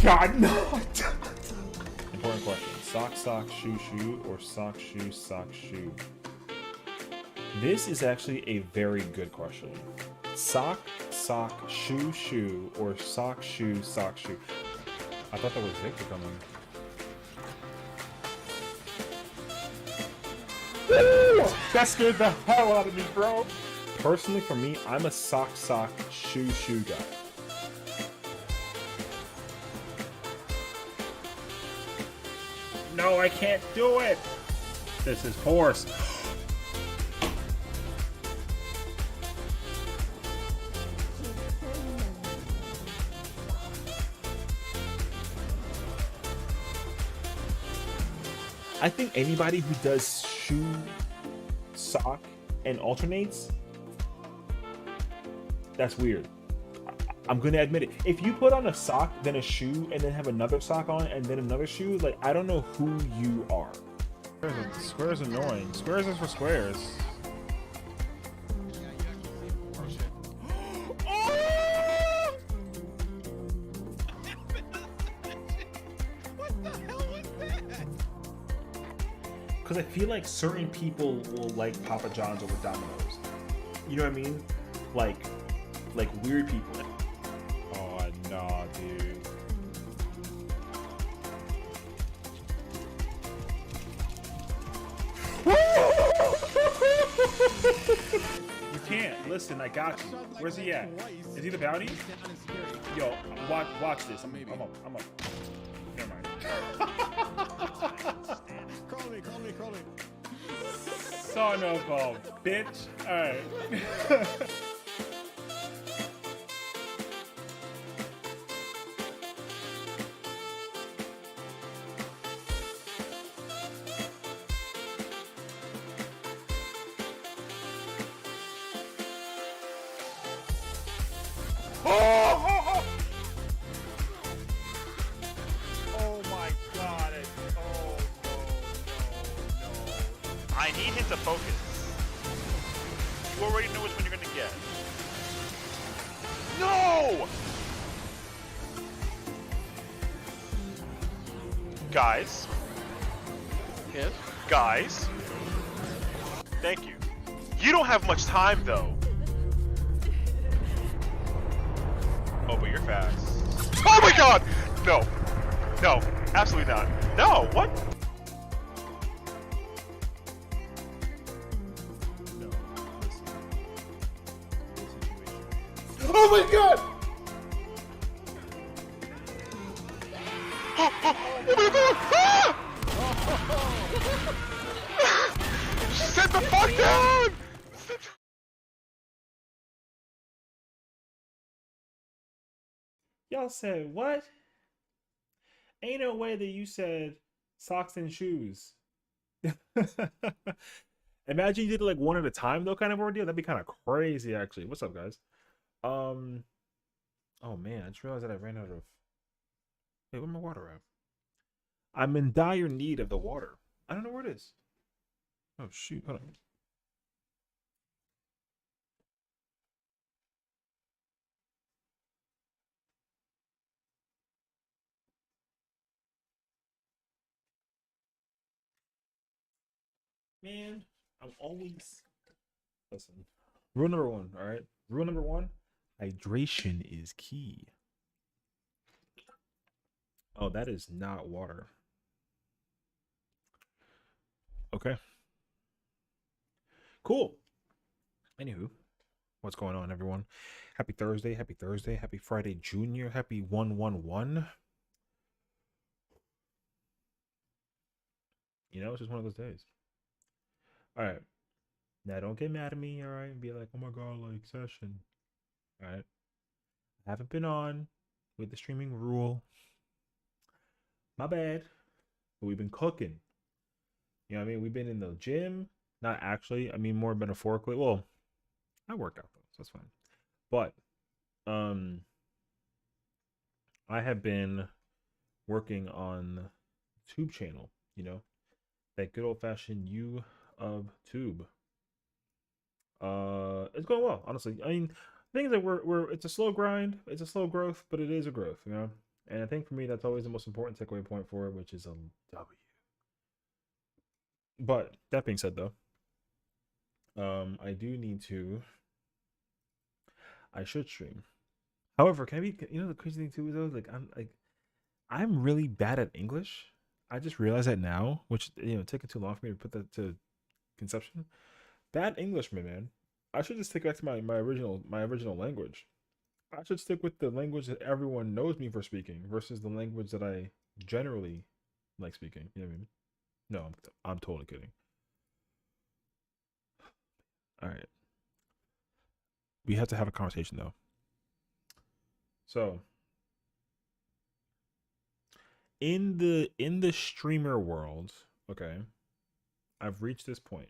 God, no. Important question. Sock, sock, shoe, shoe, or sock, shoe, sock, shoe? This is actually a very good question. Sock, sock, shoe, shoe, or sock, shoe, sock, shoe? I thought that was Victor coming. Woo! That scared the hell out of me, bro. Personally, for me, I'm a sock, sock, shoe, shoe guy. No, I can't do it. This is horse. I think anybody who does shoe, sock, and alternates, that's weird. I'm gonna admit it. If you put on a sock, then a shoe, and then have another sock on, and then another shoe, like, I don't know who you are. Squares annoying. Squares is for squares. Because I feel like certain people will like Papa John's over Domino's. You know what I mean? Like weird people. Oh, nah, dude. You can't. Listen, I got you. Where's he at? Is he the bounty? Yo, watch this. I'm up. Never mind. Call me. Son of a bitch. Alright. Oh! Oh my god. Oh no. I need him to focus. You already know which one you're gonna get. No! Guys. Yes? Guys. Thank you. You don't have much time though. Oh, but you're fast. Oh my god! No. No. Absolutely not. No, what? No, listen. Oh my god! Oh my god! Ah! Sit the fuck down! Y'all said what? Ain't no way that you said socks and shoes. Imagine you did it like one at a time though, kind of ordeal. That'd be kind of crazy, actually. What's up, guys? Oh man, I just realized that I ran out of. Wait, where's my water at? I'm in dire need of the water. I don't know where it is. Oh shoot, hold on. Man, I'm always listen. Rule number one, all right. Rule number one: hydration is key. Oh, that is not water. Okay. Cool. Anywho, what's going on, everyone? Happy Thursday, happy Thursday, happy Friday Junior, happy 111. You know, it's just one of those days. All right. Now, don't get mad at me, all right? And be like, oh my God, like, session. All right. I haven't been on with the streaming rule. My bad. But we've been cooking. You know what I mean? We've been in the gym. Not actually. I mean, more metaphorically. Well, I work out, though, so that's fine. But, I have been working on the tube channel, you know? That good old-fashioned U of tube. It's going well, honestly. I mean, things that we're it's a slow grind, it's a slow growth, but it is a growth, you know. And I think for me, that's always the most important takeaway point for it, which is a W. But that being said, though, I do need to. I should stream. However, can I be? You know, the crazy thing too is though, I'm really bad at English. I just realized that now, which taking too long for me to put that to conception. Bad Englishman, man. I should just stick back to my original language. I should stick with the language that everyone knows me for speaking versus the language that I generally like speaking. You know what I mean? No, I'm totally kidding. All right. We have to have a conversation though. So, in the streamer world, okay, I've reached this point.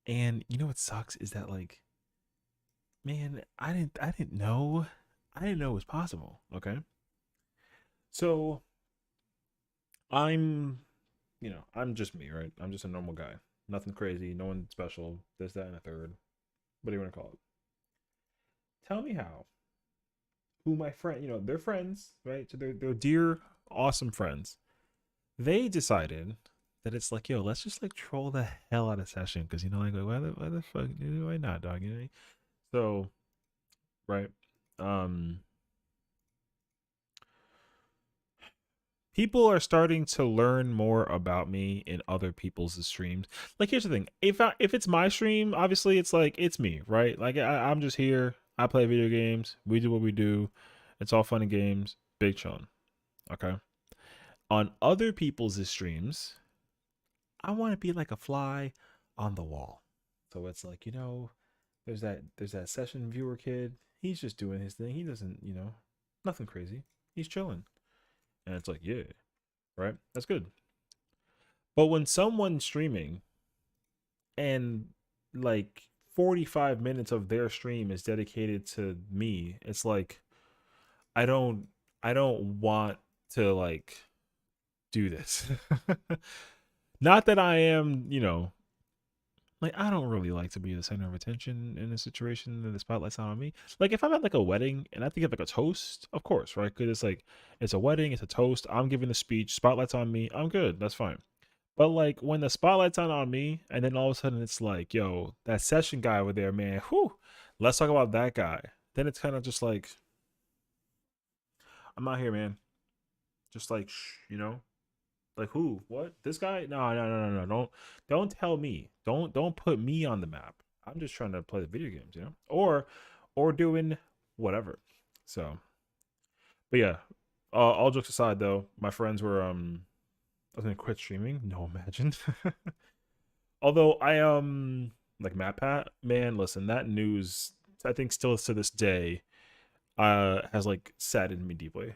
And you know what sucks is that like, man, I didn't know it was possible, okay? So, I'm just me, right? I'm just a normal guy. Nothing crazy, no one special, this, that, and a third. What do you want to call it? Tell me how. Who my friend, they're friends, right? So they're dear, awesome friends. They decided that it's like, yo, let's just like troll the hell out of session because why the fuck, why not, dog? So, right, people are starting to learn more about me in other people's streams. Like, here's the thing: if it's my stream, obviously it's like it's me, right? Like I'm just here. I play video games. We do what we do. It's all fun and games. Big chillin'. Okay. On other people's streams, I want to be like a fly on the wall. So it's like, there's that session viewer kid. He's just doing his thing. He doesn't, nothing crazy. He's chilling. And it's like, yeah, right? That's good. But when someone's streaming and like 45 minutes of their stream is dedicated to me, it's like I don't want to like do this. Not that I am, like I don't really like to be the center of attention in a situation that the spotlight's not on me. Like if I'm at like a wedding and I think of like a toast, of course, right? Because it's like it's a wedding, it's a toast. I'm giving the speech, spotlight's on me. I'm good. That's fine. But like when the spotlight's on me, and then all of a sudden it's like, yo, that session guy over there, man. Whew, let's talk about that guy. Then it's kind of just like, I'm out here, man. Just like, like who? What? This guy? No. Don't tell me. Don't put me on the map. I'm just trying to play the video games, or doing whatever. So, but yeah. All jokes aside, though, my friends were I was gonna quit streaming. No, imagine. Although I like MatPat, man, listen, that news I think still to this day has like saddened me deeply.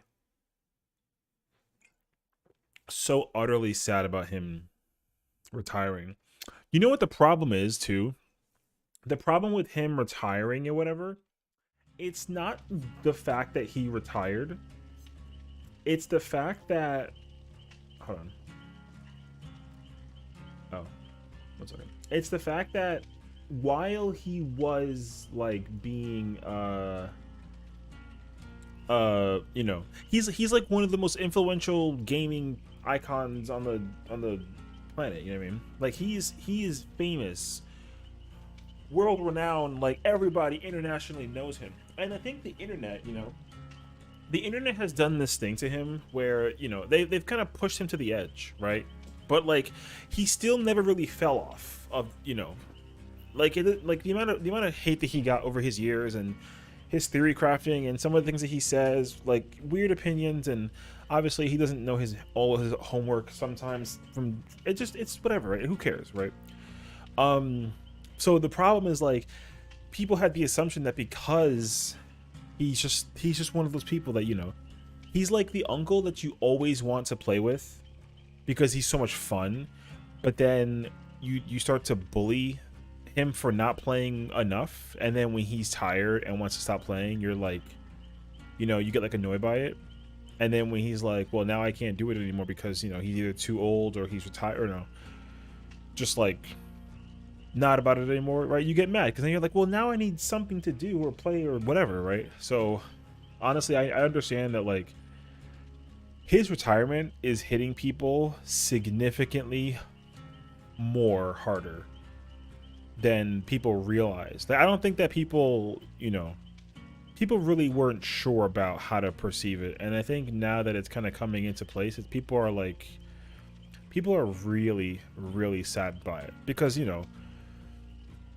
So utterly sad about him retiring. You know what the problem is too? The problem with him retiring or whatever, it's not the fact that he retired. It's the fact that hold on. Oh, 1 second. It's the fact that while he was like being he's like one of the most influential gaming icons on the planet, you know what I mean? Like he is famous, world renowned, like everybody internationally knows him. And I think the internet, the internet has done this thing to him where, they've kind of pushed him to the edge, right? But like he still never really fell off of, like the amount of hate that he got over his years and his theory crafting and some of the things that he says, like weird opinions, and obviously he doesn't know all his homework sometimes from it's whatever, right? Who cares, right? So the problem is like people had the assumption that because he's just one of those people that he's like the uncle that you always want to play with because he's so much fun, but then you start to bully him for not playing enough, and then when he's tired and wants to stop playing, you're like, you get like annoyed by it. And then when he's like, well, now I can't do it anymore because he's either too old or he's retired, or no, just like not about it anymore, right? You get mad because then you're like, well, now I need something to do or play or whatever, right? So honestly, I understand that like his retirement is hitting people significantly more harder than people realize. I don't think that people, you know, people really weren't sure about how to perceive it. And I think now that it's kind of coming into place, people are like, people are really, really sad by it because, you know,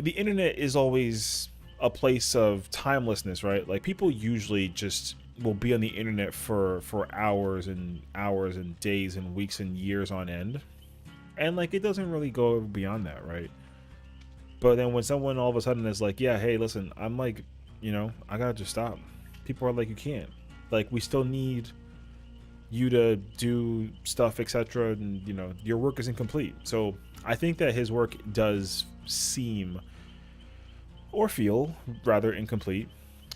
the internet is always a place of timelessness, right? Like people usually just will be on the internet for hours and hours and days and weeks and years on end. And like it doesn't really go beyond that, right? But then when someone all of a sudden is like, yeah, hey, listen, I'm like, you know, I gotta just stop. People are like, you can't. Like, we still need you to do stuff, etc. And, you know, your work is incomplete. So I think that his work does seem or feel rather incomplete,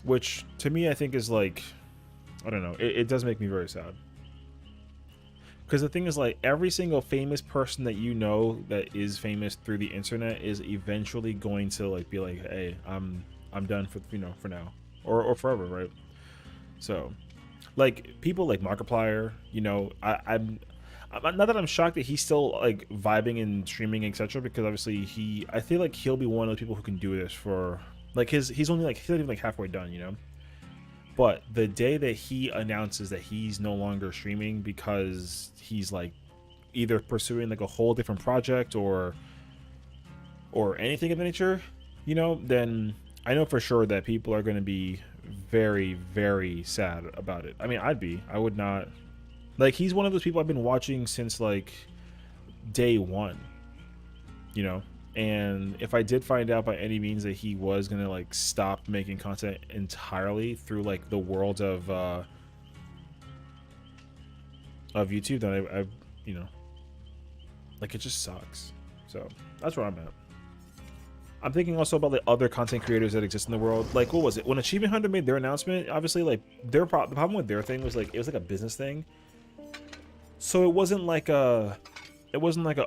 which to me, I think is like, I don't know, it does make me very sad. Because the thing is, like, every single famous person that you know that is famous through the internet is eventually going to like be like, hey, I'm done for, you know, for now or forever, right? So like people like Markiplier, you know, I'm not that I'm shocked that he's still like vibing and streaming, etc. Because obviously I feel like he'll be one of the people who can do this for like he's only like, he's not even like halfway done, you know. But the day that he announces that he's no longer streaming because he's like either pursuing like a whole different project or anything of the nature, you know, then I know for sure that people are going to be very, very sad about it. I mean, I would not. Like, he's one of those people I've been watching since like day one, you know. And if I did find out by any means that he was gonna like stop making content entirely through like the world of YouTube, then I you know, like, it just sucks. So that's where I'm at. I'm thinking also about the other content creators that exist in the world. Like, what was it when Achievement Hunter made their announcement? Obviously, like the problem with their thing was like it was like a business thing. So it wasn't like a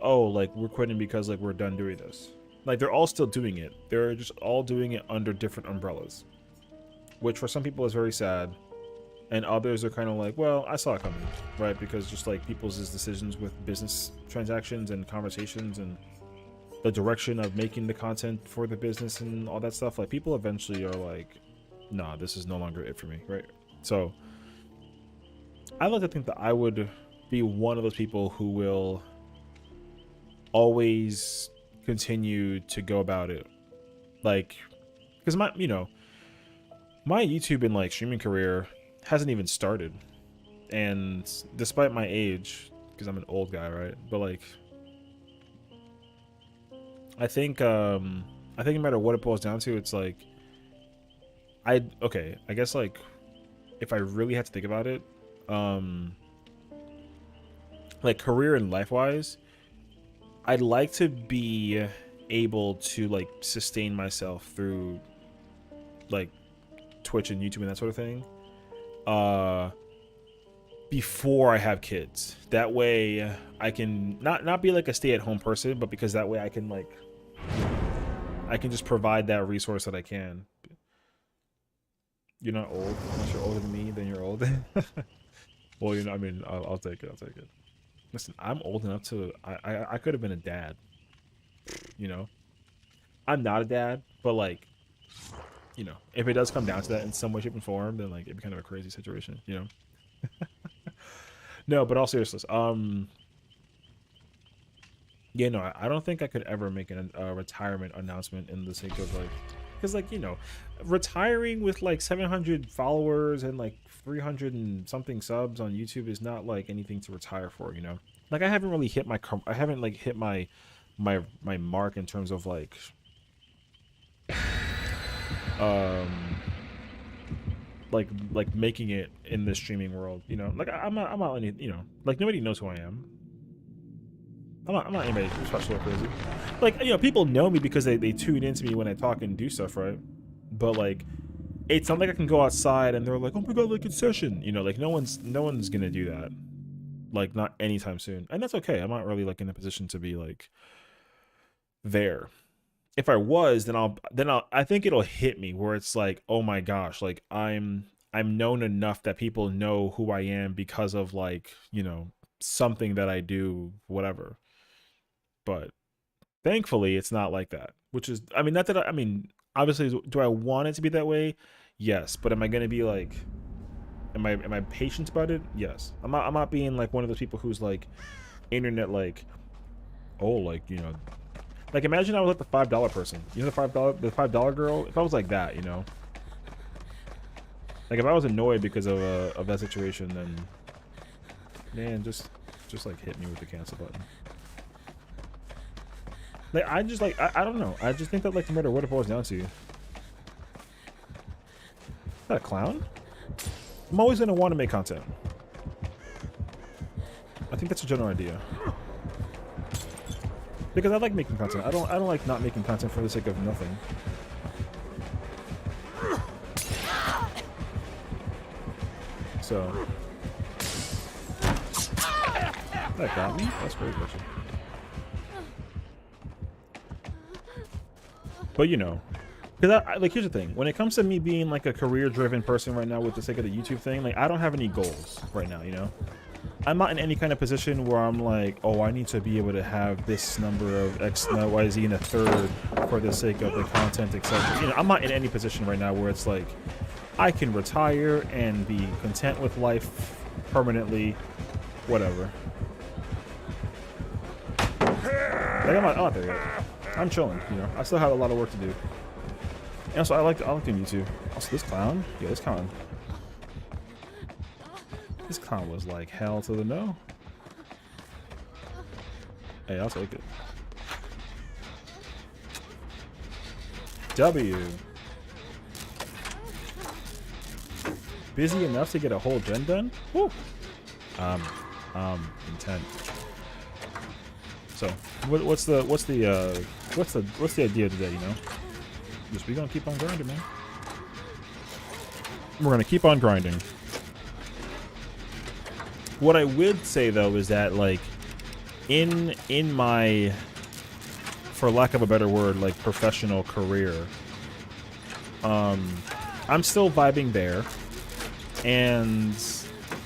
oh, like we're quitting because like we're done doing this. Like they're all still doing it. They're just all doing it under different umbrellas, which for some people is very sad, and others are kind of like, well, I saw it coming, right? Because just like people's decisions with business transactions and conversations and the direction of making the content for the business and all that stuff, like people eventually are like, nah, this is no longer it for me, right? So I like to think that I would be one of those people who will always continue to go about it, like, because my, you know, my YouTube and like streaming career hasn't even started, and despite my age, because I'm an old guy, right? But like, I think no matter what it boils down to, it's like I guess like if I really had to think about it, like career and life wise, I'd like to be able to like sustain myself through like Twitch and YouTube and that sort of thing before I have kids. That way I can not be like a stay-at-home person, but because that way I can just provide that resource that I can. You're not old. Unless you're older than me, then you're old. Well, you know, I mean, I'll take it. I'll take it. Listen, I'm old enough to. I could have been a dad. You know, I'm not a dad, but like, you know, if it does come down to that in some way, shape, and form, then like it'd be kind of a crazy situation. You know. No, but all seriousness, yeah, no, I don't think I could ever make a retirement announcement in the sake of like, because like, you know, retiring with like 700 followers and like 300 and something subs on YouTube is not like anything to retire for, you know. Like I haven't really hit my mark in terms of like like making it in the streaming world, you know. Like I'm not any, you know, like nobody knows who I am. I'm not anybody special or crazy. Like, you know, people know me because they tune into me when I talk and do stuff, right? But like, it's not like I can go outside and they're like, oh my god, like it's session, you know. Like no one's gonna do that, like not anytime soon, and that's okay. I'm not really like in a position to be like there. If I was, then I think it'll hit me where it's like, oh my gosh, like I'm I'm known enough that people know who I am because of like, you know, something that I do, whatever. But thankfully it's not like that, which is, I mean, not that I mean, obviously, do I want it to be that way? Yes. But am I going to be like, am I patient about it? Yes. I'm not being like one of those people who's like internet, like, oh, like, you know, like imagine I was like the $5 person, you know, the $5 girl. If I was like that, you know, like if I was annoyed because of that situation, then man, just like hit me with the cancel button. Like I just like I don't know. I just think that like no matter what it boils down to. Is that a clown? I'm always gonna want to make content. I think that's a general idea. Because I like making content. I don't like not making content for the sake of nothing. So that got me? That's great, actually. But you know, because I like, here's the thing. When it comes to me being like a career-driven person right now with the sake of the YouTube thing, like I don't have any goals right now, you know? I'm not in any kind of position where I'm like, oh, I need to be able to have this number of X, Y, Z in a third for the sake of the content, etc. You know, I'm not in any position right now where it's like, I can retire and be content with life permanently, whatever. Like, I'm not there yet. I'm chilling, you know. I still have a lot of work to do. And also, I like doing YouTube. Also, this clown, yeah, this clown was like hell to the no. Hey, I'll take it. W. Busy enough to get a whole gen done? Woo. Intent. So, what's the idea today? You know, just we gonna keep on grinding, man. We're gonna keep on grinding. What I would say though is that like, in my, for lack of a better word, like professional career, I'm still vibing there, and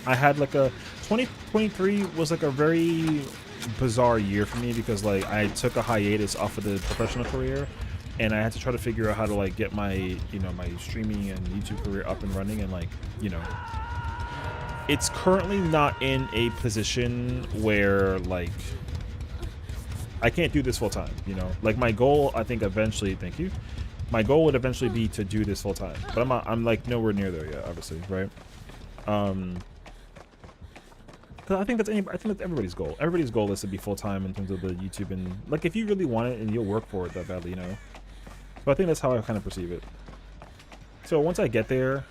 I had like a 2023 was like a very bizarre year for me because like I took a hiatus off of the professional career, and I had to try to figure out how to like get my, you know, my streaming and YouTube career up and running, and like, you know, it's currently not in a position where like I can't do this full time, you know. Like my goal, I think eventually, thank you, my goal would eventually be to do this full time, but I'm like nowhere near there yet, obviously, right? I think that's everybody's goal. Everybody's goal is to be full time in terms of the YouTube, and like if you really want it and you'll work for it that badly, you know. So I think that's how I kind of perceive it. So once I get there,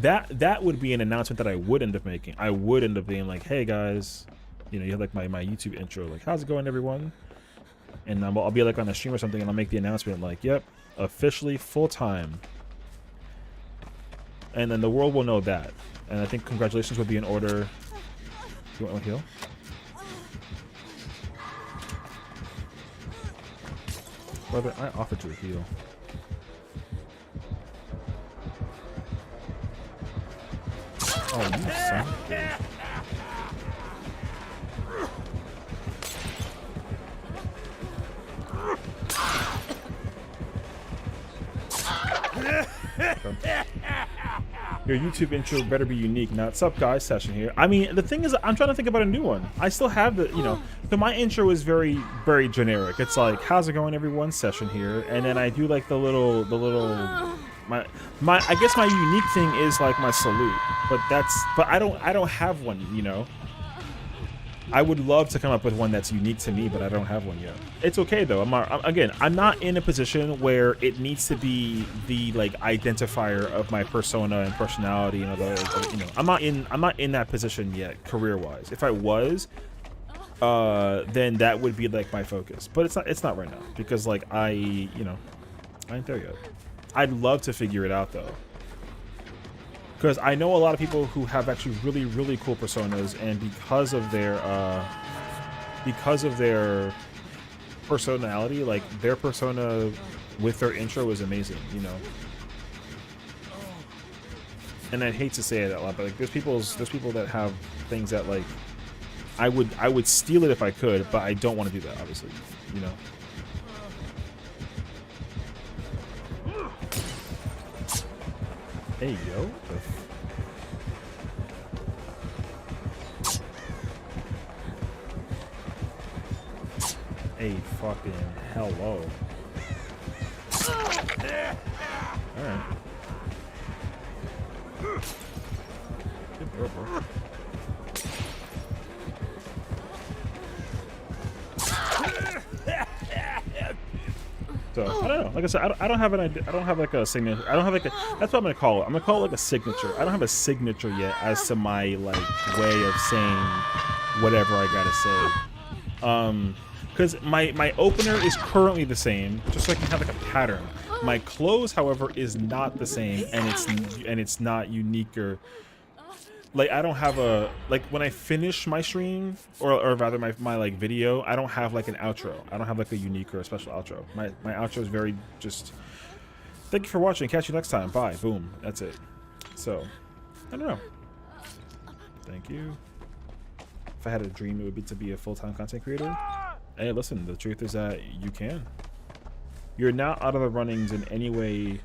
that would be an announcement that I would end up making. I would end up being like, hey guys, you know, you have like my YouTube intro, like how's it going, everyone? And I'll be like on a stream or something, and I'll make the announcement like, yep, officially full time. And then the world will know that. And I think congratulations would be in order. You want one heal? Brother, I offered you a heal. Oh, you son of a bitch. Your YouTube intro better be unique. Not sup guys, session here. I mean, the thing is, I'm trying to think about a new one. I still have the, you know, so my intro is very, very generic. It's like, how's it going, everyone? Session here, and then I do like the little, my. I guess my unique thing is like my salute, but I don't have one, you know. I would love to come up with one that's unique to me, but I don't have one yet. It's okay though. I'm not in a position where it needs to be the like identifier of my persona and personality and other, you know. I'm not in that position yet, career-wise. If I was, then that would be like my focus. But it's not right now because like I ain't there yet. I'd love to figure it out though. Because I know a lot of people who have actually really, really cool personas, and because of their personality, like their persona with their intro is amazing, you know. and I hate to say it a lot, but like there's people that have things that like I would steal it if I could, but I don't want to do that, obviously, you know. Hey yo. Hey fucking hello. Alright. Good purple. So I don't know. Like I said, I don't have an idea. I don't have like a signature. I don't have like a. That's what I'm gonna call it. I'm gonna call it like a signature. I don't have a signature yet as to my like way of saying whatever I gotta say. Because my opener is currently the same, just so I can have like a pattern. My close, however, is not the same, and it's not unique or like I don't have a like when I finish my stream or rather my like video, I don't have like an outro. I don't have like a unique or a special outro. My outro is very just thank you for watching, catch you next time, bye, boom, that's it. So I don't know. Thank you. If I had a dream, it would be to be a full-time content creator. Hey, listen, the truth is that you can. You're not out of the runnings in any way,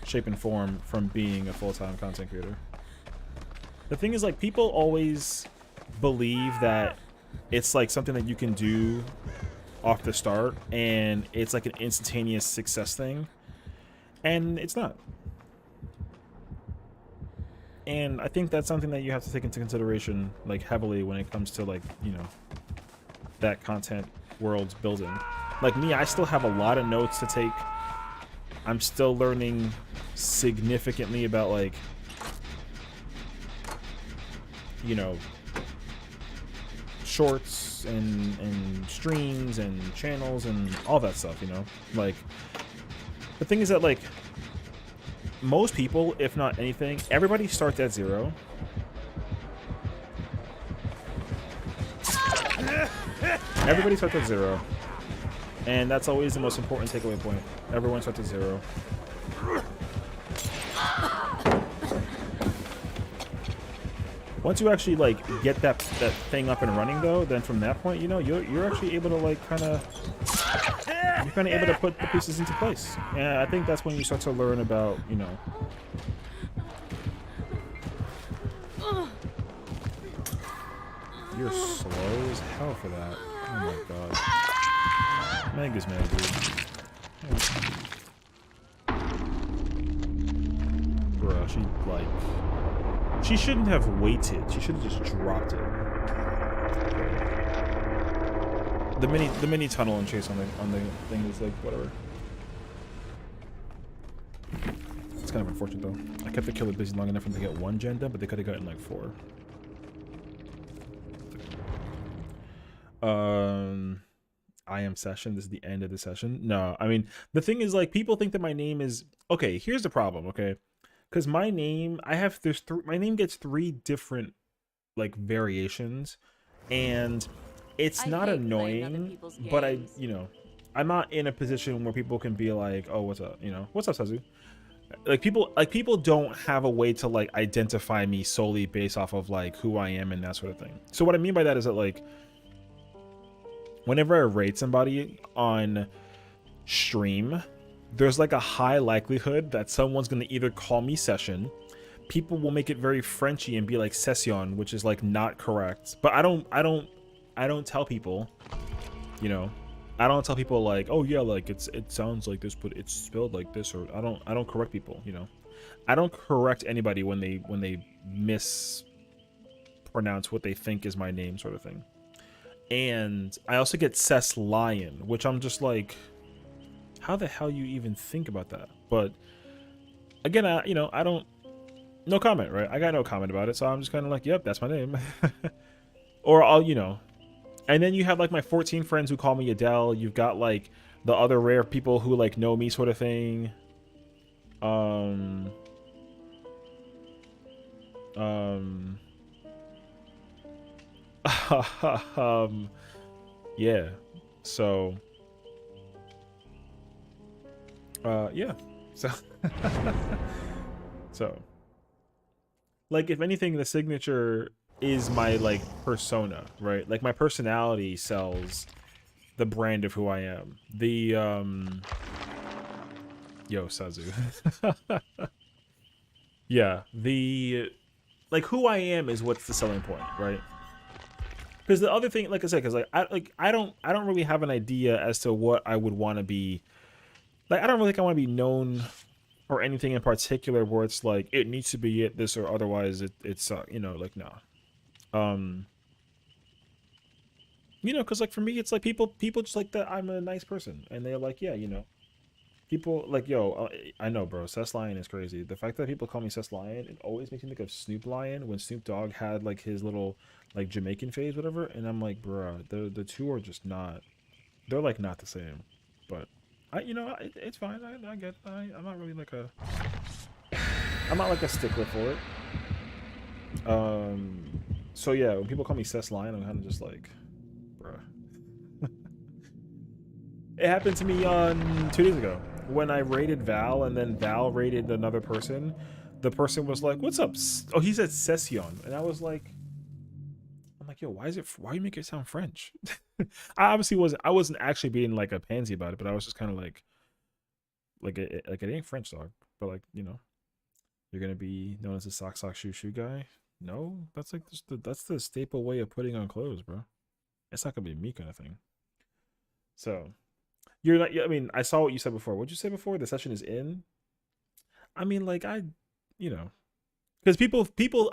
shape, and form from being a full-time content creator. The thing is, like, people always believe that it's like something that you can do off the start and it's like an instantaneous success thing, and it's not. And I think that's something that you have to take into consideration like heavily when it comes to like, you know, that content world building. Like me, I still have a lot of notes to take. I'm still learning significantly about like, you know, shorts and streams and channels and all that stuff, you know. Like the thing is that like most people, if not anything, everybody starts at zero. Everybody starts at zero, and that's always the most important takeaway point. Everyone starts at zero. Once you actually like get that thing up and running, though, then from that point, you know, you're actually able to like you're kind of able to put the pieces into place. And I think that's when you start to learn about, you know, you're slow as hell for that. Oh my god. Manga's mad, dude. Bruh, she shouldn't have waited. She should have just dropped it. The mini tunnel and chase on the thing is like whatever. It's kind of unfortunate though. I kept the killer busy long enough for them to get one gen done, but they could have gotten like 4. I am session. This is the end of the session. No, I mean the thing is like people think that my name is okay. Here's the problem, okay? Because my name, my name gets 3 different like variations, and it's not annoying, but you know, I'm not in a position where people can be like, oh, what's up, you know, what's up, Sazu? Like people don't have a way to like identify me solely based off of like who I am and that sort of thing. So what I mean by that is that like whenever I rate somebody on stream, there's like a high likelihood that someone's going to either call me Session. People will make it very Frenchy and be like Session, which is like not correct. But I don't tell people, you know, I don't tell people like, oh yeah, like it sounds like this, but it's spelled like this, or I don't correct people, you know. I don't correct anybody when they mispronounce what they think is my name, sort of thing. And I also get Cess Lion, which I'm just like, how the hell you even think about that? But again, you know, I don't, no comment, right? I got no comment about it, so I'm just kind of like, yep, that's my name. Or I'll, you know, and then you have like my 14 friends who call me Adele. You've got like the other rare people who like know me, sort of thing. Yeah, so yeah, so so like if anything, the signature is my like persona, right? Like my personality sells the brand of who I am. The yo Sazu. Yeah, the like who I am is what's the selling point, right? Because the other thing, like I said, because I don't really have an idea as to what I would want to be. Like I don't really think I want to be known for anything in particular where it's like it needs to be this or otherwise it's you know, like no. You know, because like for me it's like people just like that I'm a nice person and they're like, yeah, you know, people like, yo, I know, bro, Cess Lion is crazy. The fact that people call me Cess Lion, it always makes me think of Snoop Lion when Snoop Dogg had like his little like Jamaican phase, whatever, and I'm like, bro, the two are just not, they're like not the same. But I, you know, it's fine. I get, I'm not really like a, I'm not like a stickler for it. So yeah, when people call me Cess Lion, I'm kind of just like, bruh. It happened to me on 2 days ago when I raided Val, and then Val raided another person. The person was like, "What's up?" Oh, he said Session, and I was like, "I'm like, yo, why you make it sound French?" I obviously wasn't actually being like a pansy about it, but I was just kind of like it ain't French, dog. But like, you know, you're gonna be known as a sock shoe guy. No, that's like that's the staple way of putting on clothes, bro. It's not gonna be me kind of thing. So. You're not. I mean, I saw what you said before. What'd you say before? The session is in. I mean, like you know, because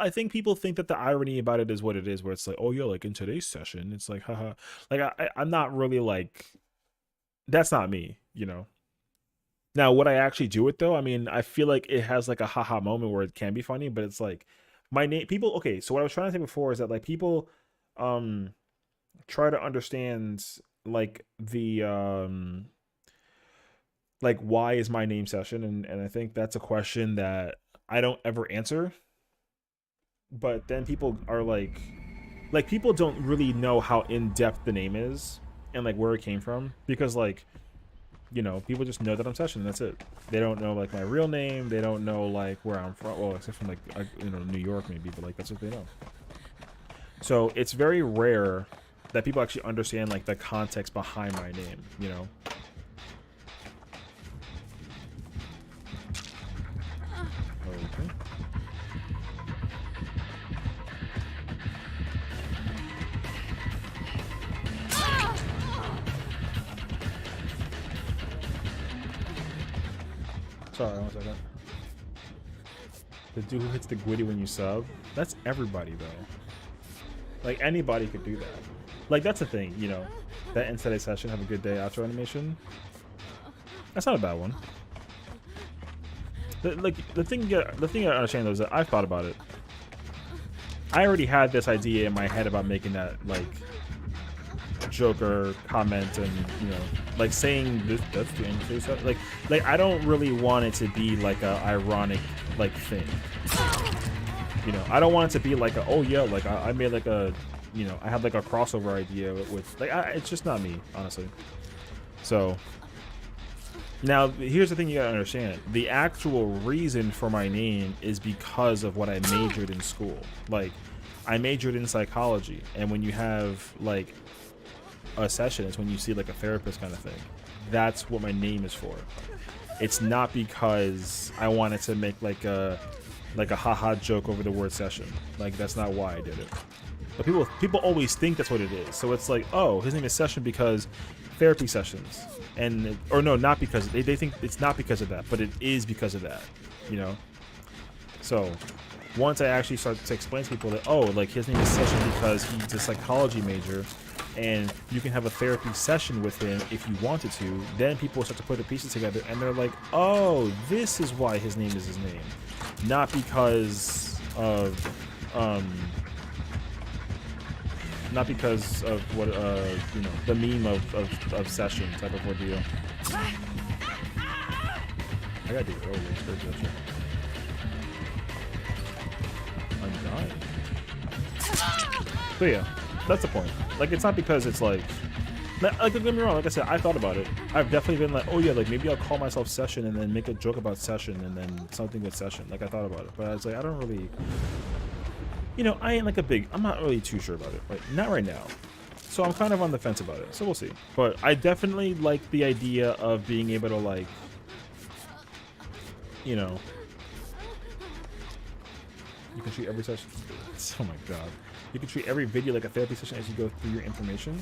I think people think that the irony about it is what it is, where it's like, oh yeah, like in today's session, it's like, haha. Like I'm not really like, that's not me, you know. Now, would I actually do it though? I mean, I feel like it has like a haha moment where it can be funny, but it's like my name. People, okay. So what I was trying to say before is that like people, try to understand like the like why is my name Session, and I think that's a question that I don't ever answer, but then people are like people don't really know how in-depth the name is and like where it came from, because like, you know, people just know that I'm Session and that's it. They don't know like my real name, they don't know like where I'm from, well except from like you know, New York maybe, but like that's what they know. So it's very rare that people actually understand like the context behind my name, you know. Okay. Sorry, 1 second. The dude who hits the gwitty when you sub, that's everybody though. Like anybody could do that. Like that's the thing, you know, that instead of session, have a good day outro animation. That's not a bad one. The thing I understand though is that I've thought about it. I already had this idea in my head about making that like Joker comment, and you know, like saying this, that's the end of stuff. Like I don't really want it to be like a ironic like thing. You know, I don't want it to be like a, oh yeah, like I made like a, you know, I had like a crossover idea with like it's just not me, honestly. So now here's the thing you gotta understand: the actual reason for my name is because of what I majored in school. Like I majored in psychology, and when you have like a session, it's when you see like a therapist kind of thing. That's what my name is for. It's not because I wanted to make like a haha joke over the word session. Like that's not why I did it. But people always think that's what it is. So it's like, oh, his name is Session because therapy sessions, and or no, not because they think it's not because of that, but it is because of that, you know. So once I actually start to explain to people that, oh, like his name is Session because he's a psychology major, and you can have a therapy session with him if you wanted to, then people start to put the pieces together, and they're like, oh, this is why his name is his name, not because of not because of what you know, the meme of Session type of ordeal. I gotta do it earlier. I'm dying. So yeah, that's the point. Like it's not because it's like Like, don't get me wrong, like I said, I thought about it. I've definitely been like, oh yeah, like maybe I'll call myself Session and then make a joke about Session and then something with Session. Like I thought about it, but I was like, I don't really, you know, I ain't like I'm not really too sure about it, right? Not right now. So I'm kind of on the fence about it, so we'll see. But I definitely like the idea of being able to like, you know, you can treat every session, oh my god. You can treat every video like a therapy session as you go through your information.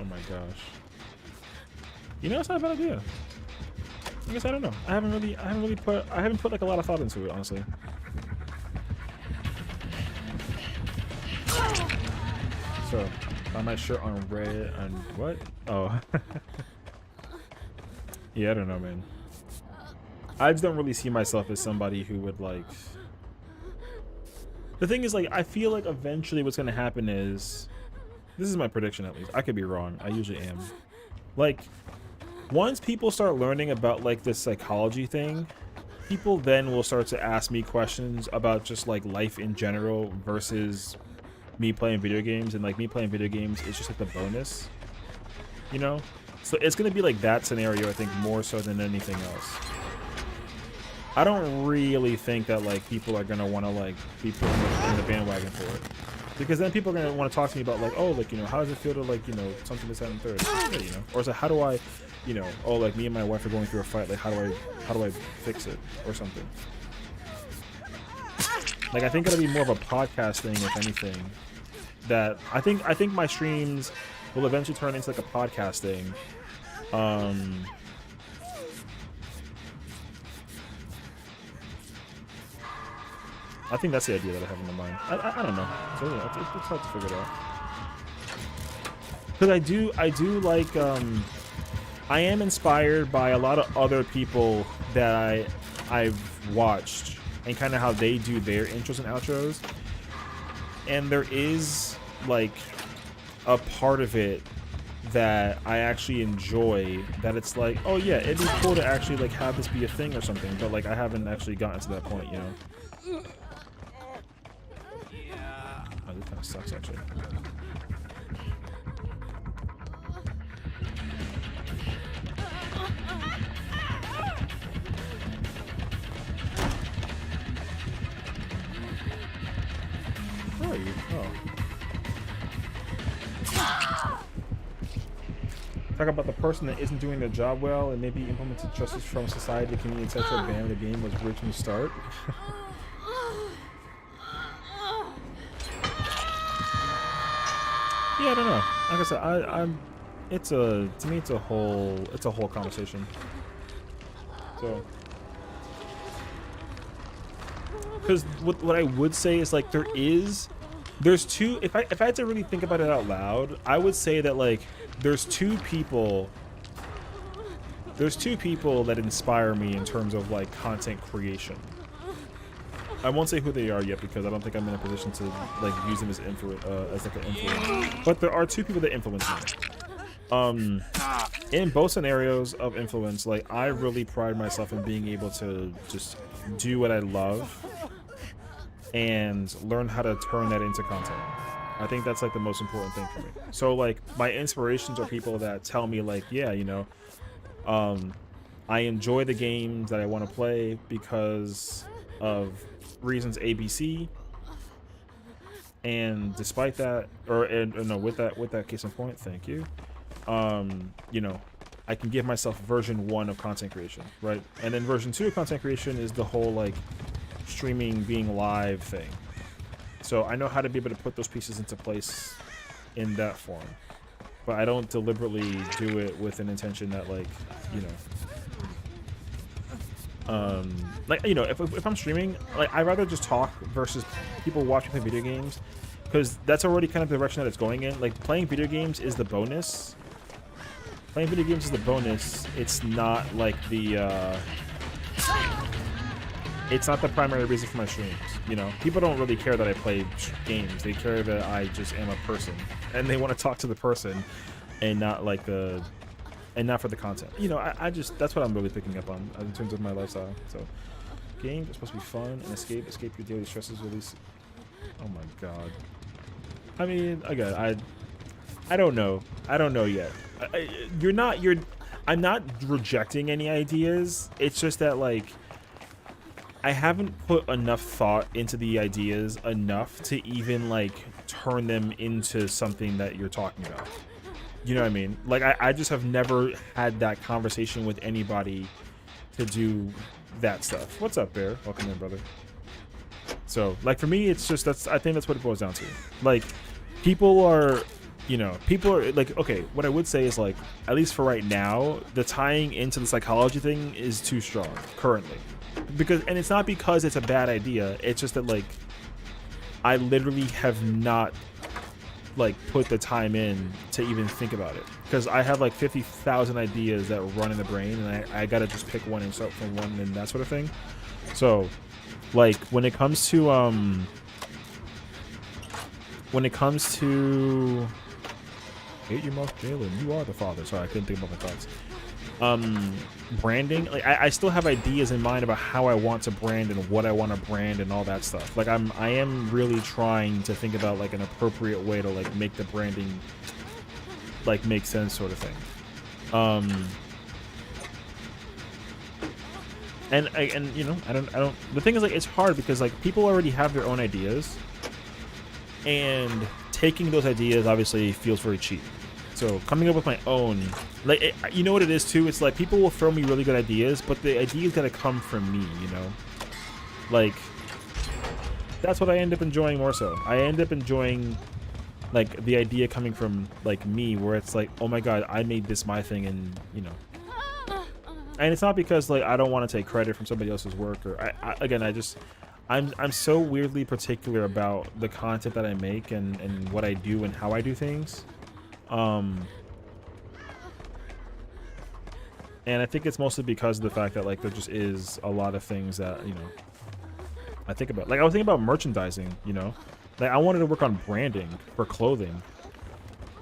Oh my gosh. You know, it's not a bad idea. I guess I don't know. I haven't put like a lot of thought into it, honestly. So, buy my shirt on red on what? Oh. Yeah, I don't know, man. I just don't really see myself as somebody who would like. The thing is, like, I feel like eventually what's gonna happen is, this is my prediction at least. I could be wrong. I usually am. Like, once people start learning about like this psychology thing, people then will start to ask me questions about just like life in general versus me playing video games. And like me playing video games is just like the bonus, you know? So it's gonna be like that scenario, I think, more so than anything else. I don't really think that like people are gonna want to like be put in the bandwagon for it, because then people are gonna want to talk to me about like, oh, like, you know, how does it feel to like, you know, something this, that, and third, yeah, you know, or is it, how do I, you know, oh, like me and my wife are going through a fight, like how do I fix it or something. Like I think it'll be more of a podcast thing, if anything. That I think my streams will eventually turn into like a podcast thing. I think that's the idea that I have in my mind. I don't know. So yeah, it's hard to figure it out. Because I do like I am inspired by a lot of other people that I've watched and kind of how they do their intros and outros. And there is like a part of it that I actually enjoy, that it's like, oh yeah, it'd be cool to actually like have this be a thing or something, but like I haven't actually gotten to that point, you know. Oh, this kind of sucks actually. Where are you? Oh. Talk about the person that isn't doing their job well and maybe implemented justice from society, community, etc. Ban the game was originally start. Yeah, I don't know. Like I said, to me it's a whole conversation. So, because what I would say is like there's two. If I had to really think about it out loud, I would say that like there's two people that inspire me in terms of like content creation. I won't say who they are yet because I don't think I'm in a position to like use them as like an influence. But there are two people that influence me. In both scenarios of influence, like I really pride myself in being able to just do what I love and learn how to turn that into content. I think that's like the most important thing for me. So like my inspirations are people that tell me like, yeah, you know, I enjoy the games that I want to play because of reasons ABC, and despite that, with that case in point, thank you, you know, I can give myself version 1 of content creation, right? And then version 2 of content creation is the whole like streaming, being live thing. So I know how to be able to put those pieces into place in that form, but I don't deliberately do it with an intention that like, you know, like, you know, if I'm streaming, like I'd rather just talk versus people watch me play video games, because that's already kind of the direction that it's going in. Like playing video games is the bonus. Playing video games is the bonus. It's not like the it's not the primary reason for my streams. You know, people don't really care that I play games. They care that I just am a person, and they want to talk to the person, and not like and not for the content. You know, I just, that's what I'm really picking up on in terms of my lifestyle. So, games are supposed to be fun and escape your daily stresses, release. Oh my god. I mean, again, I don't know. I don't know yet. I'm not rejecting any ideas. It's just that, like, I haven't put enough thought into the ideas enough to even, like, turn them into something that you're talking about. You know what I mean? Like, I just have never had that conversation with anybody to do that stuff. What's up, Bear? Welcome in, brother. So, like, for me, it's just, I think that's what it boils down to. Like, people are like, okay, what I would say is, like, at least for right now, the tying into the psychology thing is too strong currently. And it's not because it's a bad idea, it's just that, like, I literally have not, like, put the time in to even think about it, because I have like 50,000 ideas that run in the brain, and I gotta just pick one and start from one and that sort of thing. So, like, when it comes to hate your mouth, Jalen, you are the father. Sorry, I couldn't think about my thoughts. Branding, like, I still have ideas in mind about how I want to brand and what I want to brand and all that stuff. Like, I am really trying to think about, like, an appropriate way to, like, make the branding, like, make sense, sort of thing. And you know, I don't the thing is, like, it's hard because, like, people already have their own ideas, and taking those ideas obviously feels very cheap. So coming up with my own, like, you know what it is too? It's like, people will throw me really good ideas, but the ideas gotta come from me, you know? Like, that's what I end up enjoying more so. I end up enjoying, like, the idea coming from, like, me, where it's like, oh my god, I made this my thing, and, you know. And it's not because, like, I don't want to take credit from somebody else's work, or I'm so weirdly particular about the content that I make and what I do and how I do things. And I think it's mostly because of the fact that, like, there just is a lot of things that, you know, I think about. Like, I was thinking about merchandising, you know? Like, I wanted to work on branding for clothing,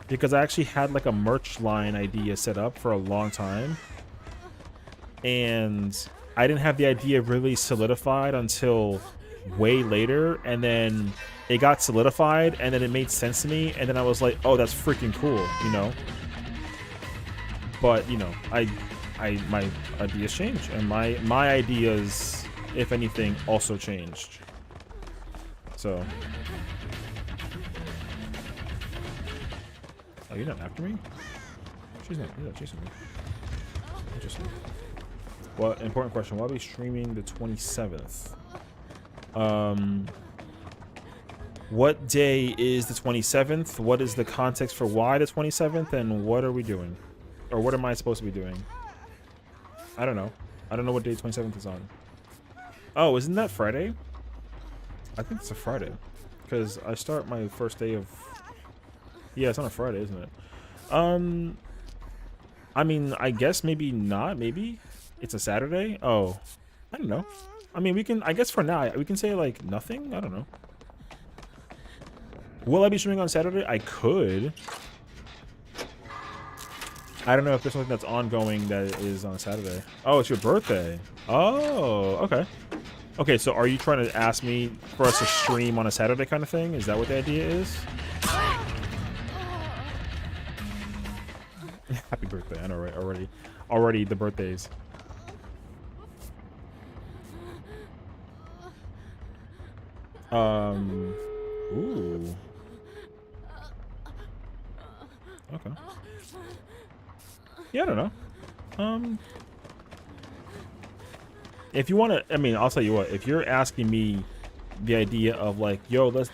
because I actually had, like, a merch line idea set up for a long time, and I didn't have the idea really solidified until way later, and then it got solidified, and then it made sense to me, and then I was like, oh, that's freaking cool, you know? But, you know, my ideas change, and my ideas, if anything, also changed. So, oh, you're not after me? She's not chasing me. Interesting. Well, important question. Will I be streaming the 27th? What day is the 27th? What is the context for why the 27th? And what are we doing? Or what am I supposed to be doing? I don't know. I don't know what day 27th is on. Oh, isn't that Friday? I think it's a Friday. Because I start my first day of... Yeah, it's on a Friday, isn't it? I mean, I guess maybe not. Maybe it's a Saturday. Oh, I don't know. I mean, we can, I guess for now, we can say, like, nothing. I don't know. Will I be streaming on Saturday? I could. I don't know if there's something that's ongoing that is on Saturday. Oh, it's your birthday. Oh, okay. Okay, so are you trying to ask me for us to stream on a Saturday kind of thing? Is that what the idea is? Happy birthday. I know, right? Already the birthdays. Ooh. Okay. Yeah, I don't know. If you want to, I mean, I'll tell you what, if you're asking me the idea of, like, yo, let's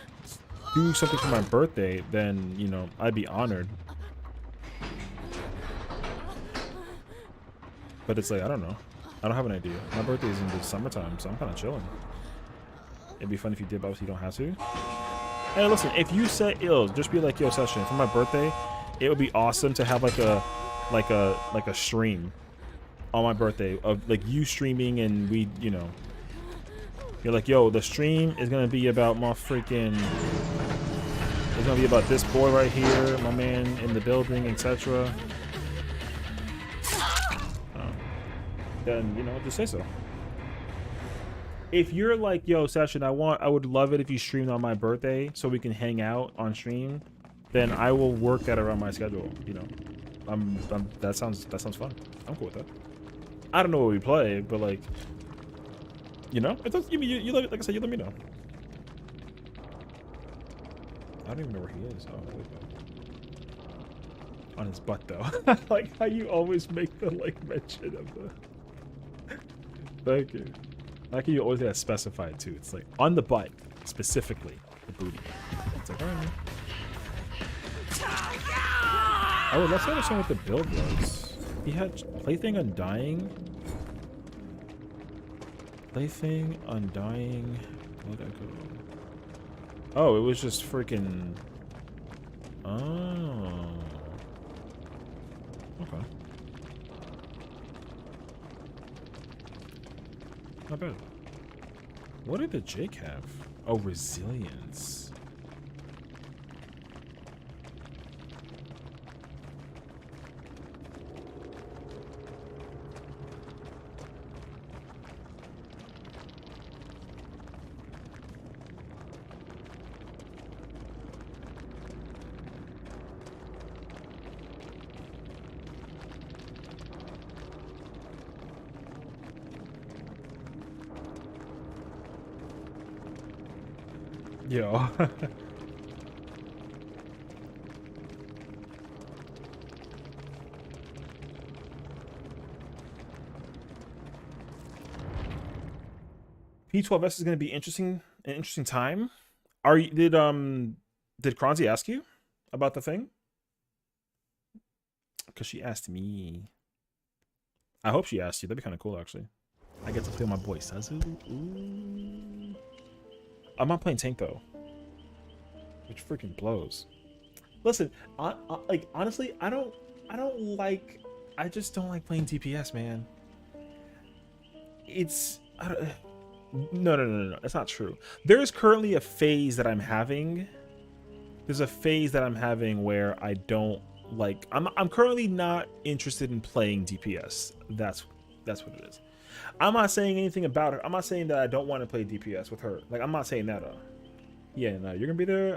do something for my birthday, then, you know, I'd be honored. But it's like, I don't know. I don't have an idea. My birthday is in the summertime, so I'm kind of chilling. It'd be fun if you did, but obviously you don't have to. Hey, listen, if you say ill, just be like, yo, Session, for my birthday, it would be awesome to have like a stream on my birthday of, like, you streaming, and we, you know, you're like, yo, the stream is gonna be about my freaking, it's gonna be about this boy right here, my man in the building, etc. Then, you know, just say so. If you're like, yo, Session, I would love it if you streamed on my birthday so we can hang out on stream, then I will work that around my schedule. You know, that sounds fun. I'm cool with that. I don't know what we play, but like, you know, it does. You like I said, you let me know. I don't even know where he is. Oh, there we go. On his butt though. Like how you always make the like mention of the. Thank you. Like you always gotta specify it too. It's like on the butt specifically, the booty. It's like, all right. Oh, let's understand what the build was. He had Plaything Undying. Plaything Undying. Where'd I go? Oh, it was just freaking. Oh. Okay. Not bad. What did the Jake have? Oh, resilience. Yo. P12s is going to be an interesting time. Did Kronzi ask you about the thing? Because she asked me. I hope she asked you. That'd be kind of cool, actually. I get to play my boy Sazu. Ooh. I'm not playing tank though, which freaking blows. Listen, like honestly, I just don't like playing DPS, man. No, that's not true. There is currently a phase that I'm having. There's a phase that I'm having where I don't like. I'm currently not interested in playing DPS. That's what it is. I'm not saying anything about her. I'm not saying that I don't want to play DPS with her. Like, I'm not saying that. Yeah, no, you're gonna be there.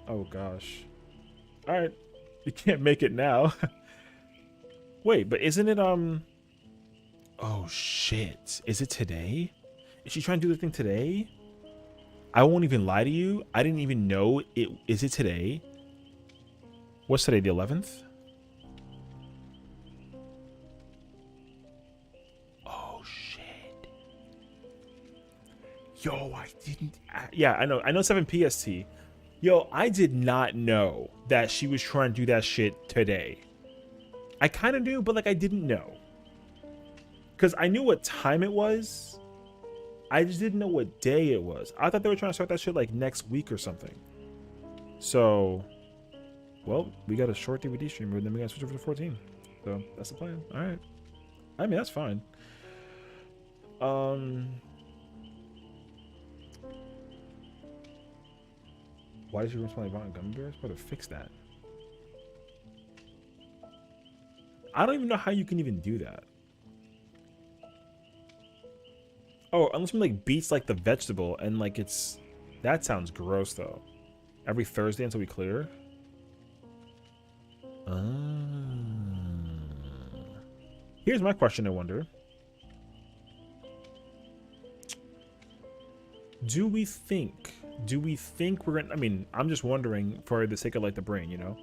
Oh gosh. All right, you can't make it now. Wait, but isn't it Oh shit! Is it today? Is she trying to do the thing today? I won't even lie to you. I didn't even know it. Is it today? What's today? The 11th. Yo, I didn't. Yeah, I know 7 PST. Yo, I did not know that she was trying to do that shit today. I kind of knew, but like I didn't know. Because I knew what time it was. I just didn't know what day it was. I thought they were trying to start that shit like next week or something. So, well, we got a short DVD stream, and then we got to switch over to 14. So, that's the plan. All right. I mean, that's fine. Why did you respond to gummy bears? Better fix that. I don't even know how you can even do that. Oh, unless it like beats like the vegetable and like it's. That sounds gross though. Every Thursday until we clear. Here's my question, I wonder. Do we think we're gonna, I mean, I'm just wondering for the sake of like the brain, you know?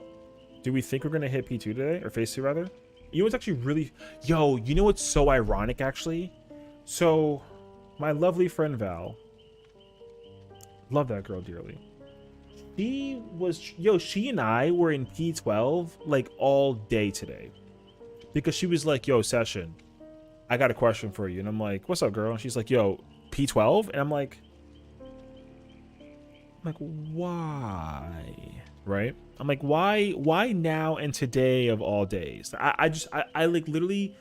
Do we think we're gonna hit P2 today? Or phase 2 rather? You know what's actually really, yo, you know what's so ironic actually? So, my lovely friend Val, love that girl dearly. She and I were in P12 like all day today. Because she was like, yo, Session, I got a question for you. And I'm like, what's up, girl? And she's like, yo, P12? And I'm like, why? Right? I'm like, why now and today of all days? I like literally,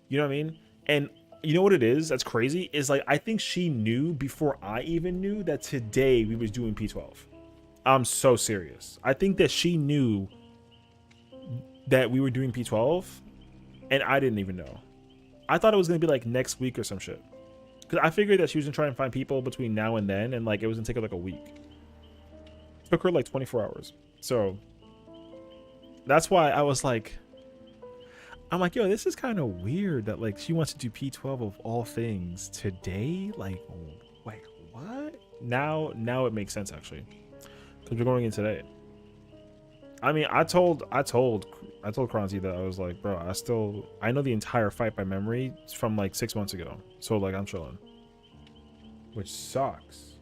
you know what I mean? And you know what it is that's crazy is like I think she knew before I even knew that today we was doing P12. I'm so serious. I think that she knew that we were doing P12 and I didn't even know. I thought it was gonna be like next week or some shit. Cause I figured that she was gonna try and find people between now and then and like it was gonna take her like a week. Took her like 24 hours. So that's why I was like, I'm like, yo, this is kind of weird that like she wants to do P12 of all things today. Like, wait, what? Now it makes sense actually, because we're going in today. I mean, I told Kronzi that I was like, bro, I know the entire fight by memory from like 6 months ago. So like I'm chilling, which sucks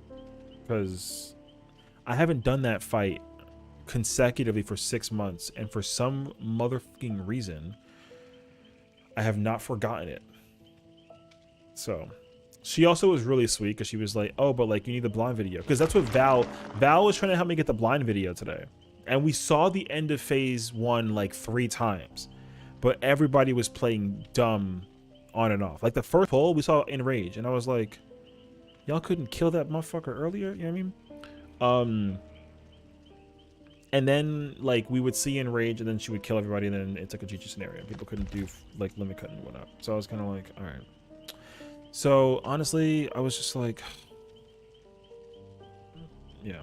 because I haven't done that fight consecutively for 6 months, and for some motherfucking reason I have not forgotten it. So she also was really sweet because she was like, oh, but like you need the blind video, because that's what Val was trying to help me get the blind video today, and we saw the end of phase 1 like 3 times, but everybody was playing dumb on and off. Like the first pull we saw Enrage, and I was like, y'all couldn't kill that motherfucker earlier, you know what I mean? And then like we would see Enrage, and then she would kill everybody, and then it's like a GG scenario. People couldn't do like limit cut and whatnot. So I was kind of like, all right. So honestly, I was just like, yeah.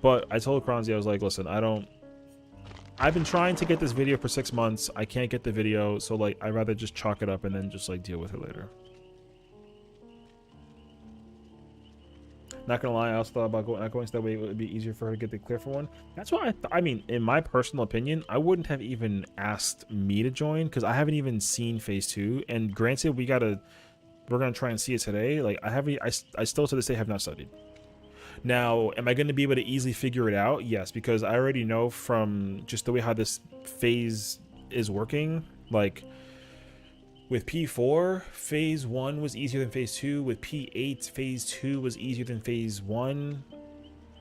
But I told Kronzi, I was like, listen, I've been trying to get this video for 6 months. I can't get the video, so like I'd rather just chalk it up and then just like deal with it later. Not gonna lie, I also thought about not going so that way it would be easier for her to get the clear for one. That's why I mean, in my personal opinion, I wouldn't have even asked me to join, because I haven't even seen phase 2. And granted, we're gonna try and see it today. Like I still to this day have not studied. Now, am I going to be able to easily figure it out? Yes, because I already know from just the way how this phase is working. Like with P4, phase 1 was easier than phase 2. With P8, phase 2 was easier than phase 1.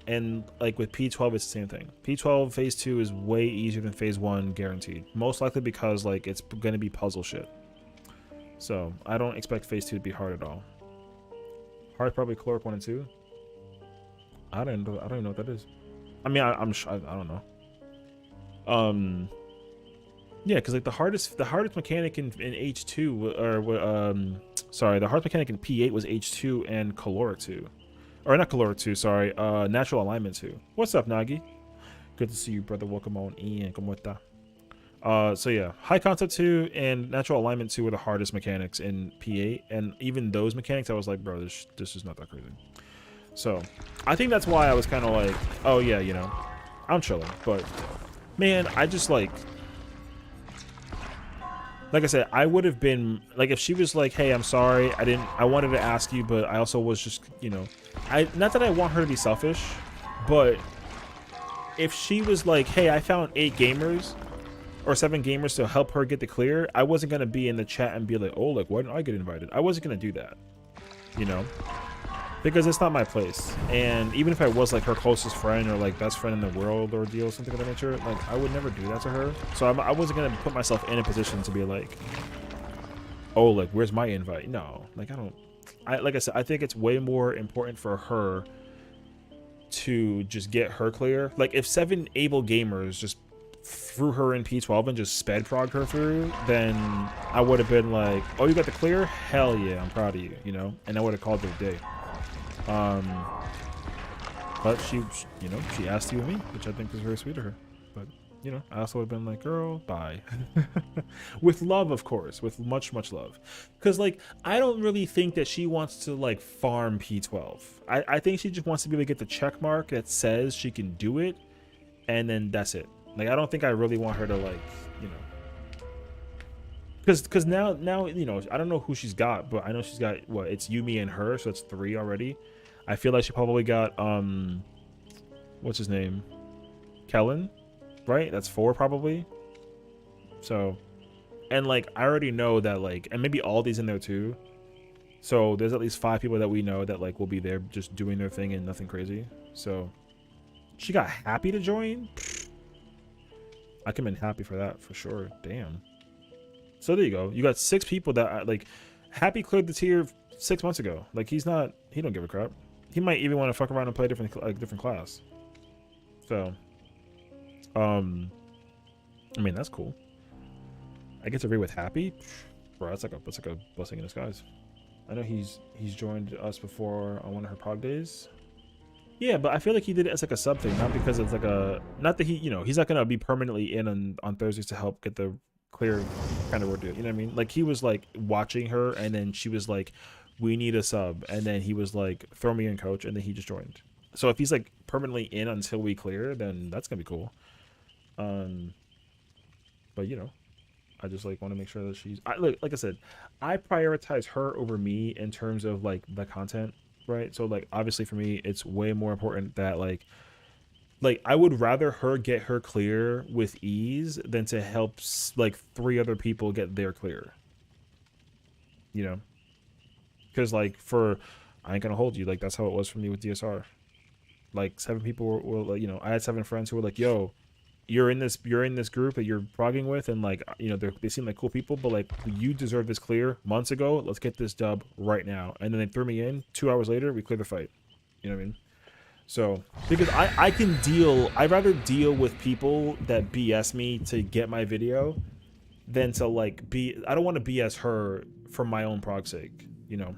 And like with P12, it's the same thing. P12 phase 2 is way easier than phase 1, guaranteed. Most likely because like it's going to be puzzle shit. So I don't expect phase 2 to be hard at all. Hard probably Chloric 1 and 2. I don't even know what that is. I mean, I don't know. Yeah, because like the hardest mechanic in H2 or sorry, the hardest mechanic in P8 was H2 and Caloric 2, or not Caloric 2. Sorry, Natural Alignment 2. What's up, Nagi? Good to see you, brother. Welcome on in. Como esta? So yeah, High Concept 2 and Natural Alignment 2 were the hardest mechanics in P8, and even those mechanics, I was like, bro, this is not that crazy. So I think that's why I was kind of like, oh yeah, you know, I'm chilling. But man, I just like I said, I would have been like, if she was like, hey, I'm sorry, I wanted to ask you, but I also was just, you know, not that I want her to be selfish, but if she was like, hey, I found 8 gamers or 7 gamers to help her get the clear, I wasn't going to be in the chat and be like, oh, like, why didn't I get invited? I wasn't going to do that, you know? Because it's not my place. And even if I was like her closest friend or like best friend in the world or deal, something of that nature, like I would never do that to her. So I wasn't gonna put myself in a position to be like, oh, like where's my invite? No, like like I said, I think it's way more important for her to just get her clear. Like if 7 able gamers just threw her in P12 and just sped prog her through, then I would have been like, oh, you got the clear? Hell yeah, I'm proud of you, you know? And I would have called it a day. But she, you know, she asked you and me, which I think was very sweet of her. But, you know, I also would have been like, girl, bye. With love, of course, with much, much love. Because, like, I don't really think that she wants to, like, farm P12. I think she just wants to be able to get the check mark that says she can do it, and then that's it. Like, I don't think I really want her to, like, you know. Because now, you know, I don't know who she's got, but I know she's got, what, it's you, me, and her, so it's 3 already. I feel like she probably got, what's his name? Kellen, right? That's 4 probably. So, and like, I already know that, like, and maybe Aldi's in there too. So there's at least 5 people that we know that, like, will be there just doing their thing and nothing crazy. So she got happy to join. I can have been happy for that for sure. Damn. So there you go. You got 6 people that, like, Happy cleared the tier 6 months ago. Like, he don't give a crap. He might even want to fuck around and play different class. So, I mean, that's cool. I get to agree with Happy, bro. That's like a blessing in disguise. I know he's joined us before on one of her prog days. Yeah, but I feel like he did it as like a sub thing, not because it's like a, not that he, you know, he's not gonna be permanently in on Thursdays to help get the clear kind of ordeal. You know what I mean? Like he was like watching her, and then she was like, "We need a sub," and then he was like, "Throw me in, coach," and then he just joined. So if he's like permanently in until we clear, then that's gonna be cool. But you know, I just like want to make sure that she's. Look, like I said, I prioritize her over me in terms of like the content, right? So like obviously for me, it's way more important that like I would rather her get her clear with ease than to help like 3 other people get their clear. You know, because like I ain't gonna hold you, like that's how it was for me with DSR. Like 7 people were you know, I had 7 friends who were like, "Yo, you're in this group that you're progging with, and like, you know, they seem like cool people, but like you deserve this clear months ago. Let's get this dub right now." And then they threw me in. 2 hours later, we clear the fight. You know what I mean? So because I can deal, I'd rather deal with people that BS me to get my video than to like I don't want to BS her for my own prog sake, you know.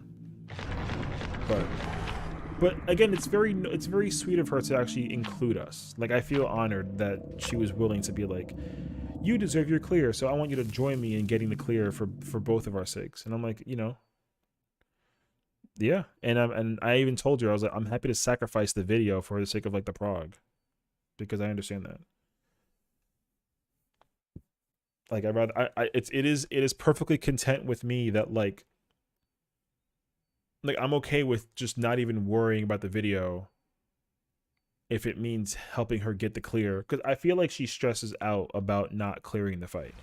But again, it's very sweet of her to actually include us. Like, I feel honored that she was willing to be like, "You deserve your clear, so I want you to join me in getting the clear for both of our sakes." And I'm like, you know, yeah. And I even told her, I was like, I'm happy to sacrifice the video for the sake of like the prog, because I understand that. Like, I'd rather it is perfectly content with me that like I'm okay with just not even worrying about the video if it means helping her get the clear, because I feel like she stresses out about not clearing the fight.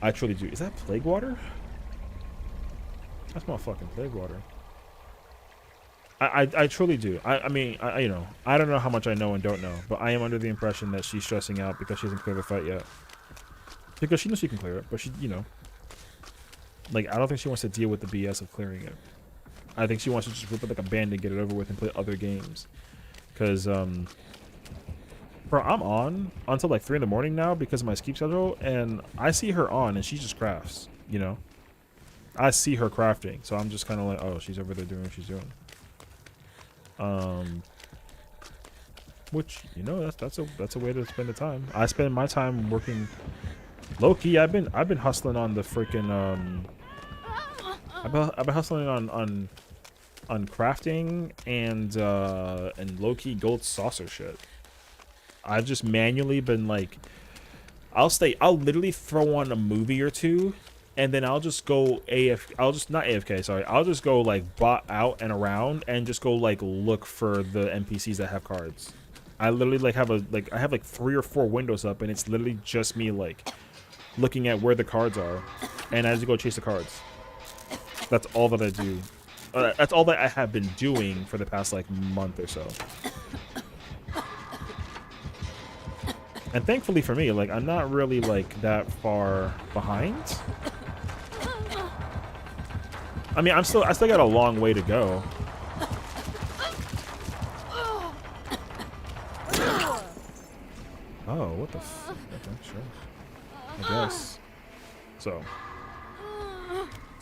I truly do. Is that plague water? That's my fucking plague water. I truly do. I mean, you know, I don't know how much I know and don't know, but I am under the impression that she's stressing out because she hasn't cleared the fight yet. Because she knows she can clear it, but she, you know, like, I don't think she wants to deal with the BS of clearing it. I think she wants to just rip it like a band-aid, get it over with, and play other games. Because, bro, I'm on until like 3 in the morning now because of my sleep schedule, and I see her on, and she just crafts, you know? I see her crafting, so I'm just kind of like, oh, she's over there doing what she's doing. Which, you know, that's a way to spend the time. I spend my time working low key. I've been hustling on the freaking I've been hustling on crafting and low key gold saucer shit. I've just manually been like, I'll literally throw on a movie or two, and then I'll just go not AFK, sorry. I'll just go like bot out and around and just go like look for the NPCs that have cards. I literally like I have like 3 or 4 windows up, and it's literally just me like looking at where the cards are, and I just go chase the cards. That's all that I do. That's all that I have been doing for the past like month or so. And thankfully for me, like, I'm not really like that far behind. I mean, I still got a long way to go. Oh, what the f... Okay, sure. I guess. So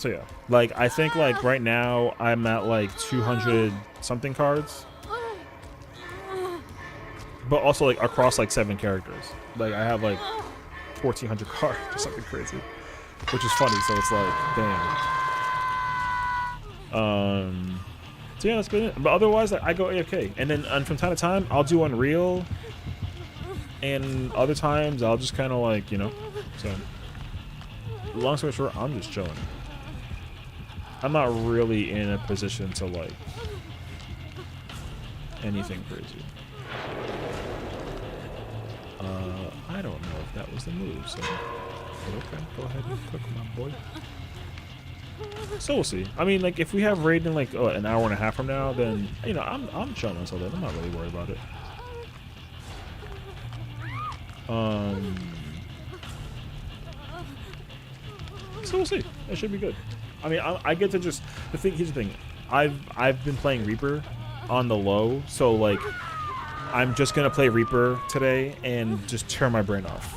yeah. Like, I think, like, right now, I'm at, like, 200 something cards. But also, like, across, like, 7 characters. Like, I have, like, 1,400 cards or something crazy. Which is funny, so it's like, damn. So yeah, that's been it. But otherwise, like, I go AFK. And then from time to time, I'll do Unreal. And other times, I'll just kind of, like, you know. So, long story short, I'm just chilling. I'm not really in a position to, like, anything crazy. I don't know if that was the move, so okay, go ahead and cook, my boy. So we'll see. I mean, like, if we have raid in like an hour and a half from now, then, you know, I'm chilling until then. I'm not really worried about it. So we'll see. It should be good. I mean, I get to just here's the thing. I've been playing Reaper on the low, so like, I'm just gonna play Reaper today and just turn my brain off.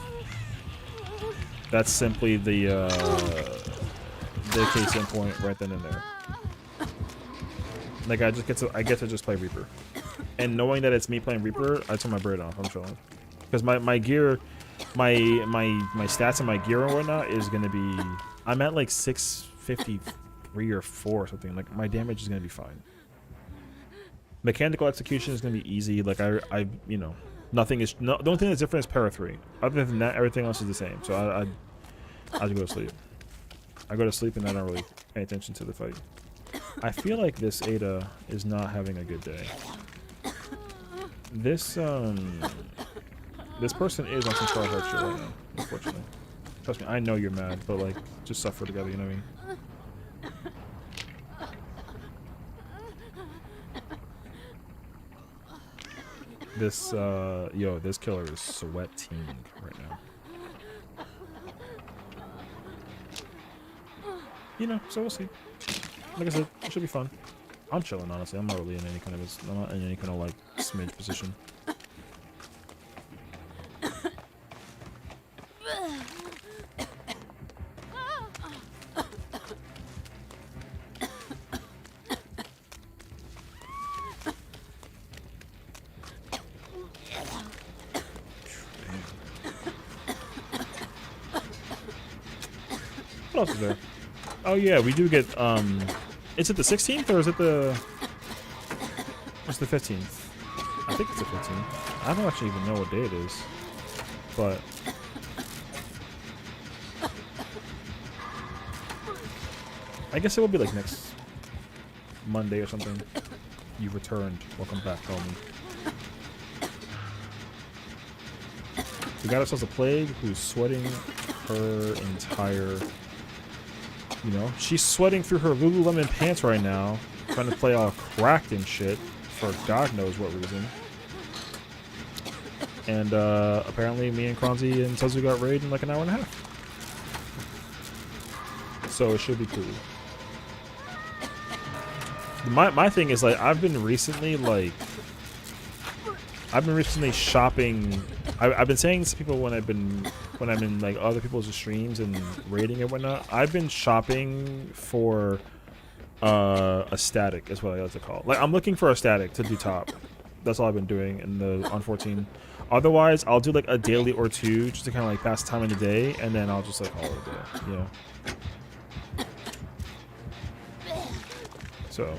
That's simply the case in point right then and there. Like I get to just play Reaper, and knowing that it's me playing Reaper, I turn my bird off. I'm chilling, because my gear, my stats and my gear and whatnot is gonna be. I'm at like 653 or 4 or something. Like my damage is gonna be fine. Mechanical execution is gonna be easy. Like I you know, nothing is the only thing that's different is para 3. Other than that, everything else is the same. So I just go to sleep. I go to sleep and I don't really pay attention to the fight. I feel like this Ada is not having a good day. This person is on some Star Heart shit right now, unfortunately. Trust me, I know you're mad, but like, just suffer together, you know what I mean? This, yo, this killer is sweating right now. You know, so we'll see. Like I said, it should be fun. I'm chilling, honestly. I'm not really in any kind of, I'm not in any kind of like smidge position. What else is there? Oh yeah, we do get is it the 16th or is it the it's the 15th? I think it's the 15th. I don't actually even know what day it is. But I guess it will be like next Monday or something. You returned. Welcome back, homie. We got ourselves a plague who's sweating her entire... You know, she's sweating through her Lululemon pants right now, trying to play all cracked and shit for God knows what reason. And apparently me and Kronzi and Suzu got raided in like an hour and a half. So it should be cool. My thing is like I've been recently shopping. I've been saying this to people when I'm in like other people's streams and raiding and whatnot. I've been shopping for a static is what I like to call it. Like I'm looking for a static to do top. That's all I've been doing on 14. Otherwise, I'll do like a daily or two just to kind of like pass time in the day, and then I'll just like call it a day. You know. So.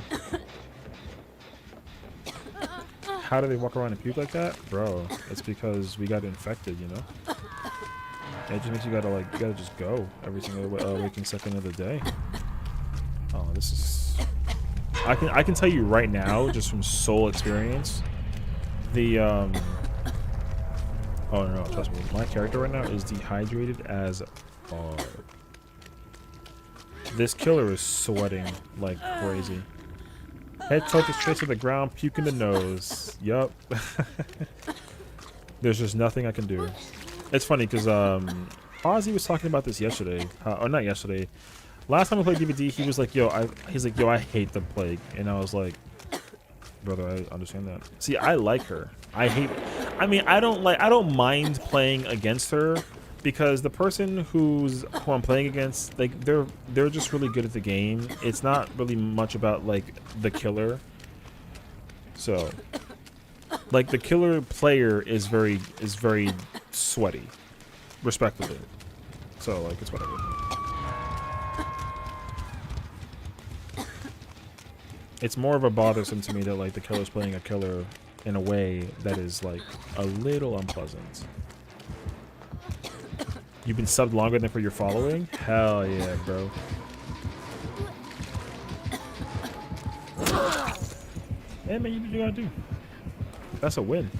How do they walk around and puke like that? Bro, it's because we got infected, you know? It just makes you gotta just go every single waking second of the day. Oh, this is... I can tell you right now, just from soul experience, the, Oh, no, trust me. My character right now is dehydrated as fuck. This killer is sweating like crazy. Head tilted straight to the ground, puke in the nose. Yup. There's just nothing I can do. It's funny because Ozzy was talking about this yesterday. Or not yesterday. Last time we played DVD, he was like, he's like, yo, I hate the plague. And I was like, brother, I understand that. See, I like her. I don't mind playing against her because the person who I'm playing against, like they're just really good at the game. It's not really much about like the killer. So like the killer player is very sweaty, respectively. So like it's whatever. It's more of a bothersome to me that like the killer's playing a killer in a way that is like a little unpleasant. You've been subbed longer than for your following? Hell yeah, bro. Yeah, man, you do what you gotta do. That's a win.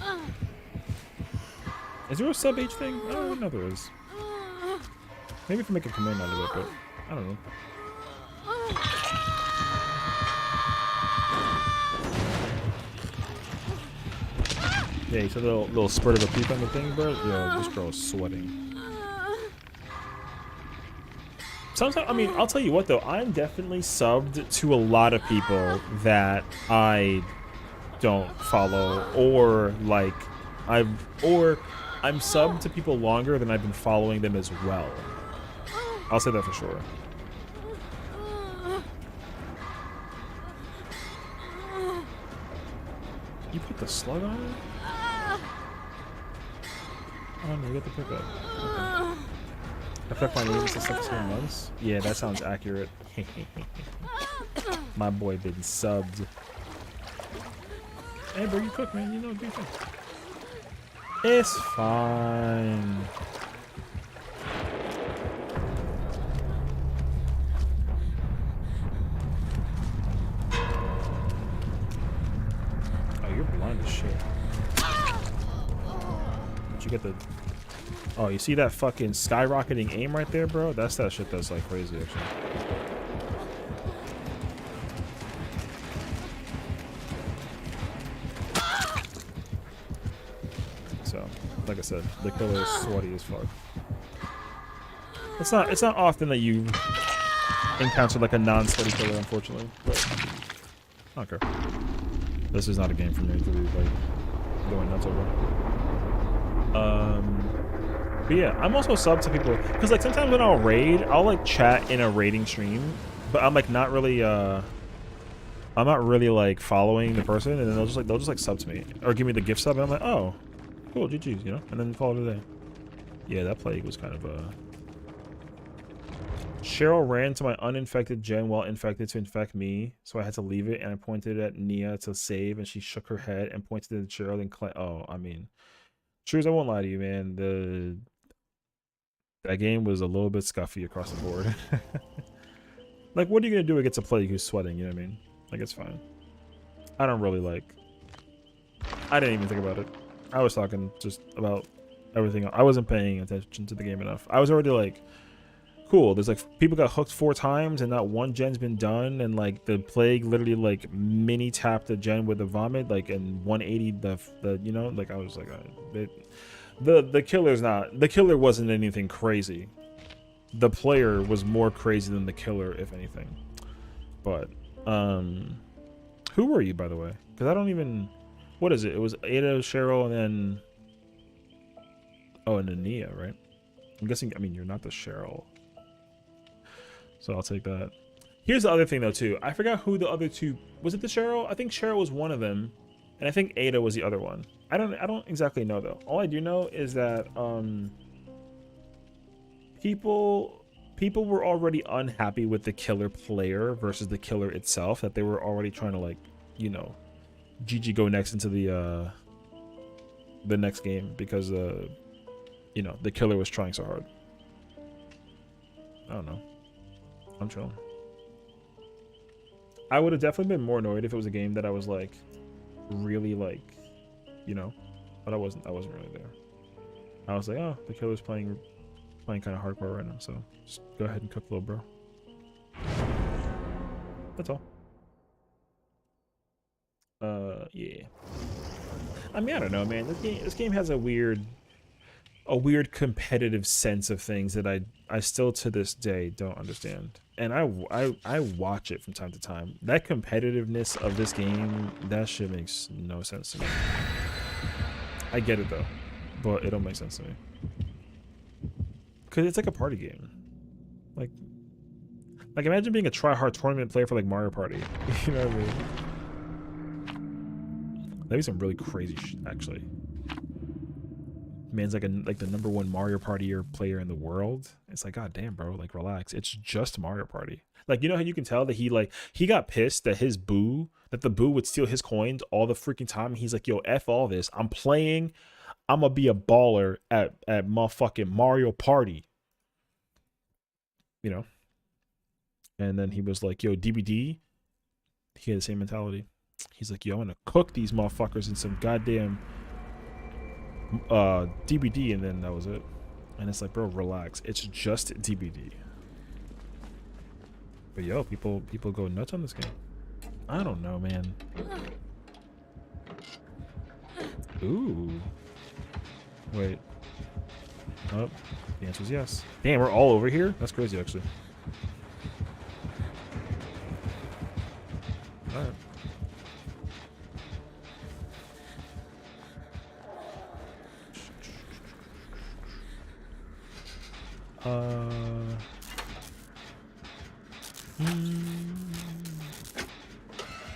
Is there a sub H thing? Oh, no, there is. Maybe if I make a command out of it, but I don't know. Yeah, you saw the little spurt of a peep on the thing, bro? Yo, this girl is sweating. Sometimes, I mean, I'll tell you what though, I'm definitely subbed to a lot of people that I don't follow, or like I'm subbed to people longer than I've been following them as well. I'll say that for sure. You put the slug on it? Oh no, you got the pickup. Okay. I fucked my knees since 17 months. Yeah, that sounds accurate. My boy been subbed. Hey, bro, you cook, man. You know, do your thing. It's fine. Oh, you're blind as shit. But you get the... Oh, you see that fucking skyrocketing aim right there, bro? That's that shit that's like crazy, actually. So, like I said, the killer is sweaty as fuck. It's not often that you encounter like a non-sweaty killer, unfortunately. But I don't care. This is not a game for me to be like going nuts over. But yeah, I'm also sub to people because like sometimes when I'll raid, I'll like chat in a raiding stream, but I'm like not really I'm not really like following the person, and then they'll just like sub to me or give me the gift sub, and I'm like, oh, cool, GG's, you know, and then follow today. Yeah, that plague was kind of Cheryl ran to my uninfected gen while infected to infect me, so I had to leave it, and I pointed at Nia to save, and she shook her head and pointed at Cheryl and oh, I mean, Trues, I won't lie to you, man. That game was a little bit scuffy across the board. Like, what are you gonna do against a plague who's sweating? You know what I mean? Like, it's fine. I don't really like. I didn't even think about it. I was talking just about everything. I wasn't paying attention to the game enough. I was already like, cool. There's like people got hooked 4 times and not one gen's been done, and like the plague literally like mini tapped the gen with the vomit, like and 180 the you know, like I was like, the killer wasn't anything crazy. The player was more crazy than the killer, if anything. But who were you, by the way? Because I don't even. What is it? It was Ada, Cheryl, and then and then Nia, right? I'm guessing. I mean, you're not the Cheryl. So I'll take that. Here's the other thing, though, too. I forgot who the other two... Was it the Cheryl? I think Cheryl was one of them. And I think Ada was the other one. I don't exactly know, though. All I do know is that people were already unhappy with the killer player versus the killer itself. That they were already trying to, like, you know, GG go next into the next game. Because, you know, the killer was trying so hard. I don't know. I'm chilling. I would have definitely been more annoyed if it was a game that I was like really like, you know, but I wasn't really there. I was like, oh, the killer's playing kind of hardcore right now, so just go ahead and cook, little bro. That's all. Yeah. I mean, I don't know, man. This game has a weird competitive sense of things that I still to this day don't understand. And I watch it from time to time. That competitiveness of this game, that shit makes no sense to me. I get it though, but it don't make sense to me. Cause it's like a party game. Like imagine being a try-hard tournament player for like Mario Party. You know what I mean? That'd be some really crazy shit, actually. Man's like the #1 Mario Party player in the world. It's like, god damn, bro, like relax. It's just Mario Party. Like, you know how you can tell that he got pissed that the boo would steal his coins all the freaking time. He's like, yo, F all this. I'm gonna be a baller at motherfucking Mario Party. You know? And then he was like, yo, DBD. He had the same mentality. He's like, yo, I'm gonna cook these motherfuckers in some goddamn DBD, and then that was it. And it's like, bro, relax, it's just DBD. But yo, people go nuts on this game. I don't know, man. Ooh, wait, oh, the answer is yes. Damn, we're all over here. That's crazy, actually. All right.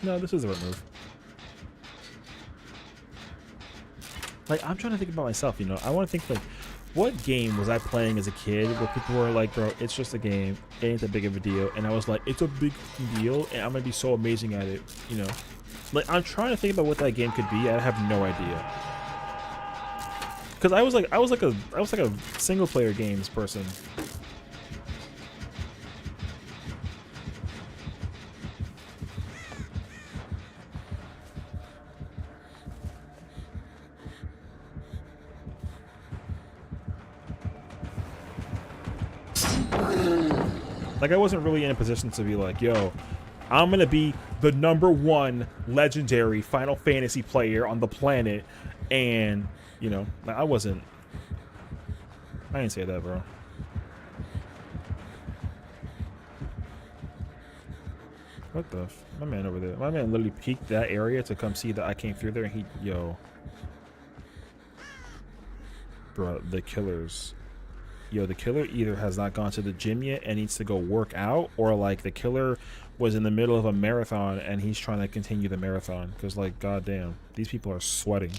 No, this is the right move. like, I'm trying to think about myself, you know. I want to think, like, what game was I playing as a kid where people were like, bro, it's just a game, it ain't that big of a deal, and I was like, it's a big deal, and I'm gonna be so amazing at it, you know. Like, I'm trying to think about what that game could be. I have no idea, because I was like a single player games person. Like, I wasn't really in a position to be like, yo, I'm gonna be the #1 legendary Final Fantasy player on the planet, and, you know, like, I didn't say that, bro. What the my man over there, my man literally peeked that area to come see that I came through there, and yo, bro, the killers. Yo, the killer either has not gone to the gym yet and needs to go work out, or like the killer was in the middle of a marathon and he's trying to continue the marathon, because, like, goddamn, these people are sweating.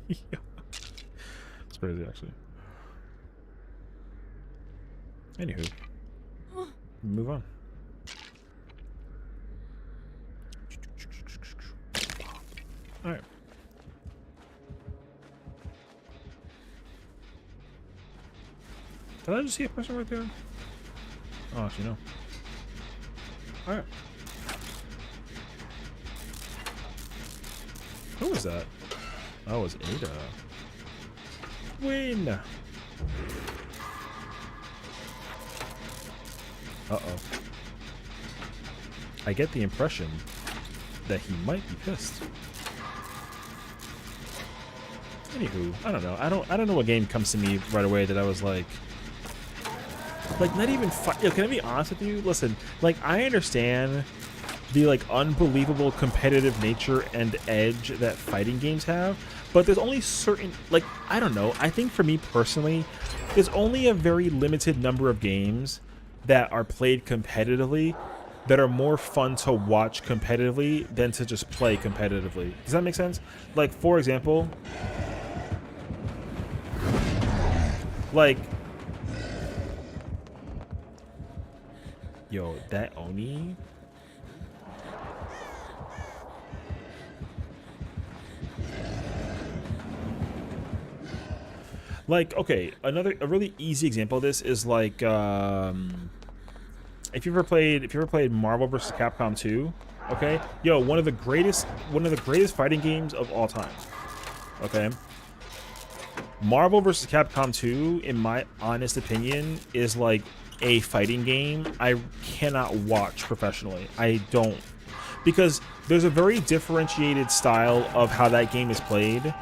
It's crazy, actually. Anywho, move on. All right. Did I just see a person right there? Oh, actually, no. Alright. Who was that? Oh, it was Ada. Win! Uh-oh. I get the impression that he might be pissed. Anywho, I don't know. I don't know what game comes to me right away that I was like, not even yo, can I be honest with you? Listen, like, I understand the, like, unbelievable competitive nature and edge that fighting games have, but there's only certain, like, I don't know, I think for me personally, there's only a very limited number of games that are played competitively that are more fun to watch competitively than to just play competitively. Does that make sense? Like, for example, like, yo, that Oni. Like, okay, a really easy example of this is like, if you ever played Marvel vs. Capcom 2, okay? Yo, one of the greatest fighting games of all time. Okay? Marvel vs. Capcom 2, in my honest opinion, is like a fighting game I cannot watch professionally. I don't, because there's a very differentiated style of how that game is played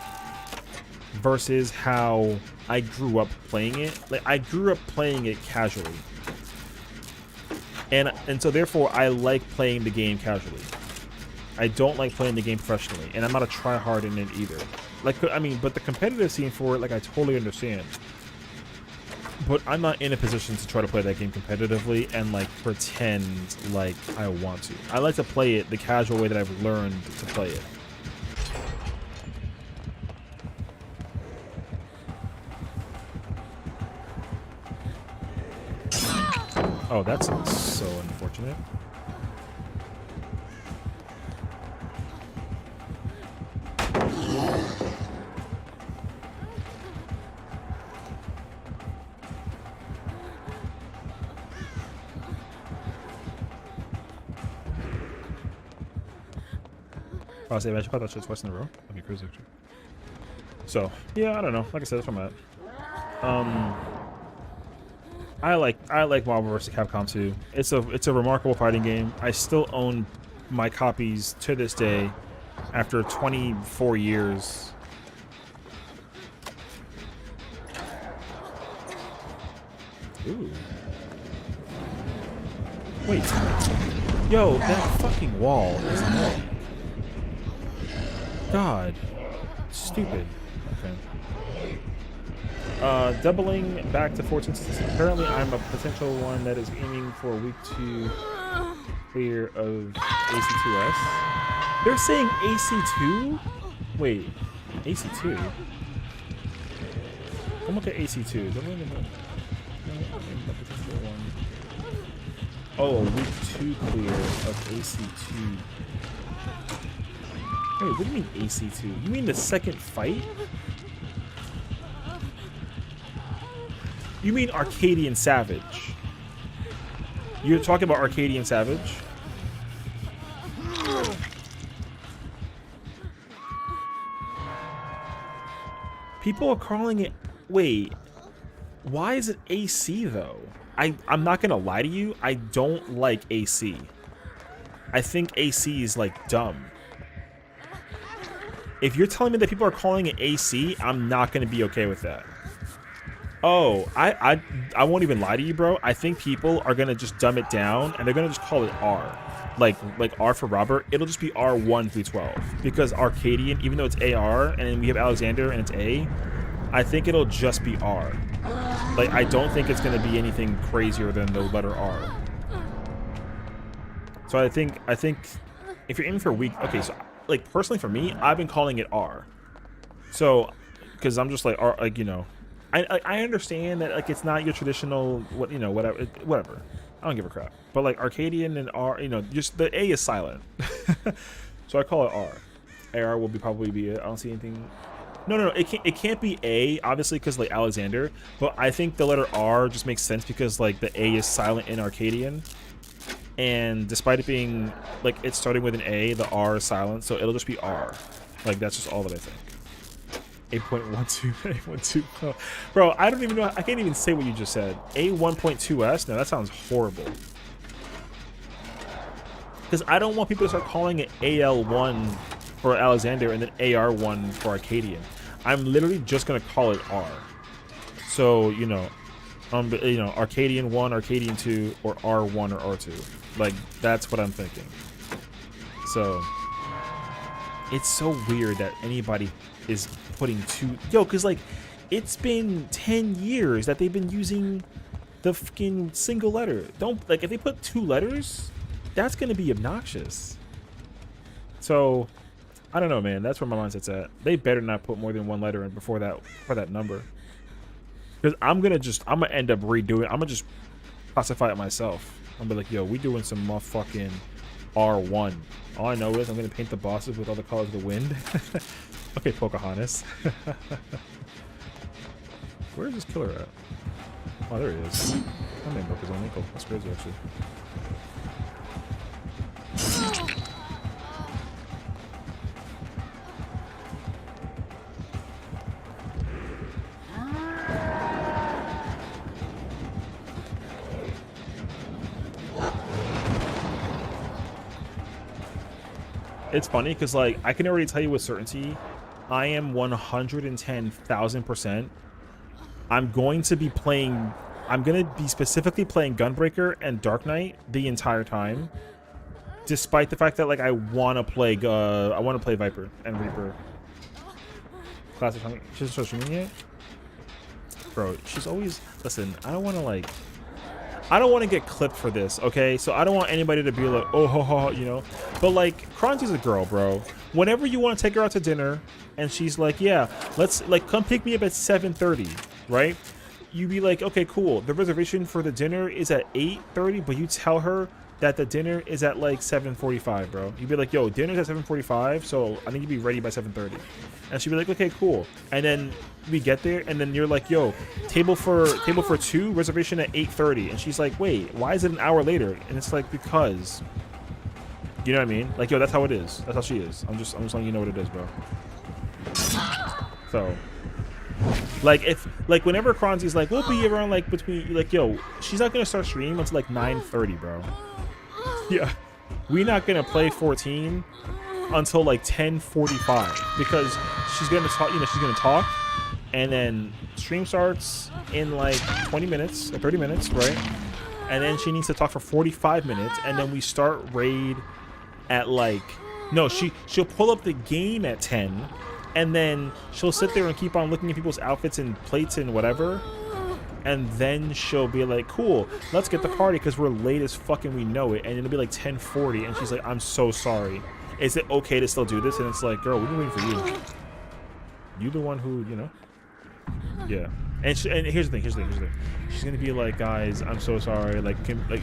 versus how I grew up playing it. Like, I grew up playing it casually, and so therefore I like playing the game casually. I don't like playing the game professionally, and I'm not a tryhard in it either. Like, I mean, but the competitive scene for it, like, I totally understand. But I'm not in a position to try to play that game competitively and, like, pretend like I want to. I like to play it the casual way that I've learned to play it. Oh, that's so unfortunate. I was saying, I should put that shit twice in a row. That'd be crazy, actually. So, yeah, I don't know. Like I said, that's where I'm at. I like Marvel vs. Capcom 2. It's a remarkable fighting game. I still own my copies to this day after 24 years. Ooh. Wait. Yo, that fucking wall is annoying. God. Stupid. Okay. Doubling back to 14. Apparently I'm a potential one that is aiming for week 2 clear of AC2S. They're saying AC2? Wait. AC2. Come look at AC2. Don't really know. Oh, week 2 clear of AC2. Wait, what do you mean AC2? You mean the second fight? You mean Arcadian Savage? You're talking about Arcadian Savage? People are calling it... Wait. Why is it AC, though? I'm not gonna lie to you. I don't like AC. I think AC is, like, dumb. If you're telling me that people are calling it AC, I'm not gonna be okay with that. Oh, I won't even lie to you, bro. I think people are gonna just dumb it down, and they're gonna just call it R. Like R for Robert. It'll just be R1 through 12. Because Arcadian, even though it's AR, and then we have Alexander, and it's A, I think it'll just be R. Like, I don't think it's going to be anything crazier than the letter R. So I think if you're aiming for a week, okay, so like personally for me, I've been calling it R. So, because I'm just like R, like, you know, I understand that like it's not your traditional whatever. I don't give a crap. But like Arcadian and R, you know, just the A is silent. So I call it R. AR will probably be it. I don't see anything. No, it can't be A, obviously, because like Alexander, but I think the letter R just makes sense because like the A is silent in Arcadian, and despite it being like it's starting with an A, the R is silent, so it'll just be R. Like that's just all that I think. 8.12, 8.2, oh. Bro, I don't even know, I can't even say what you just said. A1.2s? No, that sounds horrible. Because I don't want people to start calling it AL1 for Alexander and then AR1 for Arcadian. I'm literally just gonna call it R. So you know, Arcadian 1, Arcadian 2, or R1 or R2. Like that's what I'm thinking. So it's so weird that anybody is putting because like it's been 10 years that they've been using the fucking single letter. Don't like if they put 2 letters, that's gonna be obnoxious. So I don't know, man. That's where my mindset's at. They better not put more than 1 letter in before that number. Because I'm gonna end up redoing. I'm gonna just classify it myself. I'm gonna be like, yo, we doing some motherfucking R1. All I know is I'm gonna paint the bosses with all the colors of the wind. Okay, Pocahontas. Where is this killer at? Oh, there he is. My man broke his own ankle. That's crazy, actually. It's funny because like I can already tell you with certainty, I am 110,000%. I'm going to be specifically playing Gunbreaker and Dark Knight the entire time, despite the fact that like I want to play Viper and Reaper. Classic. She doesn't start streaming yet, bro. She's always listen. I don't want to get clipped for this, okay? So I don't want anybody to be like, oh, ho, ho, you know? But, like, Kronzi's a girl, bro. Whenever you want to take her out to dinner, and she's like, yeah, let's, like, come pick me up at 7:30, right? You be like, okay, cool. The reservation for the dinner is at 8:30, but you tell her that the dinner is at, like, 7:45, bro. You'd be like, yo, dinner's at 7:45, so I think you'd be ready by 7:30. And she'd be like, okay, cool. And then we get there, and then you're like, yo, table for 2, reservation at 8:30. And she's like, wait, why is it an hour later? And it's like, because, you know what I mean? Like, yo, that's how it is. That's how she is. I'm just letting you know what it is, bro. So, like, whenever Kronzi's like, we'll be around, like, between, like, yo, she's not gonna start stream until, like, 9:30, bro. Yeah. We're not gonna play 14 until, like, 10:45, because she's gonna talk, and then stream starts in, like, 20 minutes, or 30 minutes, right? And then she needs to talk for 45 minutes, and then we start raid at, like, no, she'll pull up the game at 10, and then she'll sit there and keep on looking at people's outfits and plates and whatever, and then she'll be like, cool, let's get the party because we're late as fucking we know it. And it'll be like 10:40, and she's like, I'm so sorry, is it okay to still do this? And it's like, girl, we've been waiting for you. You the one who, you know. Yeah. And here's the thing. She's gonna be like, guys, I'm so sorry. Like,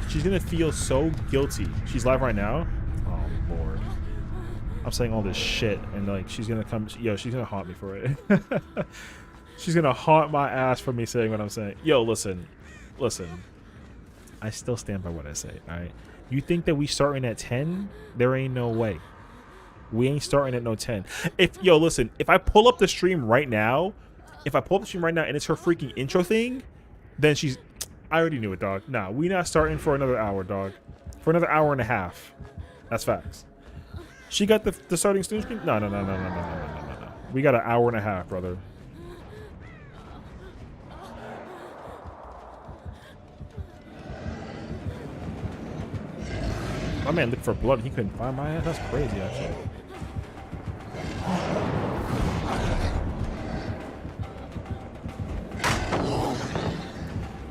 she's gonna feel so guilty. She's live right now. Oh Lord. I'm saying all this shit, and like, she's gonna come. Yo, she's gonna haunt me for it. She's gonna haunt my ass for me saying what I'm saying. Yo, listen. I still stand by what I say. All right. You think that we starting at 10? There ain't no way. We ain't starting at no 10. If I pull up the stream right now, and it's her freaking intro thing, then she's. I already knew it, dog. Nah, we not starting for another hour, dog. For another hour and a half. That's facts. She got the starting stream. No. We got an hour and a half, brother. My man looked for blood. He couldn't find my ass. That's crazy, actually.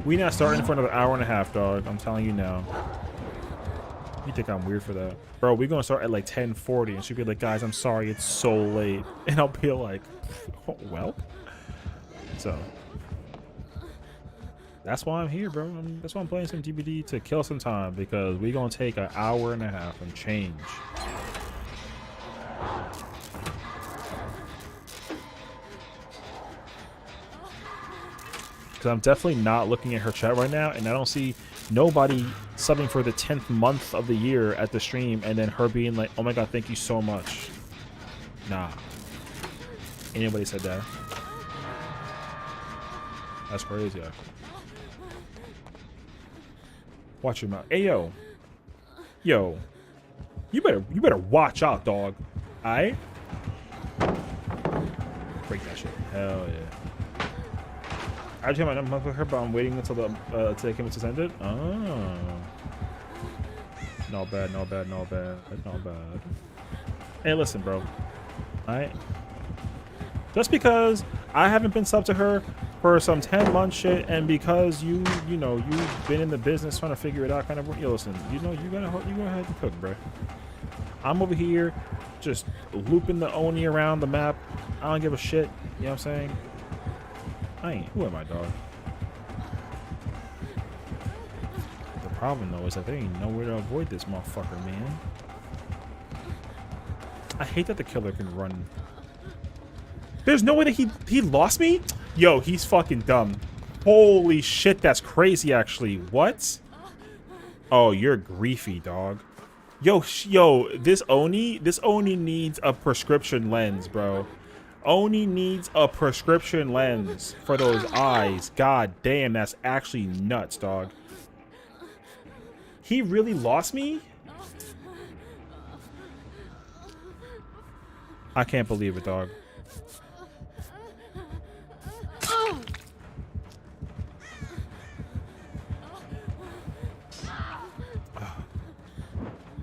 We not starting for another hour and a half, dog. I'm telling you now. You think I'm weird for that? Bro, we're going to start at like 10:40, and she'll be like, guys, I'm sorry, it's so late. And I'll be like, oh, well. So, that's why I'm here, bro. That's why I'm playing some GBD, to kill some time, because we're going to take an hour and a half and change. Because I'm definitely not looking at her chat right now, and I don't see nobody subbing for the 10th month of the year at the stream, and then her being like, oh my god, thank you so much. Nah. Anybody said that? That's crazy, actually. Watch your mouth. Hey, yo. Yo. You better watch out, dog. Alright? Break that shit. Hell yeah. I just have my number for her, but I'm waiting until the take him to send it. Oh. Not bad. Hey, listen, bro. Alright? Just because I haven't been subbed to her for some 10-month shit, and because you know, you've been in the business trying to figure it out, kind of. Yo, listen, you know, you gonna have to cook, bro. I'm over here just looping the Oni around the map. I don't give a shit. You know what I'm saying? Who am I, dog? The problem, though, is that there ain't nowhere to avoid this motherfucker, man. I hate that the killer can run. There's no way that he lost me? Yo, he's fucking dumb. Holy shit, that's crazy, actually. What? Oh, you're griefy, dog. Yo, this Oni needs a prescription lens, bro. Oni needs a prescription lens for those eyes. God damn, that's actually nuts, dog. He really lost me? I can't believe it, dog.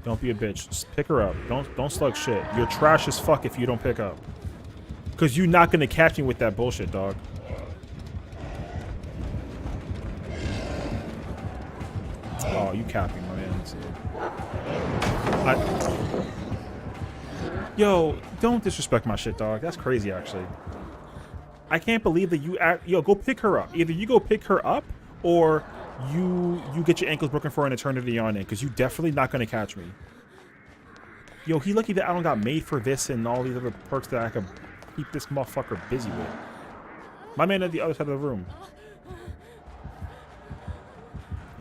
Don't be a bitch. Just pick her up. Don't slug shit. You're trash as fuck if you don't pick up. Cause you're not gonna catch me with that bullshit, dog. Oh, you capping, my man. Yo, don't disrespect my shit, dog. That's crazy, actually. I can't believe that you yo, go pick her up. Either you go pick her up, or you get your ankles broken for an eternity on it, because you definitely not gonna catch me. Yo, he lucky that I don't got made for this and all these other perks that I could keep this motherfucker busy with. My man at the other side of the room.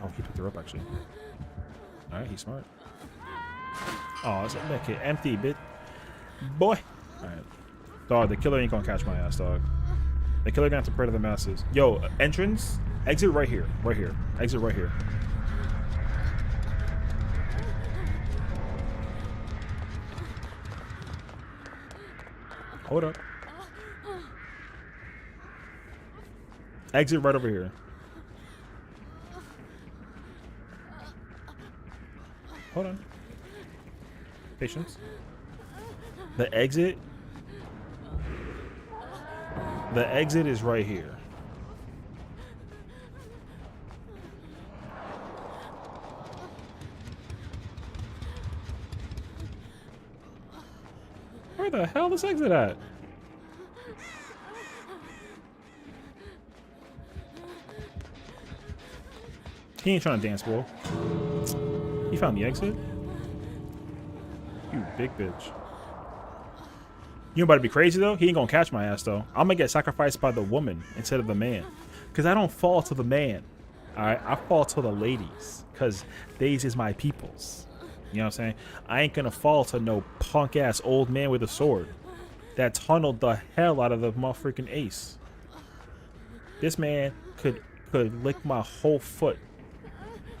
Oh, he picked her up, actually. Alright, he's smart. Oh, it's like it empty, bit. Boy. Alright. Dog, the killer ain't gonna catch my ass, dog. The killer gonna have to pray to the masses. Yo, entrance. Exit right here. Right here. Exit right here. Hold up. Exit right over here. Hold on. Patience. The exit is right here. Where the hell is exit at? He ain't trying to dance, bro. He found the exit. You big bitch. You about to be crazy though? He ain't gonna catch my ass though. I'm gonna get sacrificed by the woman instead of the man. Cause I don't fall to the man. Alright, I fall to the ladies. Cause these is my peoples. You know what I'm saying? I ain't gonna fall to no punk ass old man with a sword that tunneled the hell out of the motherfucking ace. This man could lick my whole foot.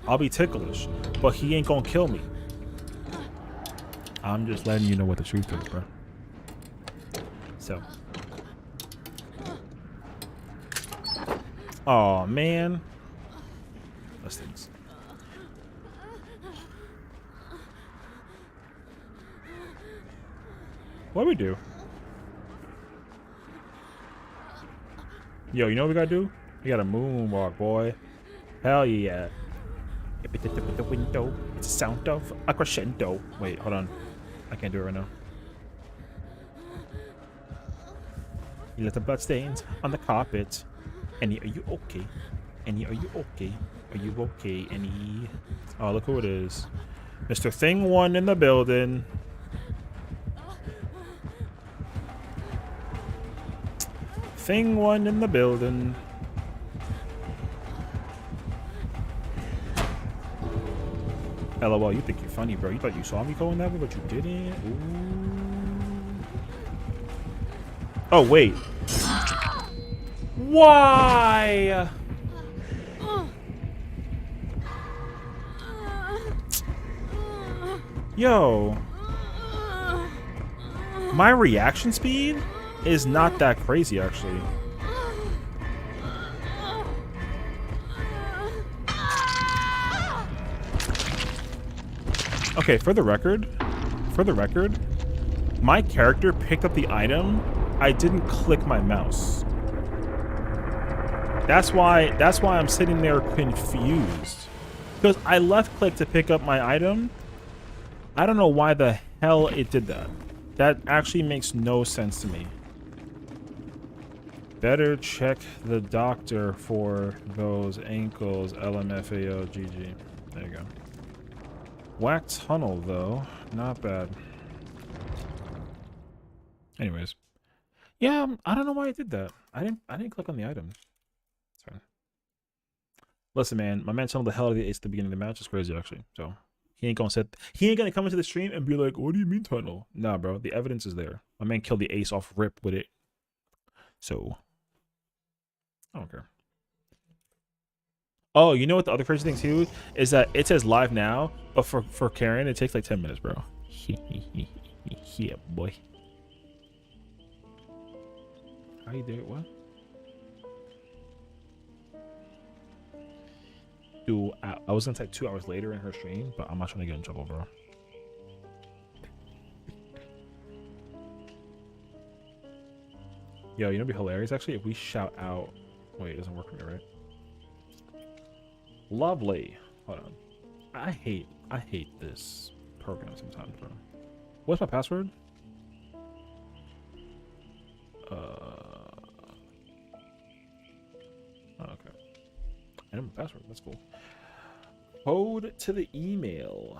I'll be ticklish, but he ain't gonna kill me. I'm just letting you know what the truth is, bro. So. Oh man. Those things. What do we do? Yo, you know what we gotta do? We gotta moonwalk, boy. Hell yeah. If it with the window, it's the sound of a crescendo. Wait, hold on. I can't do it right now. You left the bloodstains on the carpet. Annie, are you okay? Annie, are you okay? Are you okay, Annie? Oh, look who it is. Mr. Thing 1 in the building. Thing 1 in the building. LOL, you think you're funny, bro. You thought you saw me going that way, but you didn't? Ooh. Oh, wait. Why? Yo. My reaction speed is not that crazy, actually. Okay, for the record, my character picked up the item. I didn't click my mouse. That's why I'm sitting there confused. Because I left click to pick up my item. I don't know why the hell it did that. That actually makes no sense to me. Better check the doctor for those ankles. LMFAO GG. There you go. Whack tunnel though, not bad. Anyways, yeah, I don't know why I did that. I didn't click on the item. Sorry. Listen, man, my man tunneled the hell out of the ace at the beginning of the match. It's crazy, actually. So he ain't gonna come into the stream and be like, "What do you mean tunnel?" Nah, bro, the evidence is there. My man killed the ace off rip with it. So I don't care. Oh, you know what the other crazy thing too is that it says live now, but for Karen it takes like 10 minutes, bro. Yeah, boy. How you do it? What? Dude, I was gonna type 2 hours later in her stream, but I'm not trying to get in trouble, bro. Yo, you know, it'd be hilarious actually if we shout out. Wait, it doesn't work for me, right? Lovely. Hold on. I hate this program sometimes, bro. What's my password? Oh, okay. I know my password. That's cool. Code to the email.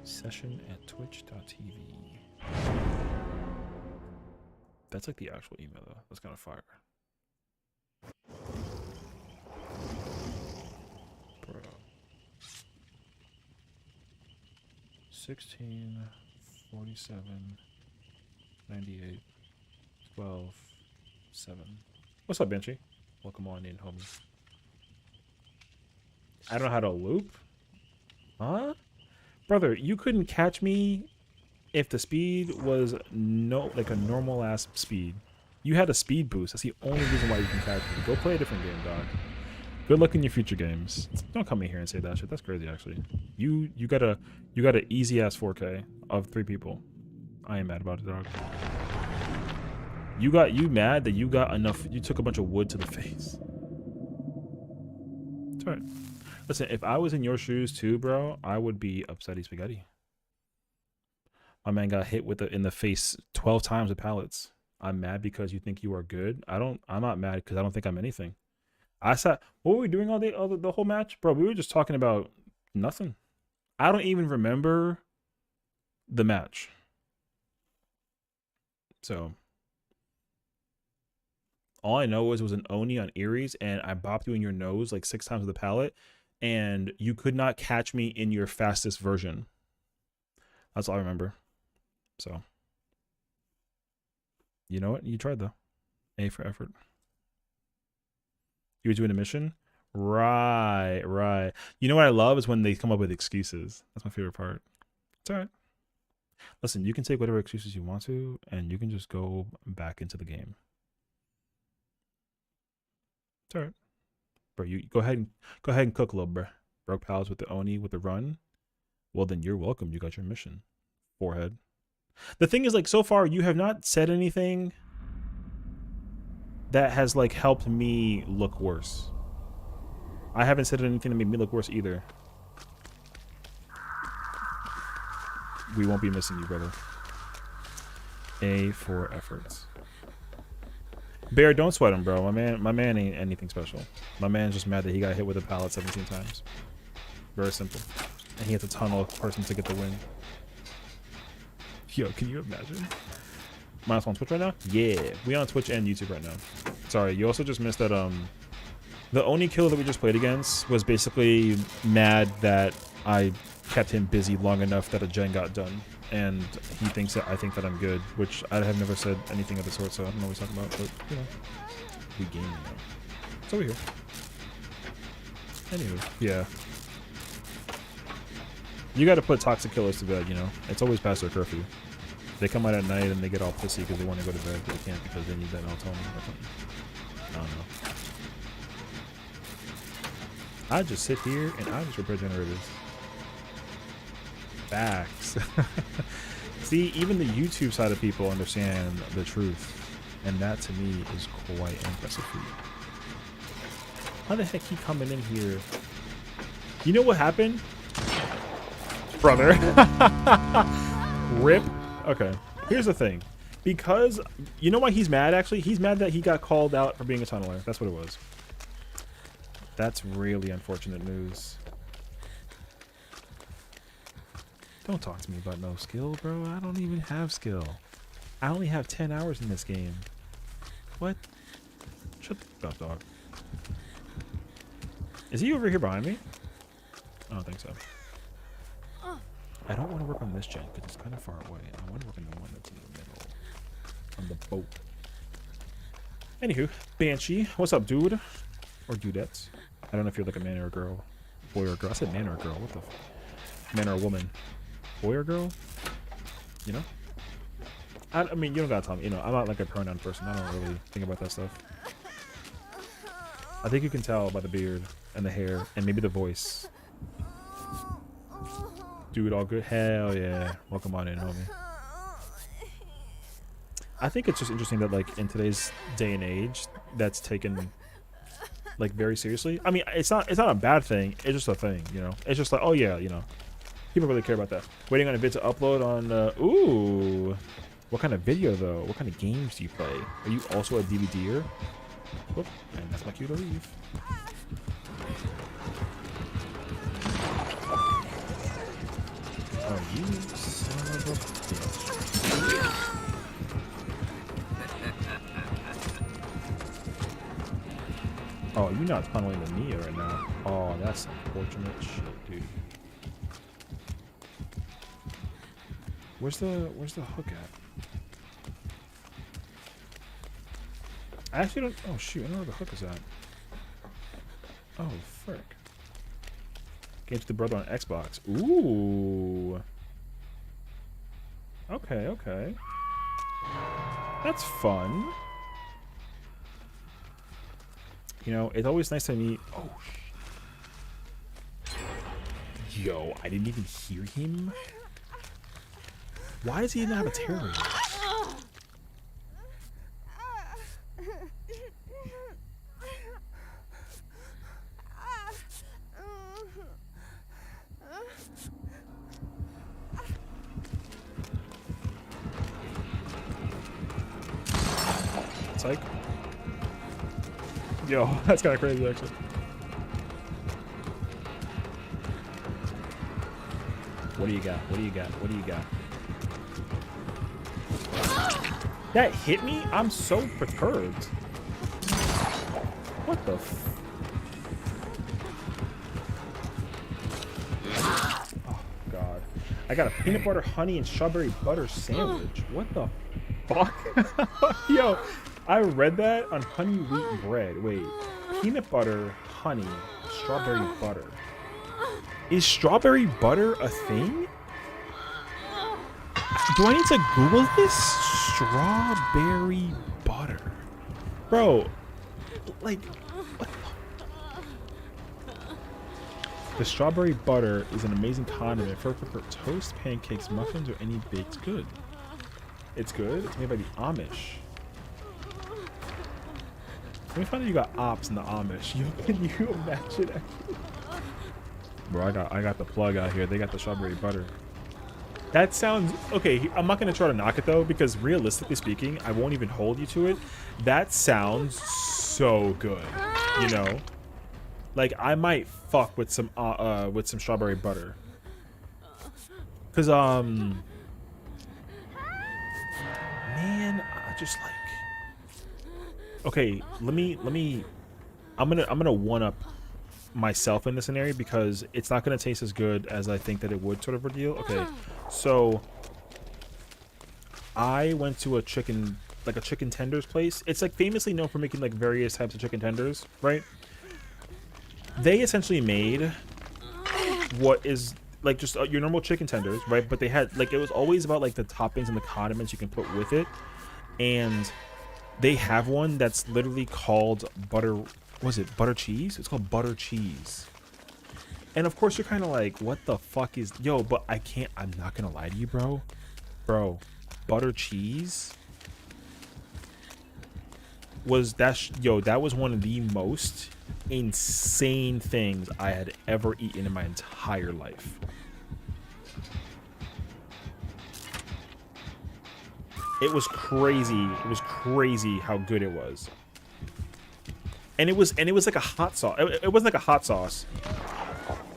Session@twitch.tv. That's like the actual email though. That's kind of fire. Bro. 16 47 98 12 7. What's up, Benchy? Welcome on in, homie. I don't know how to loop. Huh? Brother, you couldn't catch me if the speed was like a normal ass speed. You had a speed boost. That's the only reason why you can catch me. Go play a different game, dog. Good luck in your future games. Don't come in here and say that shit. That's crazy, actually. You got a easy ass 4K of 3 people. I ain't mad about it, dog. You mad that you got enough? You took a bunch of wood to the face. It's alright. Listen, if I was in your shoes too, bro, I would be upsetty spaghetti. My man got hit in the face 12 times with pallets. I'm mad because you think you are good. I'm not mad because I don't think I'm anything. I sat. What were we doing all day, the whole match, bro? We were just talking about nothing. I don't even remember the match. So all I know is it was an Oni on Ares, and I bopped you in your nose like 6 times with the pallet, and you could not catch me in your fastest version. That's all I remember. So, you know what? You tried though. A for effort. You were doing a mission? Right, right. You know what I love is when they come up with excuses. That's my favorite part. It's all right. Listen, you can take whatever excuses you want to, and you can just go back into the game. It's all right. Bro, you go ahead and cook, little bro. Broke pals with the Oni with the run. Well, then you're welcome. You got your mission. Forehead. The thing is, like, so far you have not said anything that has like helped me look worse. I haven't said anything that made me look worse either. We won't be missing you, brother. A for efforts. Bear, don't sweat him, bro. My man ain't anything special. My man's just mad that he got hit with a pallet 17 times. Very simple. And he had to tunnel a person to get the win. Yo, can you imagine? Miles on Twitch right now? Yeah, we on Twitch and YouTube right now. Sorry, you also just missed that the Oni killer that we just played against was basically mad that I kept him busy long enough that a gen got done. And he thinks that I think that I'm good, which I have never said anything of the sort, so I don't know what he's talking about, but you know. We gaming now. It's over here. Anyway, yeah. You gotta put toxic killers to bed, you know. It's always past their curfew. They come out at night and they get all pissy because they want to go to bed, but they can't because they need that melatonin or something. I don't know. I just sit here and I just repair generators. Facts. See, even the YouTube side of people understand the truth, and that to me is quite impressive for you. How the heck he coming in here? You know what happened? Brother. Rip. Okay, here's the thing. Because, you know why he's mad, actually? He's mad that he got called out for being a tunneler. That's what it was. That's really unfortunate news. Don't talk to me about no skill, bro. I don't even have skill. I only have 10 hours in this game. What? Shut the fuck up, dog. Is he over here behind me? I don't think so. I don't want to work on this gen because it's kind of far away. I want to work on the one that's in the middle. On the boat. Anywho, Banshee. What's up, dude? Or dudettes. I don't know if you're like a man or a girl. Boy or a girl. I said man or a girl. What the f... Man or a woman. Boy or girl? You know? I mean, you don't gotta tell me. You know, I'm not like a pronoun person. I don't really think about that stuff. I think you can tell by the beard and the hair and maybe the voice. Dude, all good? Hell yeah. Welcome on in, homie. I think it's just interesting that, like, in today's day and age, that's taken, like, very seriously. I mean, it's not a bad thing. It's just a thing, you know? It's just like, oh, yeah, you know. People really care about that. Waiting on a vid to upload on, ooh. What kind of video, though? What kind of games do you play? Are you also a DVDer? Whoop, and that's my cue to leave. Oh, you son of a bitch. Oh, you're not tunneling the Nia right now. Oh, that's unfortunate shit, dude. Where's the hook at? I actually don't... Oh, shoot. I don't know where the hook is at. Oh, frick. Games the brother on Xbox. Ooh. Okay, okay. That's fun. You know, it's always nice to meet... Oh, yo, I didn't even hear him. Why does he not have a terror? Psych. Yo, that's kind of crazy, actually. What do you got? What do you got? What do you got? That hit me? I'm so perturbed. What the f... Oh, God. I got a peanut butter, honey, and strawberry butter sandwich. What the fuck? Yo, I read that on honey wheat bread. Wait. Peanut butter, honey, strawberry butter. Is strawberry butter a thing? Do I need to Google this? Strawberry butter. Bro, like, what the strawberry butter is an amazing condiment for toast, pancakes, muffins, or any baked good. It's good. It's made by the Amish. Let me find out you got ops in the Amish. Can you imagine? Actually? Bro, I got the plug out here. They got the strawberry butter. That sounds okay. I'm not gonna try to knock it though, because realistically speaking, I won't even hold you to it. That sounds so good, you know. Like I might fuck with some strawberry butter, cause man, I just like. Okay, let me. I'm gonna one up myself in this scenario because it's not gonna taste as good as I think that it would, sort of a deal. Okay, so I went to a chicken tenders place. It's like famously known for making like various types of chicken tenders, right? They essentially made what is like just your normal chicken tenders, right? But they had like, it was always about like the toppings and the condiments you can put with it, and they have one that's literally called butter. Was it butter cheese? It's called butter cheese. And of course you're kind of like, what the fuck is, yo, but I can't, I'm not gonna lie to you, bro, butter cheese was that was one of the most insane things I had ever eaten in my entire life. It was crazy. It was crazy how good it was. And it was like a hot sauce. It wasn't like a hot sauce.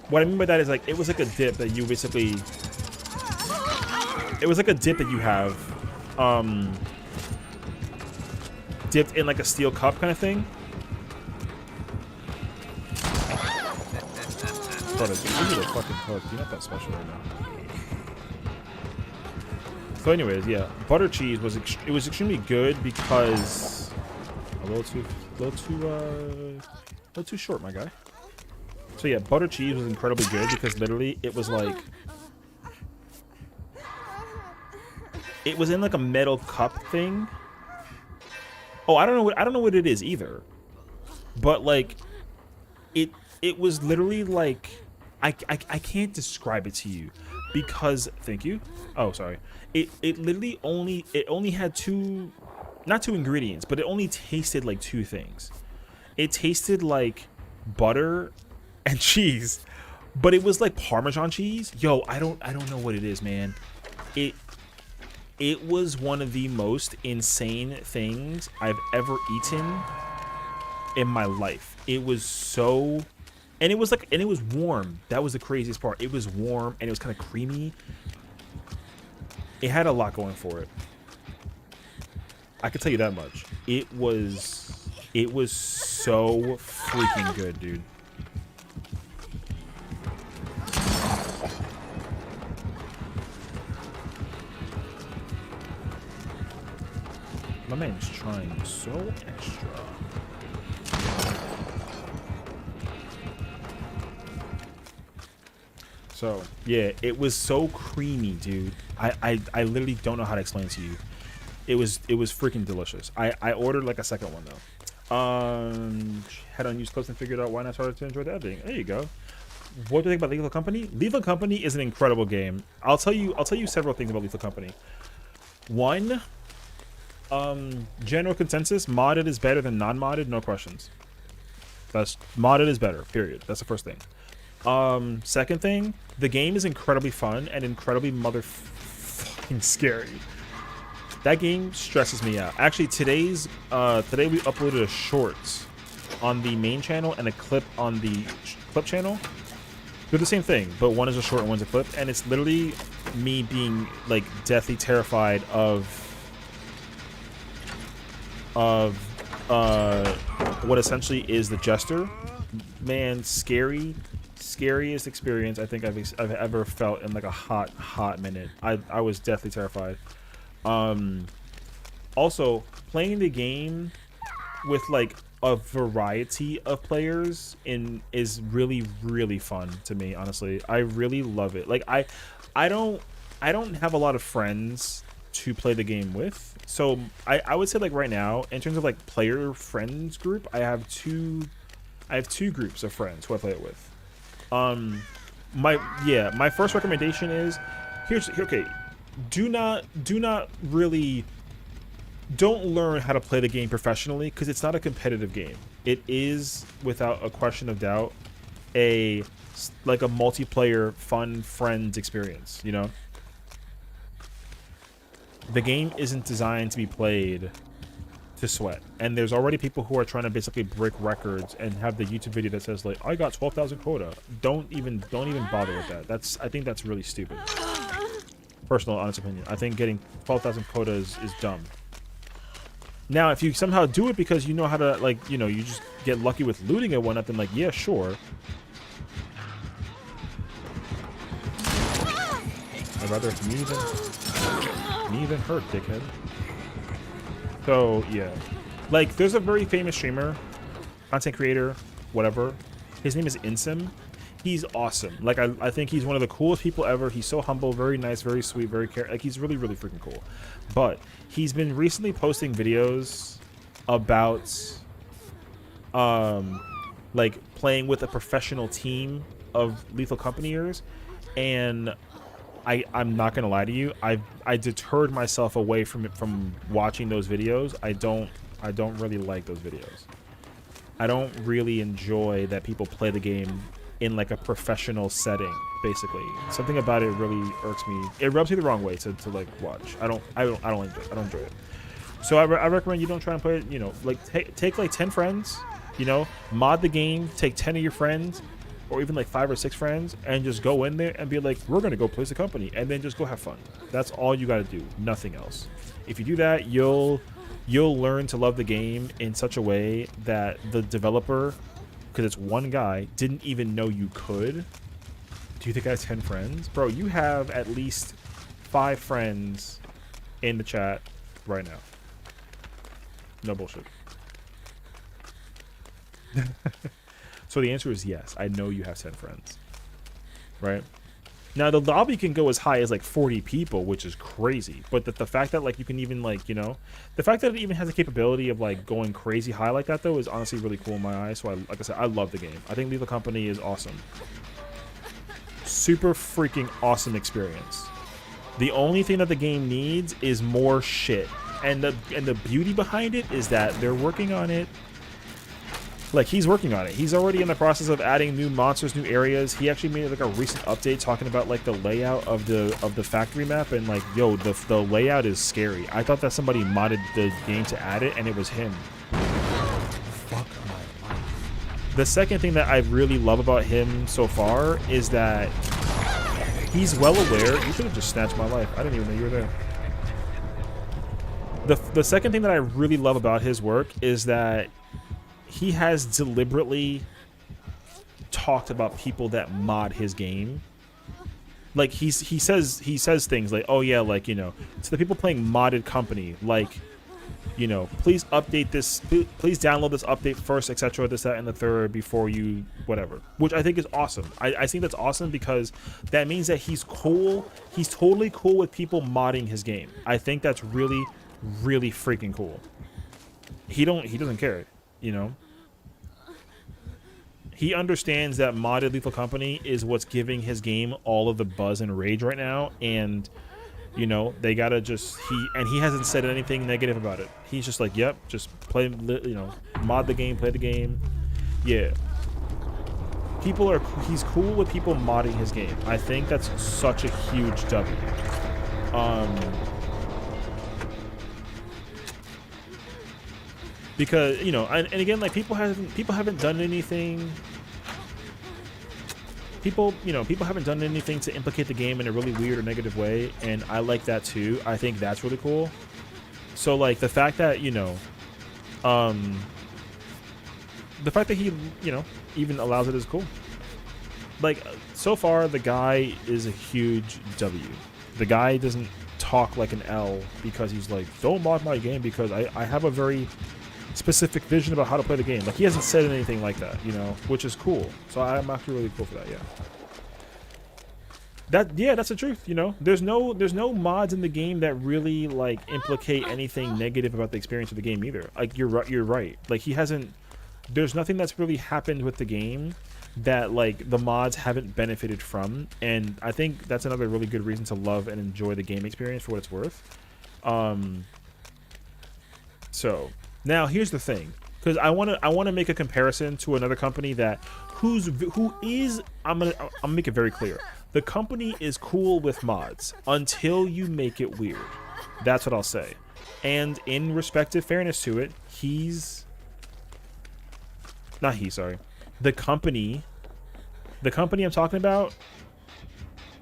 What I mean by that is like, it was like a dip that you basically, it was like a dip that you have dipped in like a steel cup kind of thing. Brother, you're fucking cooked. You're not that special right now. So anyways, yeah, butter cheese was extremely good because a little too short, my guy. So yeah, butter cheese was incredibly good because literally it was like, it was in like a metal cup thing. Oh, I don't know what it is either. But like it was literally like, I can't describe it to you because, thank you. Oh, sorry. It literally only had not two ingredients, but it only tasted like two things. It tasted like butter and cheese, but it was like Parmesan cheese. Yo, I don't know what it is, man. It was one of the most insane things I've ever eaten in my life. It was so, and it was warm. That was the craziest part. It was warm and it was kind of creamy. It had a lot going for it. I can tell you that much. It was so freaking good, dude. My man's trying so extra. So yeah, it was so creamy, dude. I literally don't know how to explain it to you. It was freaking delicious. I ordered like a second one though. Had unused clips and figured out why not started to enjoy the editing. There you go. What do you think about Lethal Company? Lethal Company is an incredible game. I'll tell you several things about Lethal Company. One, general consensus, modded is better than non-modded, no questions. That's modded is better, period. That's the first thing. Second thing, the game is incredibly fun and incredibly motherfucking scary. That game stresses me out. Actually, today we uploaded a shorts on the main channel and a clip on the clip channel. They're the same thing, but one is a short and one's a clip, and it's literally me being like deathly terrified of what essentially is the Jester. Man, scariest experience I think I've ever felt in like a hot minute. I was deathly terrified. Also, playing the game with like a variety of players is really fun to me, honestly. I really love it. Like I don't have a lot of friends to play the game with, so I would say like right now in terms of like player friends group, I have two groups of friends who I play it with. My first recommendation is okay, don't learn how to play the game professionally, because it's not a competitive game. It is, without a question of doubt, like a multiplayer fun friends experience, you know? The game isn't designed to be played to sweat, and there's already people who are trying to basically break records and have the YouTube video that says like, I got 12,000 quota. Don't even bother with that. I think that's really stupid. Personal honest opinion. I think getting 12,000 quota is dumb. Now, if you somehow do it because you know how to, like, you know, you just get lucky with looting and whatnot, then, like, yeah, sure. I'd rather me than hurt, dickhead. So, yeah. Like, there's a very famous streamer, content creator, whatever. His name is Insim. He's awesome. Like, I think he's one of the coolest people ever. He's so humble, very nice, very sweet, very like, he's really freaking cool. But he's been recently posting videos about like playing with a professional team of Lethal Companyers, and I'm not gonna lie to you, I deterred myself away from watching those videos. I don't really like those videos. I don't really enjoy that people play the game in like a professional setting, basically. Something about it really irks me. It rubs me the wrong way to like watch. I don't enjoy it. So I recommend you don't try and play it, you know, like take like 10 friends, you know, mod the game, take 10 of your friends, or even like 5 or 6 friends, and just go in there and be like, we're gonna go place a company, and then just go have fun. That's all you gotta do, nothing else. If you do that, you'll learn to love the game in such a way that the developer, because it's one guy, didn't even know you could. Do you think I have 10 friends? Bro, you have at least 5 friends in the chat right now. No bullshit. So the answer is yes. I know you have 10 friends. Right? Now, the lobby can go as high as like 40 people, which is crazy. But the fact that like you can even like, you know, the fact that it even has the capability of like going crazy high like that, though, is honestly really cool in my eyes. So like I said, I love the game. I think Lethal Company is awesome. Super freaking awesome experience. The only thing that the game needs is more shit. And the beauty behind it is that they're working on it. Like, he's working on it. He's already in the process of adding new monsters, new areas. He actually made like a recent update talking about like the layout of the factory map, and like, yo, the layout is scary. I thought that somebody modded the game to add it, and it was him. Fuck my life. The second thing that I really love about him so far is that he's well aware. You could have just snatched my life. I didn't even know you were there. The second thing that I really love about his work is that he has deliberately talked about people that mod his game. Like, he says things like, oh yeah, like, you know, to the people playing modded company, like, you know, please update this, please download this update first, etc., this, that, and the third before you whatever. Which I think is awesome. I think that's awesome because that means that he's cool. He's totally cool with people modding his game. I think that's really freaking cool. He doesn't care. You know, he understands that modded Lethal Company is what's giving his game all of the buzz and rage right now, and you know, they gotta just he hasn't said anything negative about it. He's just like, yep, just play, you know, mod the game, play the game. Yeah, he's cool with people modding his game. I think that's such a huge W. because you know, and again, like people haven't done anything. People haven't done anything to implicate the game in a really weird or negative way, and I like that too. I think that's really cool. So like the fact that the fact that he even allows it is cool. Like so far, the guy is a huge W. The guy doesn't talk like an L because he's like, don't mod my game because I have a very specific vision about how to play the game. Like he hasn't said anything like that, which is cool. So I'm actually really cool for that. That's the truth. There's no mods in the game that really like implicate anything negative about the experience of the game either. Like you're right. Like he hasn't. There's nothing that's really happened with the game that like the mods haven't benefited from, and I think that's another really good reason to love and enjoy the game experience for what it's worth. So now here's the thing, because I want to make a comparison to another company that I'm gonna make it very clear. The company is cool with mods until you make it weird. That's what I'll say. And in respective fairness to it, the company I'm talking about,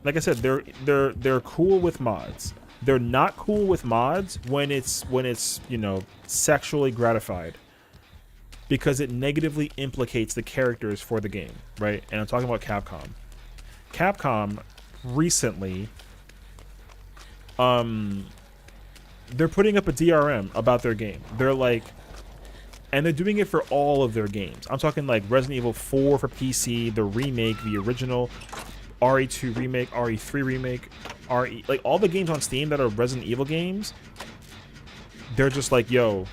like I said, they're cool with mods. They're not cool with mods when it's sexually gratified, because it negatively implicates the characters for the game, right? And I'm talking about Capcom. Capcom recently, they're putting up a DRM about their game. They're like, and they're doing it for all of their games. I'm talking like Resident Evil 4 for PC, the remake, the original, RE2 remake, RE3 remake, like all the games on Steam that are Resident Evil games. They're just like, yo,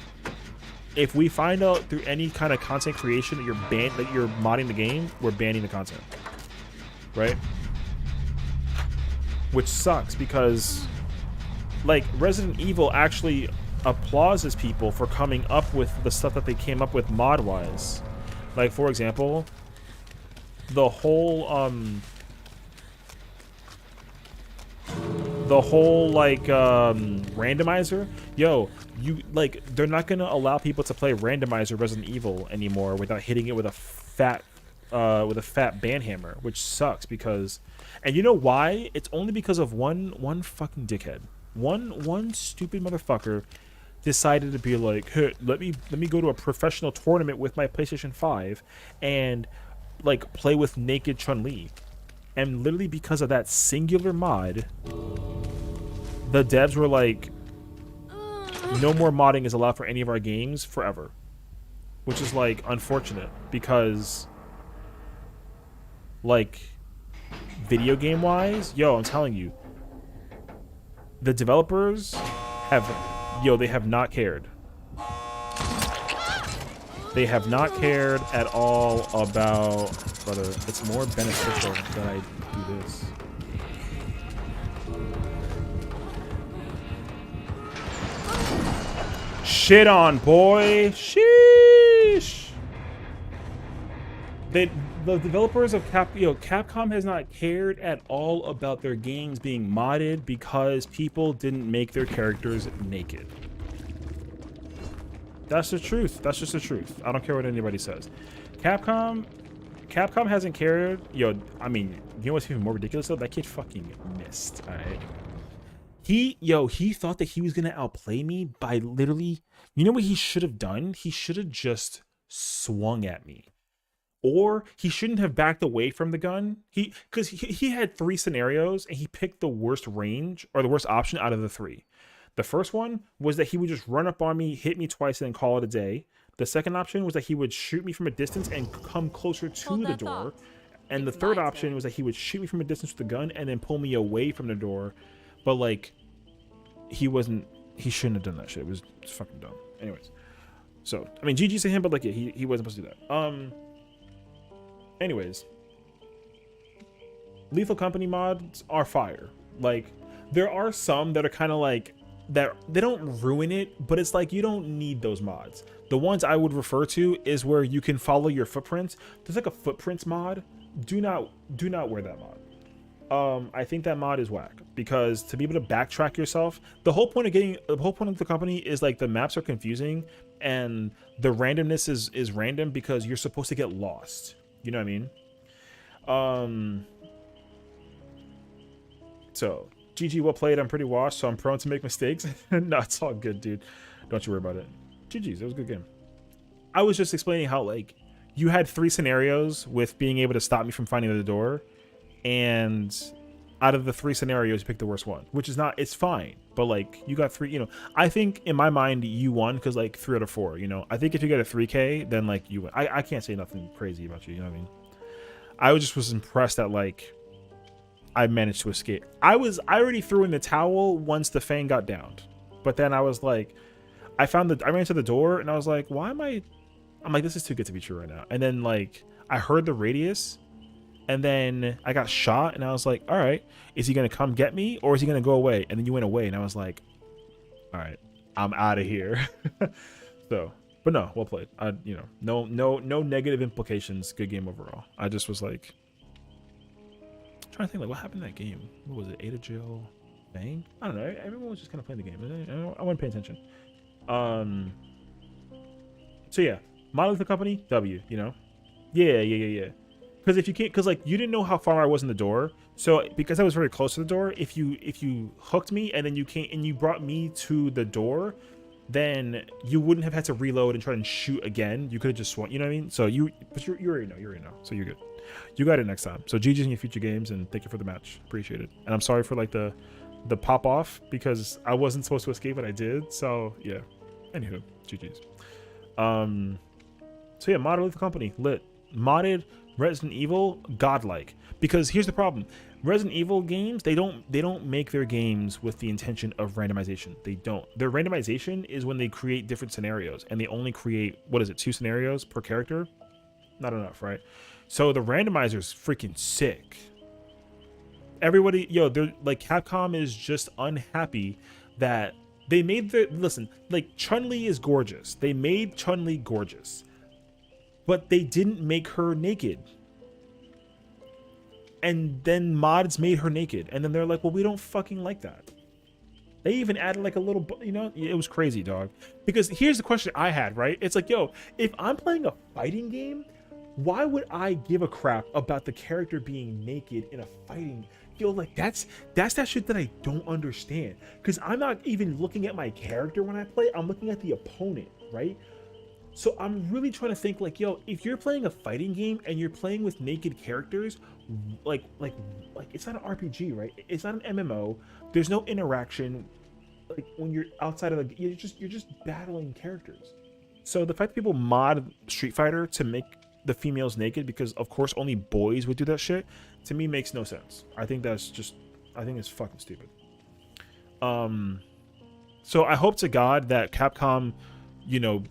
if we find out through any kind of content creation that you're modding the game, we're banning the content. Right? Which sucks because like Resident Evil actually applauses people for coming up with the stuff that they came up with mod wise. Like for example, the whole randomizer. Yo, they're not gonna allow people to play randomizer Resident Evil anymore without hitting it with a fat ban hammer, which sucks because, and you know why? It's only because of one fucking dickhead. One stupid motherfucker decided to be like, hey, let me go to a professional tournament with my PlayStation 5 and like play with naked Chun-Li. And literally because of that singular mod, the devs were like, no more modding is allowed for any of our games forever. Which is like unfortunate because like video game wise, yo, I'm telling you, the developers they have not cared. They have not cared at all about, brother, it's more beneficial that I do this. Shit on, boy. Sheesh. The developers of Capcom has not cared at all about their games being modded because people didn't make their characters naked. That's the truth. That's just the truth. I don't care what anybody says. Capcom hasn't cared. Yo, I mean, you know what's even more ridiculous though? That kid fucking missed. All right. He thought that he was gonna outplay me by literally. You know what he should have done? He should have just swung at me. Or he shouldn't have backed away from the gun. Because he had 3 scenarios and he picked the worst range or the worst option out of the 3. The first one was that he would just run up on me, hit me twice, and then call it a day. The second option was that he would shoot me from a distance and come closer to the door. And the third option was that he would shoot me from a distance with the gun and then pull me away from the door. But like, he shouldn't have done that shit. It was fucking dumb. Anyways. So, I mean, GG's to him, but like, yeah, he wasn't supposed to do that. Anyways, Lethal Company mods are fire. Like, there are some that are kind of like that. They don't ruin it, but it's like you don't need those mods. The ones I would refer to is where you can follow your footprints. There's like a footprints mod. Do not wear that mod. I think that mod is whack because to be able to backtrack yourself, the whole point of the company is like the maps are confusing and the randomness is random because you're supposed to get lost. You know what I mean? So GG, well played. I'm pretty washed, so I'm prone to make mistakes. No, it's all good, dude. Don't you worry about it. GG's, it was a good game. I was just explaining how like you had 3 scenarios with being able to stop me from finding the door. And out of the 3 scenarios, you picked the worst one, which is not, it's fine. But like you got 3, you know, I think in my mind you won because like 3 out of 4, you know, I think if you get a 3K, then like you win. I can't say nothing crazy about you. You know what I mean? I was impressed that like I managed to escape. I already threw in the towel once the Fang got downed, but then I was like, I ran to the door and I was like, I'm like, this is too good to be true right now. And then like I heard the radius. And then I got shot and I was like, all right, is he going to come get me or is he going to go away? And then you went away and I was like, all right, I'm out of here. So, but no, well played. You know, no negative implications. Good game overall. I just was like, trying to think like what happened in that game. What was it? Ada Jill Bang? I don't know. Everyone was just kind of playing the game. I wasn't paying attention. So yeah, Monolith Company, W, you know? Yeah. Because if you can't, because like you didn't know how far I was in the door, so because I was very close to the door, if you hooked me and then you came and you brought me to the door, then you wouldn't have had to reload and try and shoot again. You could have just swung. You know what I mean? So you already know. So you're good. You got it next time. So GG's in your future games and thank you for the match. Appreciate it. And I'm sorry for like the pop off because I wasn't supposed to escape, but I did. So yeah. Anywho, GG's. So yeah, Monolith Company lit. Modded Resident Evil godlike, because here's the problem. Resident Evil games, they don't make their games with the intention of randomization. They don't. Their randomization is when they create different scenarios and they only create, what is it, 2 scenarios per character? Not enough, right? So the randomizer's freaking sick. Everybody, they're like, Capcom is just unhappy that they made the, listen, like Chun-Li is gorgeous. They made Chun-Li gorgeous, but they didn't make her naked. And then mods made her naked. And then they're like, well, we don't fucking like that. They even added like a little, you know, it was crazy, dog. Because here's the question I had, right? It's like, yo, if I'm playing a fighting game, why would I give a crap about the character being naked in a fighting? Yo, like that's that shit that I don't understand. Because I'm not even looking at my character when I play. I'm looking at the opponent, right? So I'm really trying to think like, yo, if you're playing a fighting game and you're playing with naked characters, like it's not an RPG, right? It's not an MMO. There's no interaction. Like when you're outside of the, you're just battling characters. So the fact that people mod Street Fighter to make the females naked, because of course only boys would do that shit, to me makes no sense. I think it's fucking stupid. So I hope to God that Capcom, you know,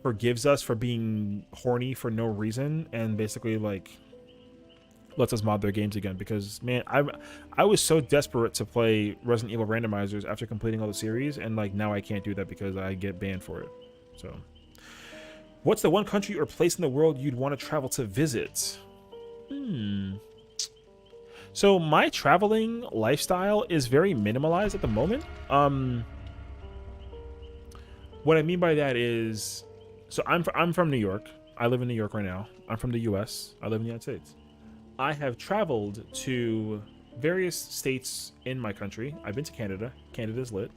forgives us for being horny for no reason and basically like lets us mod their games again, because man, I was so desperate to play Resident Evil randomizers after completing all the series, and like now I can't do that because I get banned for it. So what's the one country or place in the world you'd want to travel to visit? So my traveling lifestyle is very minimalized at the moment. What I mean by that is, so I'm from New York. I live in New York right now. I'm from the US. I live in the United States. I have traveled to various states in my country. I've been to Canada. Canada's lit.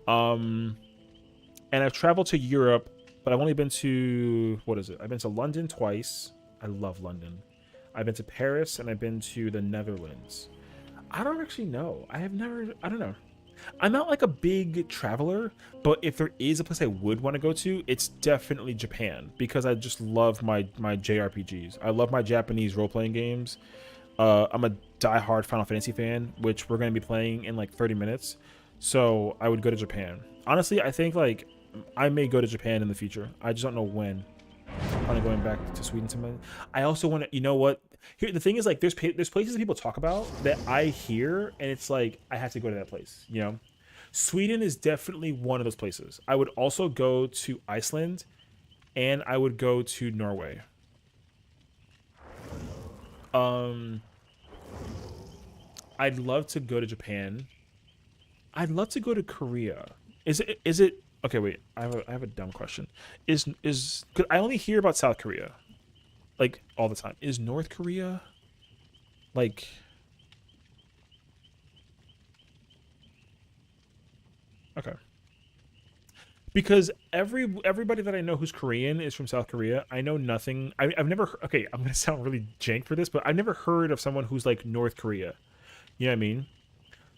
And I've traveled to Europe, but I've only been to, what is it? I've been to London twice. I love London. I've been to Paris and I've been to the Netherlands. I don't actually know. I don't know. I'm not like a big traveler, but if there is a place I would want to go to, it's definitely Japan, because I just love my JRPGs. I love my Japanese role-playing games. I'm a diehard Final Fantasy fan, which we're going to be playing in like 30 minutes. So I would go to Japan. Honestly, I think like I may go to Japan in the future. I just don't know when. I'm kind of going back to Sweden. I also want to, you know what? Here, the thing is, like, there's places that people talk about that I hear, and it's like I have to go to that place. You know, Sweden is definitely one of those places. I would also go to Iceland, and I would go to Norway. I'd love to go to Japan. I'd love to go to Korea. Is it okay, wait. I have a dumb question. Is 'cause I only hear about South Korea like all the time. Is North Korea like okay. Because everybody that I know who's Korean is from South Korea. I know nothing. I've never. Okay, I'm gonna sound really jank for this, but I've never heard of someone who's like North Korea. You know what I mean?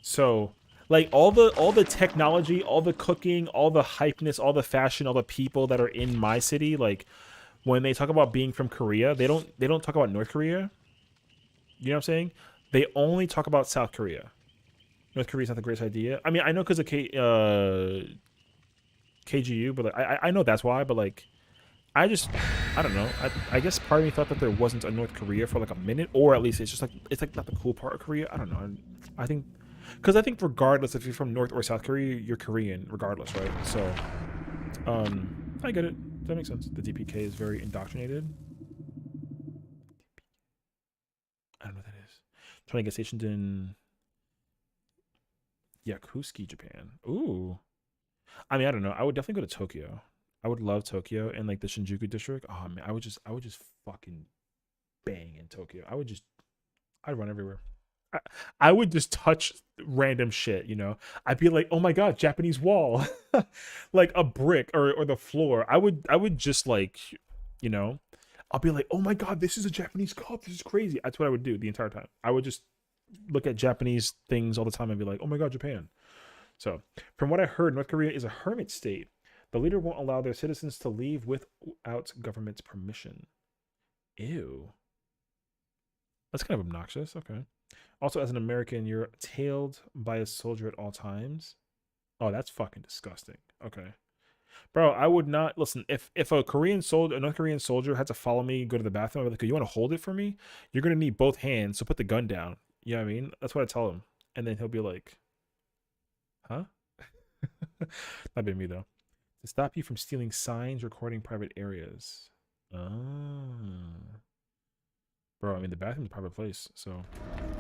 So like all the technology, all the cooking, all the hypeness, all the fashion, all the people that are in my city, like when they talk about being from Korea, they don't talk about North Korea. You know what I'm saying? They only talk about South Korea. North Korea's not the greatest idea. I mean, I know because of KGU, but like, I know that's why. But like, I don't know. I guess part of me thought that there wasn't a North Korea for like a minute, or at least it's like not the cool part of Korea. I don't know. I think because I think regardless if you're from North or South Korea, you're Korean regardless, right? So, I get it. That makes sense. The DPK is very indoctrinated. I don't know what that is. Trying to get stationed in Yakutsky, Japan. Ooh. I mean, I don't know. I would definitely go to Tokyo. I would love Tokyo and like the Shinjuku district. Oh man, I would just fucking bang in Tokyo. I'd run everywhere. I would just touch random shit, you know. I'd be like, oh my god, Japanese wall, like a brick or the floor. I would just like, you know, I'll be like, oh my god, this is a Japanese cup. This is crazy. That's what I would do the entire time. I would just look at Japanese things all the time and be like, oh my god, Japan. So, from what I heard, North Korea is a hermit state. The leader won't allow their citizens to leave without government's permission. Ew. That's kind of obnoxious. Okay. Also, as an American, you're tailed by a soldier at all times. Oh, that's fucking disgusting. Okay. Bro, I would not listen. If a North Korean soldier had to follow me, go to the bathroom, I'd be like, you want to hold it for me? You're gonna need both hands, so put the gun down. You know what I mean? That's what I tell him. And then he'll be like, huh? Not be me though. To stop you from stealing signs, recording private areas. Bro, I mean the bathroom's a private place, so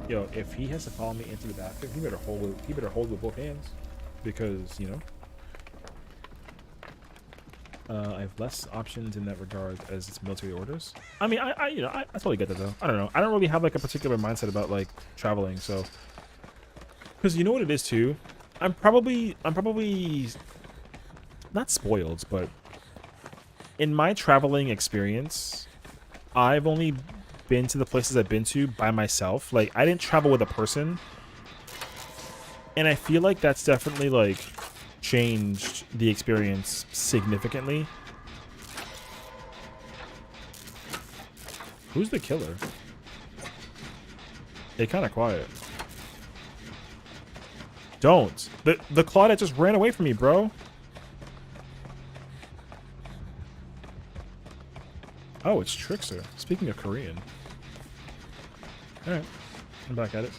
yo, if he has to follow me into the bathroom, he better hold with both hands. Because, you know, I have less options in that regard as it's military orders. I mean, I totally get that though. I don't know. I don't really have like a particular mindset about like traveling, so because you know what it is too. I'm probably not spoiled, but in my traveling experience, I've only been to the places I've been to by myself. Like I didn't travel with a person, and I feel like that's definitely like changed the experience significantly. Who's the killer? They're kind of quiet. Don't. The Claudette just ran away from me, bro. Oh, it's Trickster. Speaking of Korean. Alright. I'm back at it.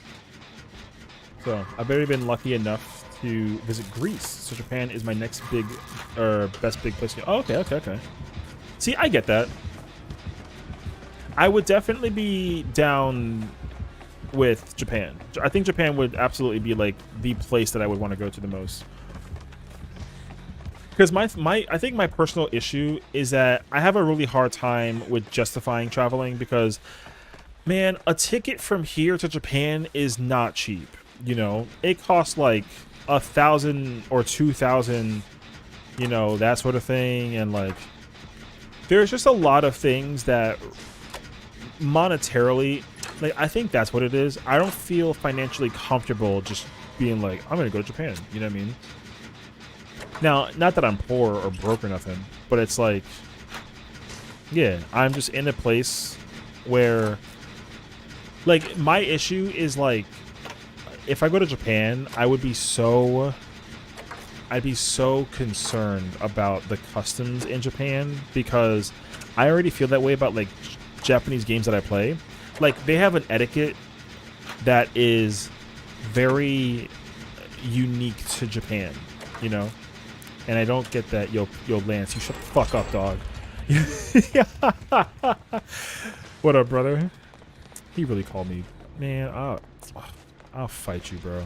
So, I've already been lucky enough to visit Greece. So Japan is my next big, best big place. Oh, okay. See, I get that. I would definitely be down with Japan. I think Japan would absolutely be like the place that I would want to go to the most. Because I think my personal issue is that I have a really hard time with justifying traveling because, man, a ticket from here to Japan is not cheap. You know, it costs like 1,000 or 2,000, you know, that sort of thing. And like, there's just a lot of things that monetarily, like, I think that's what it is. I don't feel financially comfortable just being like, I'm going to go to Japan. You know what I mean? Now, not that I'm poor or broke or nothing, but it's like, yeah, I'm just in a place where, like, my issue is like, if I go to Japan, I'd be so concerned about the customs in Japan because I already feel that way about like Japanese games that I play. Like, they have an etiquette that is very unique to Japan, you know? And I don't get that. Yo, Lance, you shut the fuck up, dog. What up, brother? He really called me. Man, I I'll fight you, bro.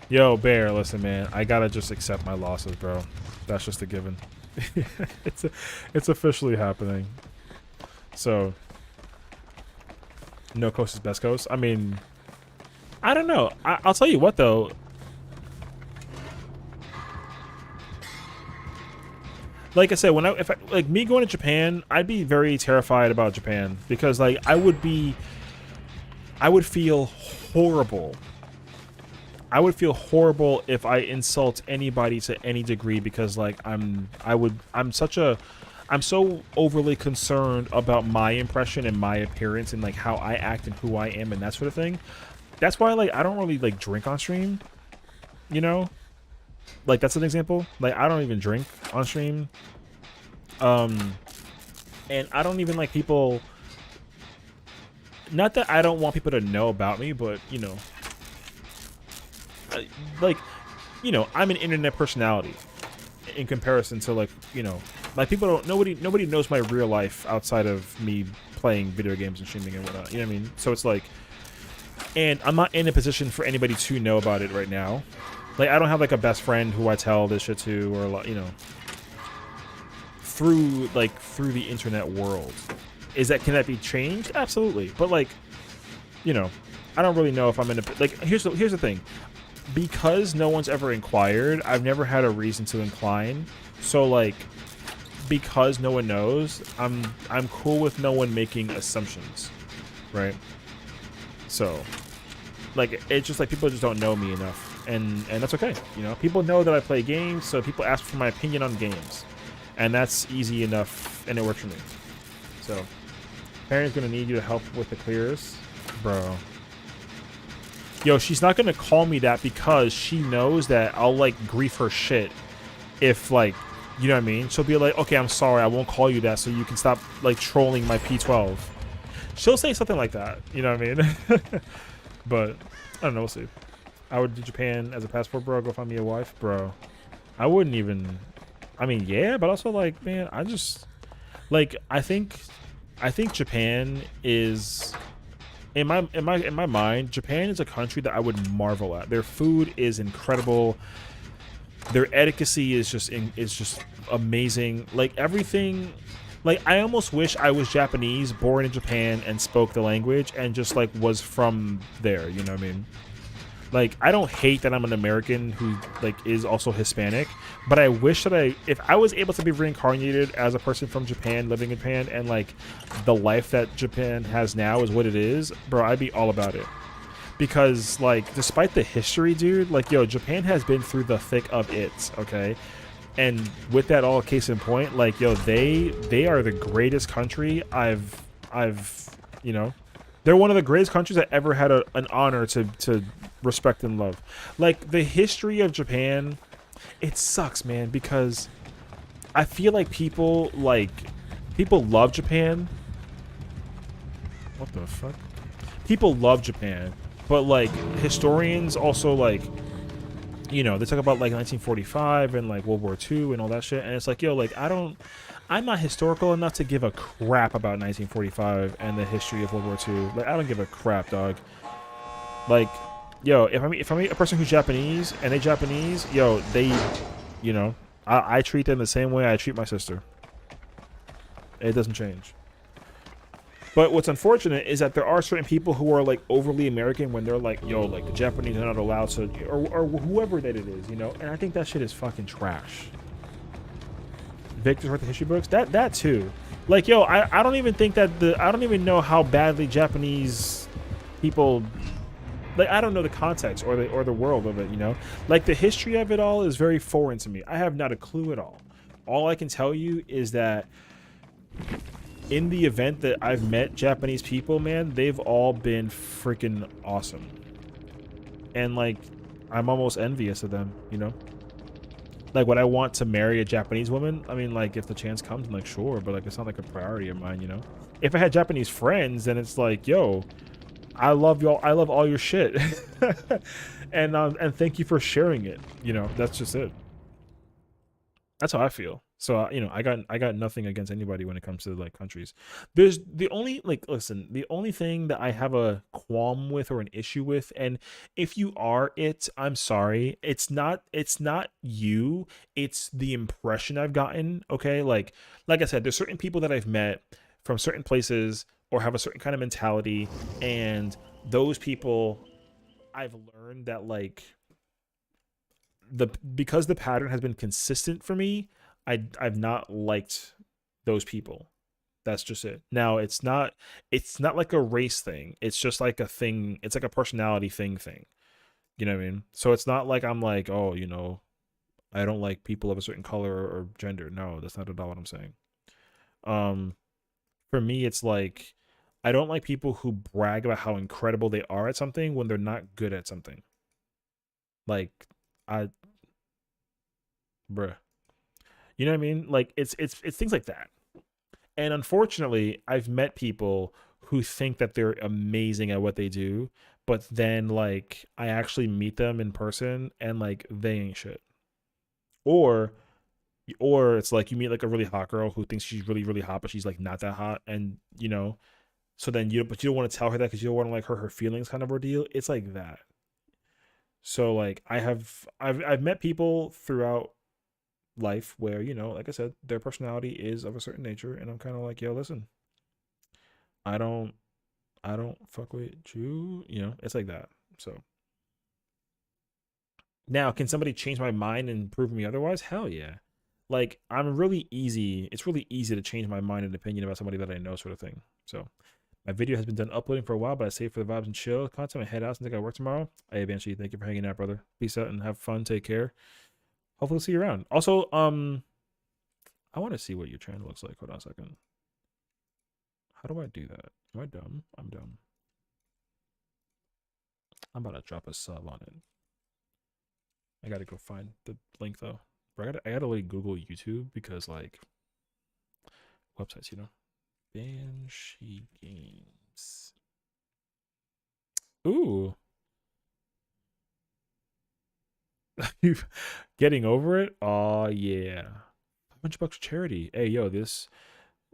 Yo, Bear, listen, man. I gotta just accept my losses, bro. That's just a given. It's officially happening. So, no coast is best coast. I mean, I don't know. I'll tell you what, though. Like I said, like me going to Japan, I'd be very terrified about Japan because like I would feel horrible. I would feel horrible if I insult anybody to any degree because like I'm so overly concerned about my impression and my appearance and like how I act and who I am and that sort of thing. That's why like I don't really like drink on stream, you know? Like that's an example. Like I don't even drink on stream. And I don't even like people, not that I don't want people to know about me, but you know, like, you know, I'm an internet personality in comparison to like, you know, like people don't, nobody knows my real life outside of me playing video games and streaming and whatnot. You know what I mean? So it's like, and I'm not in a position for anybody to know about it right now. Like I don't have like a best friend who I tell this shit to, or you know, through the internet world. Can that be changed? Absolutely. But like, you know, I don't really know if I'm in a, like, here's the thing. Because no one's ever inquired, I've never had a reason to incline. So like, because no one knows, I'm cool with no one making assumptions, right? So, like, it's just like people just don't know me enough, and that's okay. You know, people know that I play games, so people ask for my opinion on games, and that's easy enough, and it works for me. So, Parent's gonna need you to help with the clears, bro. Yo, she's not gonna call me that because she knows that I'll like grief her shit if like, you know what I mean? She'll be like, okay, I'm sorry, I won't call you that so you can stop like trolling my P12. She'll say something like that, you know what I mean? But I don't know, we'll see. I would do Japan as a passport, bro. Go find me a wife, bro. I wouldn't even, I mean, yeah, but also like, man, I just like, I think Japan is, in my mind, Japan is a country that I would marvel at. Their food is incredible. Their etiquette is just amazing. Like everything, like I almost wish I was Japanese, born in Japan, and spoke the language, and just like was from there. You know what I mean? Like I don't hate that I'm an American who like is also Hispanic, but I wish that if I was able to be reincarnated as a person from Japan, living in Japan, and like the life that Japan has now is what it is, bro, I'd be all about it. Because like despite the history, dude, like yo, Japan has been through the thick of it, okay? And with that all case in point, like yo, they are the greatest country I've you know, they're one of the greatest countries that ever had an honor to respect and love. Like the history of Japan, it sucks, man, because I feel like people love Japan. What the fuck? People love Japan, but like historians also like, you know, they talk about like 1945 and like World War II and all that shit, and it's like, yo, like I'm not historical enough to give a crap about 1945 and the history of World War II. Like I don't give a crap, dog. Like, yo, if I meet a person who's Japanese and they Japanese, yo, they, you know, I treat them the same way I treat my sister. It doesn't change. But what's unfortunate is that there are certain people who are like overly American when they're like, yo, like the Japanese are not allowed to, or whoever that it is, you know. And I think that shit is fucking trash. Victor's worth the history books, that too. Like, yo, I don't even think that I don't even know how badly Japanese people, like I don't know the context or the world of it, you know. Like the history of it all is very foreign to me. I have not a clue at all. All I can tell you is that in the event that I've met Japanese people, man, they've all been freaking awesome. And like I'm almost envious of them, you know. Like, would I want to marry a Japanese woman? I mean, like, if the chance comes, I'm like, sure, but like, it's not like a priority of mine, you know. If I had Japanese friends, then it's like, yo, I love y'all. I love all your shit, and thank you for sharing it. You know, that's just it. That's how I feel. So I got nothing against anybody when it comes to like countries. There's the only like listen, the only thing that I have a qualm with or an issue with, and if you are it, I'm sorry. It's not you. It's the impression I've gotten. Okay, like I said, there's certain people that I've met from certain places or have a certain kind of mentality, and those people I've learned that like because the pattern has been consistent for me, I've not liked those people. That's just it. Now it's not like a race thing. It's just like a thing. It's like a personality thing. You know what I mean? So it's not like I'm like, oh, I don't like people of a certain color or gender. No, that's not at all what I'm saying. Um, for me, it's like I don't like people who brag about how incredible they are at something when they're not good at something. Like I, bruh. You know what I mean? Like it's things like that. And unfortunately, I've met people who think that they're amazing at what they do, but then like I actually meet them in person and like they ain't shit. Or or it's like you meet like a really hot girl who thinks she's really really hot, but she's like not that hot, and so then you don't want to tell her that because you don't want to like hurt her feelings kind of ordeal. It's like that. So like I've met people throughout life where like I said, their personality is of a certain nature, and I'm kind of like, yo, listen, I don't I don't fuck with you. It's like that. So now, can somebody change my mind and prove me otherwise? Hell yeah. Like I'm really easy. It's really easy to change my mind and opinion about somebody that I know, sort of thing. So my video has been done uploading for a while, but I save for the vibes and chill content. I head out and think I work tomorrow. Hey, Banshee, thank you for hanging out, brother. Peace out and have fun. Take care. Hopefully, we'll see you around. Also, I want to see what your channel looks like. Hold on a second. How do I do that? Am I dumb? I'm dumb. I'm about to drop a sub on it. I gotta go find the link though. I gotta like Google YouTube because like websites, Banshee Games. Ooh. You getting over it? Oh yeah. $100 charity. Hey yo, this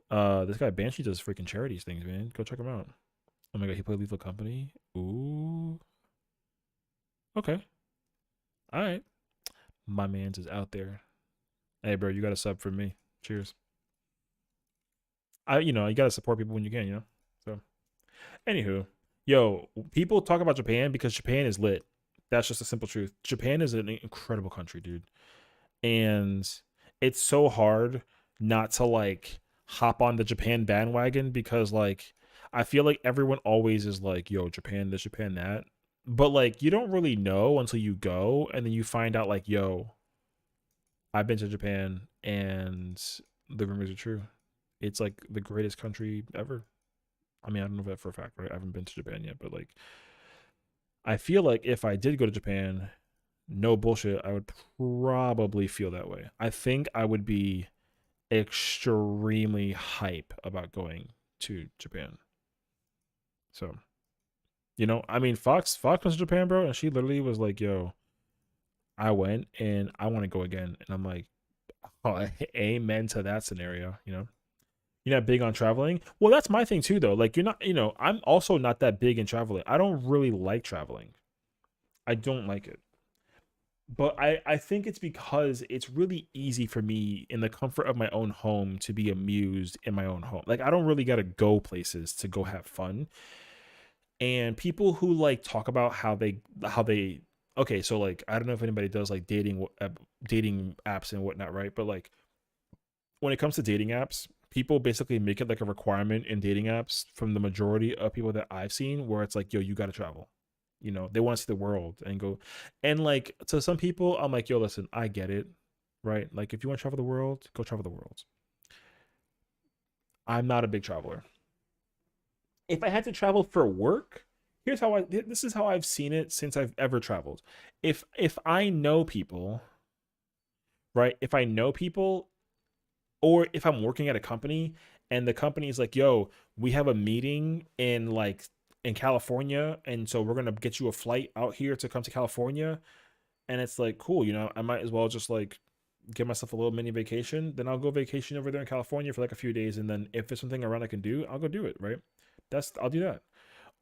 guy Banshee does freaking charities things, man. Go check him out. Oh my god, he played Lethal Company. Ooh. Okay. All right. My man's is out there. Hey bro, you got a sub for me. Cheers. You gotta support people when you can. So anywho, yo, people talk about Japan because Japan is lit. That's just a simple truth. Japan is an incredible country, dude. And it's so hard not to like hop on the Japan bandwagon because like I feel like everyone always is like, yo, Japan this, Japan that. But like you don't really know until you go and then you find out like, yo, I've been to Japan and the rumors are true. It's like the greatest country ever. I mean, I don't know if that for a fact, right? I haven't been to Japan yet, but like I feel like if I did go to Japan, no bullshit, I would probably feel that way. I think I would be extremely hype about going to Japan. So, I mean, Fox went to Japan, bro, and she literally was like, "Yo, I went and I want to go again." And I'm like, "Oh, amen to that scenario." You're not big on traveling. Well, that's my thing too, though. Like, you're not. I'm also not that big in traveling. I don't really like traveling. I don't like it. But I think it's because it's really easy for me in the comfort of my own home to be amused in my own home. Like I don't really gotta go places to go have fun. And people who like talk about how they okay, so like I don't know if anybody does like dating apps and whatnot, right? But like when it comes to dating apps, people basically make it like a requirement in dating apps from the majority of people that I've seen where it's like, yo, you gotta travel. They want to see the world and go. And like to some people, I'm like, yo, listen, I get it, right? Like if you want to travel the world, go travel the world. I'm not a big traveler. If I had to travel for work, this is how I've seen it since I've ever traveled. If I know people, right? If I know people, or if I'm working at a company and the company is like, yo, we have a meeting in California, and so we're gonna get you a flight out here to come to California, and it's like, cool, I might as well just like get myself a little mini vacation, then I'll go vacation over there in California for like a few days, and then if there's something around I can do, I'll go do it, right? I'll do that.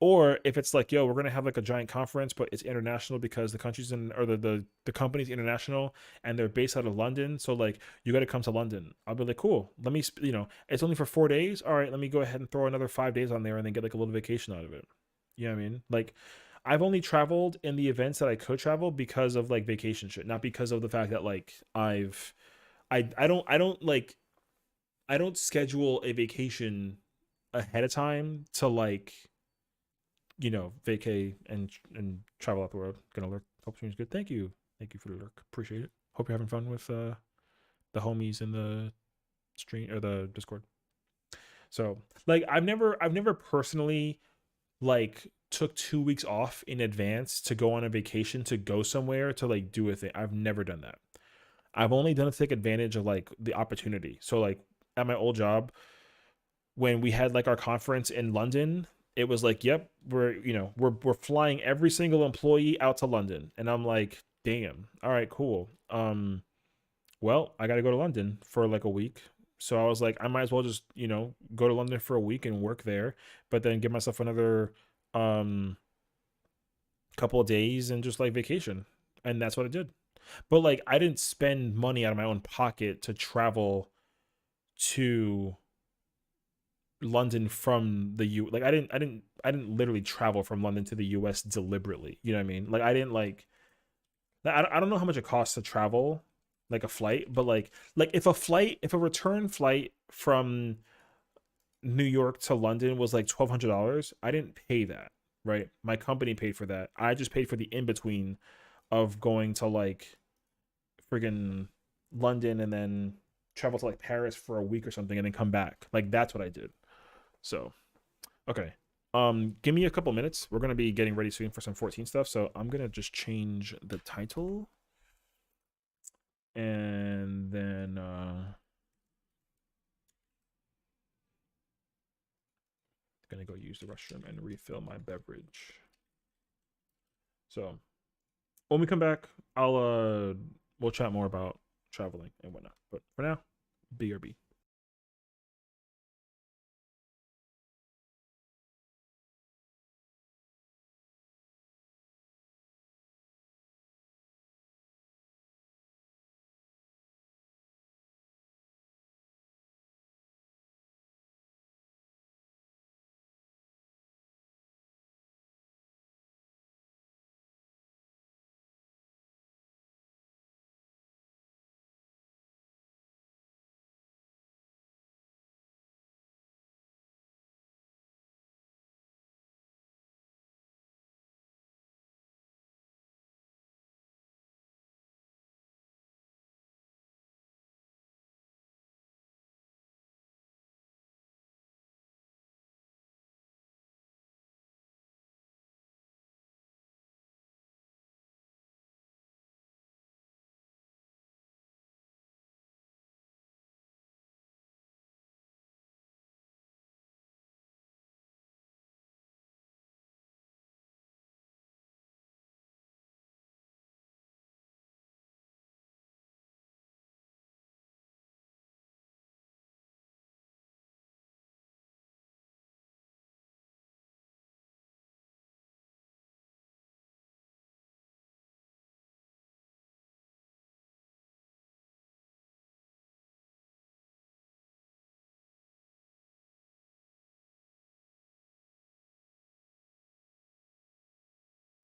Or if it's like, yo, we're gonna have like a giant conference, but it's international because the country's in, or the company's international and they're based out of London, so like you got to come to London. I'll be like, cool. Let me, it's only for 4 days. All right, let me go ahead and throw another 5 days on there and then get like a little vacation out of it. You know what I mean? Like, I've only traveled in the events that I could travel because of like vacation shit, not because of the fact that like I don't schedule a vacation ahead of time to like vacay and travel out the world. Gonna lurk. Hope stream's good. Thank you for the lurk. Appreciate it. Hope you're having fun with the homies in the stream or the Discord. So like I've never personally like took 2 weeks off in advance to go on a vacation to go somewhere to like do a thing. I've never done that. I've only done it to take advantage of like the opportunity. So like at my old job, when we had like our conference in London, it was like, yep, we're flying every single employee out to London. And I'm like, damn, all right, cool. Well, I got to go to London for like a week. So I was like, I might as well just, go to London for a week and work there, but then give myself another couple of days and just like vacation. And that's what I did. But like, I didn't spend money out of my own pocket to travel to London from the like I didn't literally travel from London to the US deliberately. You know what I mean? Like I didn't like I don't know how much it costs to travel like a flight, but like if a return flight from New York to London was like $1,200, I didn't pay that, right? My company paid for that. I just paid for the in between of going to like friggin' London and then travel to like Paris for a week or something and then come back. Like that's what I did. So, okay. Give me a couple minutes. We're gonna be getting ready soon for some 14 stuff. So I'm gonna just change the title, and then gonna go use the restroom and refill my beverage. So when we come back, we'll chat more about traveling and whatnot. But for now, BRB.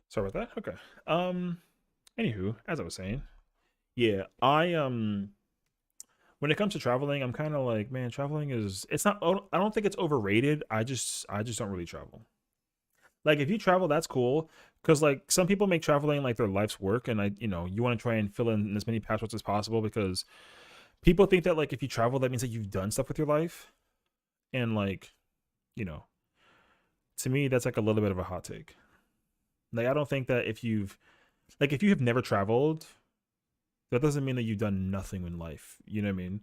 Sorry about that. Okay. Anywho, as I was saying, yeah, when it comes to traveling, I'm kind of like, man, traveling it's not, I don't think it's overrated. I just don't really travel. Like if you travel, that's cool. Cause like some people make traveling like their life's work, and you want to try and fill in as many passports as possible because people think that like if you travel, that means that you've done stuff with your life. And like, you know, to me, that's like a little bit of a hot take. Like I don't think that if you have never traveled, that doesn't mean that you've done nothing in life. You know what I mean?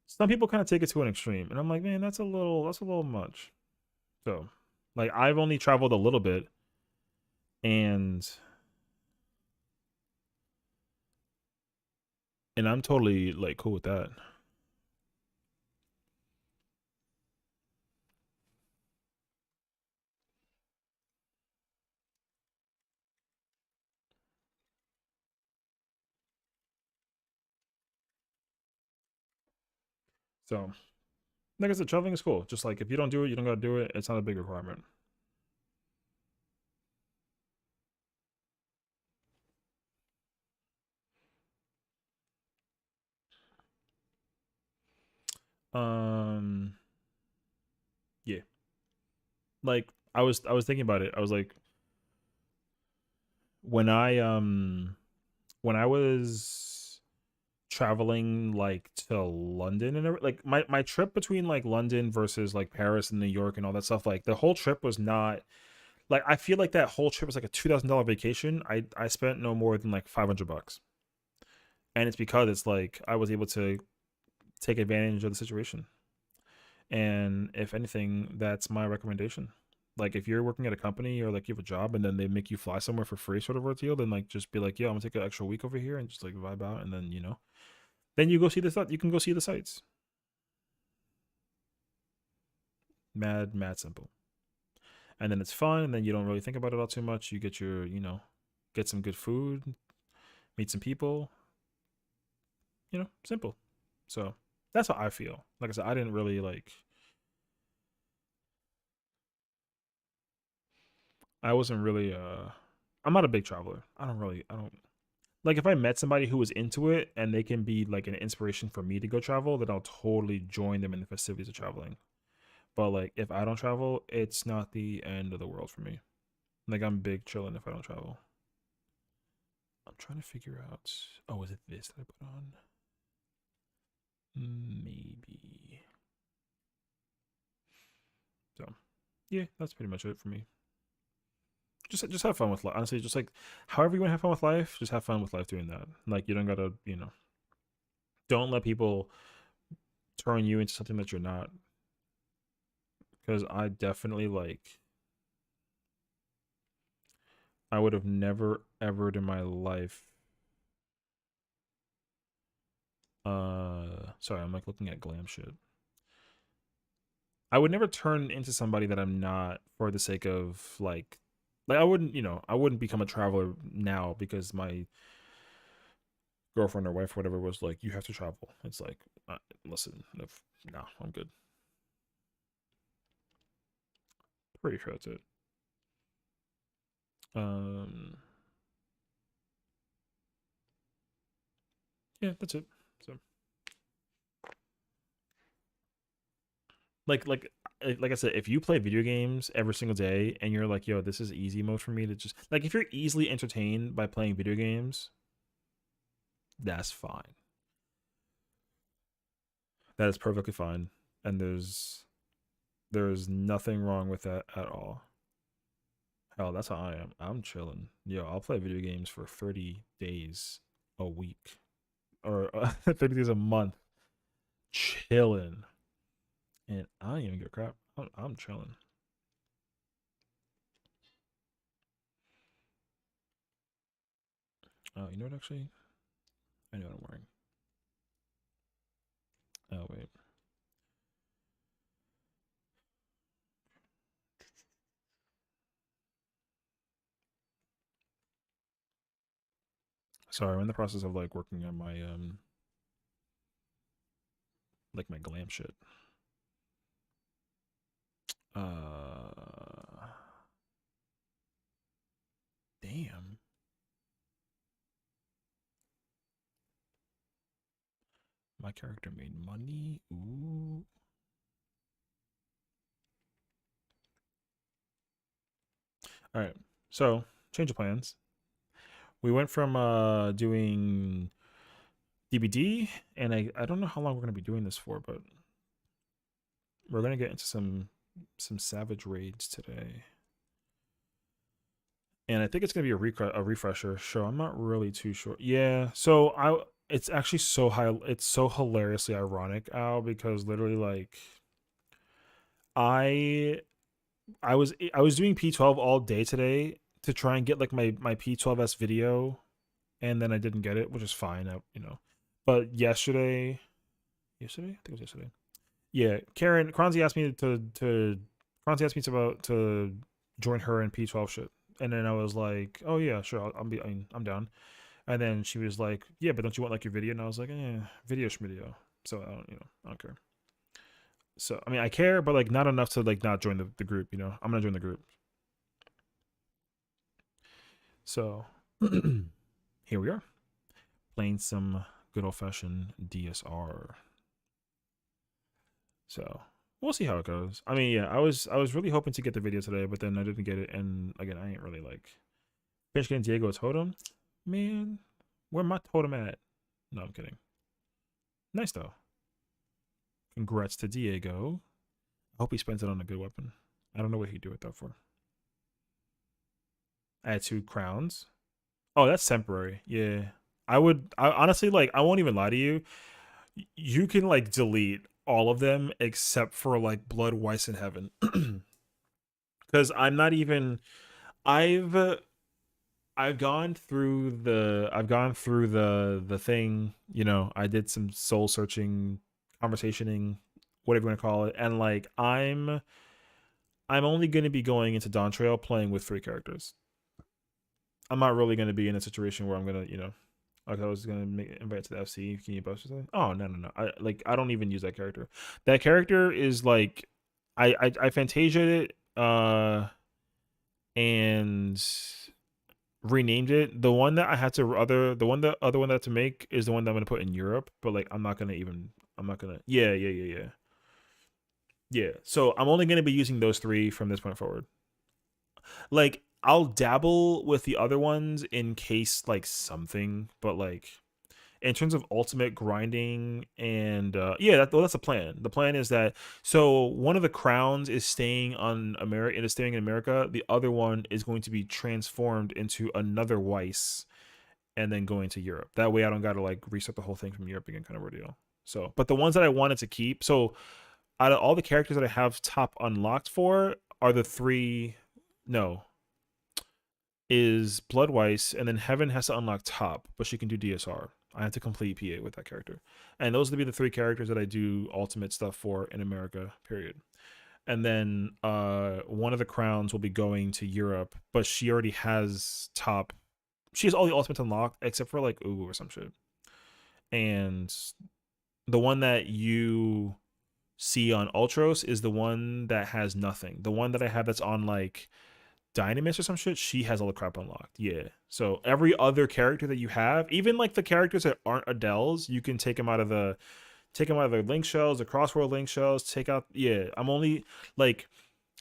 Some people kind of take it to an extreme, and I'm like, man, that's a little much. So, like, I've only traveled a little bit, and And I'm totally like cool with that. So, like I said, traveling is cool. Just like if you don't do it, you don't gotta do it. It's not a big requirement. Um, yeah. Like I was thinking about it. I was like, when I was traveling like to London and like my trip between like London versus like Paris and New York and all that stuff, like the whole trip was not like, I feel like that whole trip was like a $2,000 vacation. I spent no more than like $500, and it's because it's like I was able to take advantage of the situation. And if anything, that's my recommendation. Like if you're working at a company or like you have a job and then they make you fly somewhere for free sort of ordeal, then like just be like, yo, I'm gonna take an extra week over here and just like vibe out, and then then you go see the stuff. You can go see the sights. Mad simple. And then it's fun, and then you don't really think about it all too much. You get your, get some good food, meet some people, simple. So that's how I feel. Like I said, I didn't really like, I wasn't really, I'm not a big traveler. I don't, like if I met somebody who was into it and they can be like an inspiration for me to go travel, then I'll totally join them in the festivities of traveling. But like if I don't travel, it's not the end of the world for me. Like I'm big chilling if I don't travel. I'm trying to figure out. Oh, is it this that I put on? Maybe. So, yeah, that's pretty much it for me. Just have fun with life. Honestly, just like however you want to have fun with life, just have fun with life doing that. Like you don't gotta, don't let people turn you into something that you're not. Because I definitely like, I would have never ever in my life. Sorry, I'm like looking at glam shit. I would never turn into somebody that I'm not for the sake of I wouldn't, I wouldn't become a traveler now because my girlfriend or wife or whatever was like, you have to travel. It's like, listen, no, I'm good. Pretty sure that's it. Yeah, that's it. So, like I said, if you play video games every single day and you're like, yo, this is easy mode for me to just like, if you're easily entertained by playing video games, that's fine. That is perfectly fine, and there's nothing wrong with that at all. Hell, that's how I am. I'm chilling. Yo, I'll play video games for 30 days a week or 30 days a month, chilling, and I don't even give a crap. I'm chilling. Oh, you know what? Actually, I know what I'm wearing. Oh wait. Sorry, I'm in the process of like working on my like my glam shit. Damn. My character made money. Ooh. All right. So, change of plans. We went from doing DBD, and I don't know how long we're gonna be doing this for, but we're gonna get into some savage raids today, and I think it's gonna be a refresher show. I'm not really too sure. Yeah, so it's actually so high. It's so hilariously ironic, Al, because literally like I I was doing P12 all day today to try and get like my P12s video, and then I didn't get it, which is fine. But yesterday, I think it was yesterday. Yeah, Kronzi asked me to join her in P12 shit, and then I was like, oh yeah, sure, I'm down. And then she was like, yeah, but don't you want like your video? And I was like, video schmidio. So I don't care. So I mean, I care, but like not enough to like not join the group. I'm gonna join the group. So here we are, playing some good old fashioned DSR. So we'll see how it goes. I mean, yeah, I was really hoping to get the video today, but then I didn't get it. And again, I ain't really like finished getting Diego a totem. Man, where my totem at? No, I'm kidding. Nice though. Congrats to Diego. I hope he spends it on a good weapon. I don't know what he'd do it though for. I had 2 crowns. Oh, that's temporary. Yeah. I honestly, like, I won't even lie to you. You can like delete all of them except for like Blood, Weiss, and Heaven. Because I'm not even I've gone through the thing, I did some soul searching, conversationing, whatever you want to call it, and like I'm only going to be going into Dawn Trail playing with 3 characters. I'm not really going to be in a situation where I'm going to, like I was going to invite to the FC. Can you post or something? Oh, no. I don't even use that character. That character is like, I Fantasia'd it, and renamed it. The one that I had to the one that other one that I had to make is the one that I'm going to put in Europe, but like I'm not going to, yeah. So I'm only going to be using those 3 from this point forward. Like I'll dabble with the other ones in case like something, but like in terms of ultimate grinding and that's the plan. The plan is that so one of the crowns is staying on America. It is staying in America. The other one is going to be transformed into another Weiss and then going to Europe. That way I don't gotta like reset the whole thing from Europe again, kind of ordeal. So, but the ones that I wanted to keep, so out of all the characters that I have top unlocked for are the 3. No, is Blood Weiss, and then Heaven has to unlock top, but she can do DSR. I have to complete PA with that character. And those would be the 3 characters that I do ultimate stuff for in America, period. And then one of the crowns will be going to Europe, but she already has top. She has all the ultimates unlocked except for like Uwu or some shit. And the one that you see on Ultros is the one that has nothing. The one that I have that's on like Dynamis or some shit, she has all the crap unlocked. Yeah. So every other character that you have, even like the characters that aren't Adele's, you can take them out of the link shells, the crossword link shells, take out. Yeah. I'm only like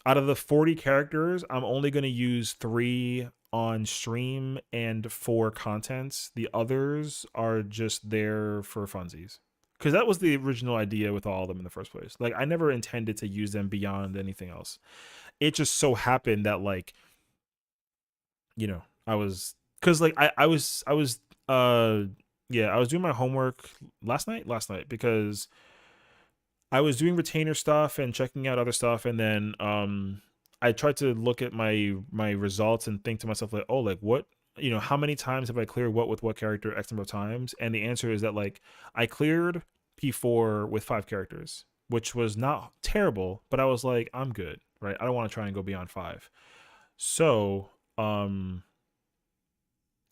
out of the 40 characters, I'm only going to use 3 on stream and 4 contents. The others are just there for funsies. Because that was the original idea with all of them in the first place. Like I never intended to use them beyond anything else. It just so happened that like, I was, because like I was doing my homework last night because I was doing retainer stuff and checking out other stuff, and then I tried to look at my results and think to myself like, oh, like what, how many times have I cleared what with what character X number of times? And the answer is that like I cleared P4 with 5 characters, which was not terrible, but I was like, I'm good, right? I don't want to try and go beyond 5. So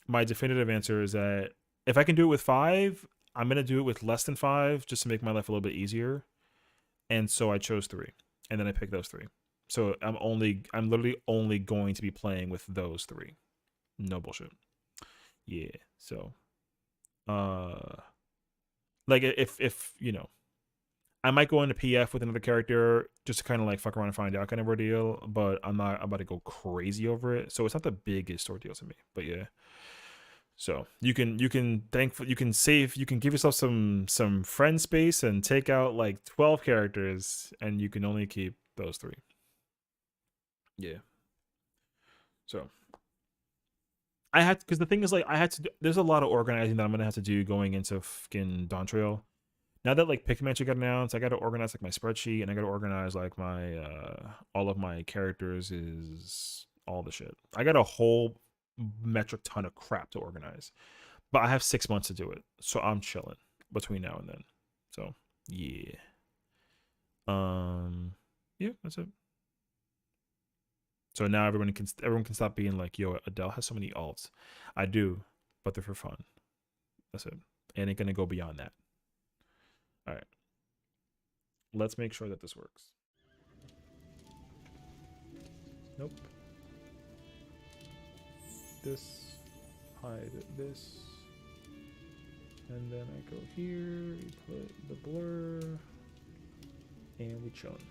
my definitive answer is that if I can do it with 5, I'm going to do it with less than 5 just to make my life a little bit easier. And so I chose 3, and then I picked those 3. So I'm literally only going to be playing with those 3. No bullshit. Yeah. So, like if I might go into PF with another character just to kind of like fuck around and find out kind of ordeal, but I'm not about to go crazy over it. So it's not the biggest ordeal to me, but yeah. So you can give yourself some friend space and take out like 12 characters, and you can only keep those 3. Yeah. So because the thing is like there's a lot of organizing that I'm gonna have to do going into fucking Dawn Trail. Now that like Pikmin got announced, I got to organize like my spreadsheet, and I got to organize like my all of my characters is all the shit. I got a whole metric ton of crap to organize, but I have 6 months to do it, so I'm chilling. between now and then. So yeah. Yeah, that's it. So now everyone can stop being like, yo, Adele has so many alts. I do, but they're for fun. That's it. And ain't gonna go beyond that. All right. Let's make sure that this works. Nope. This, hide this, and then I go here, we put the blur, and we chillin'.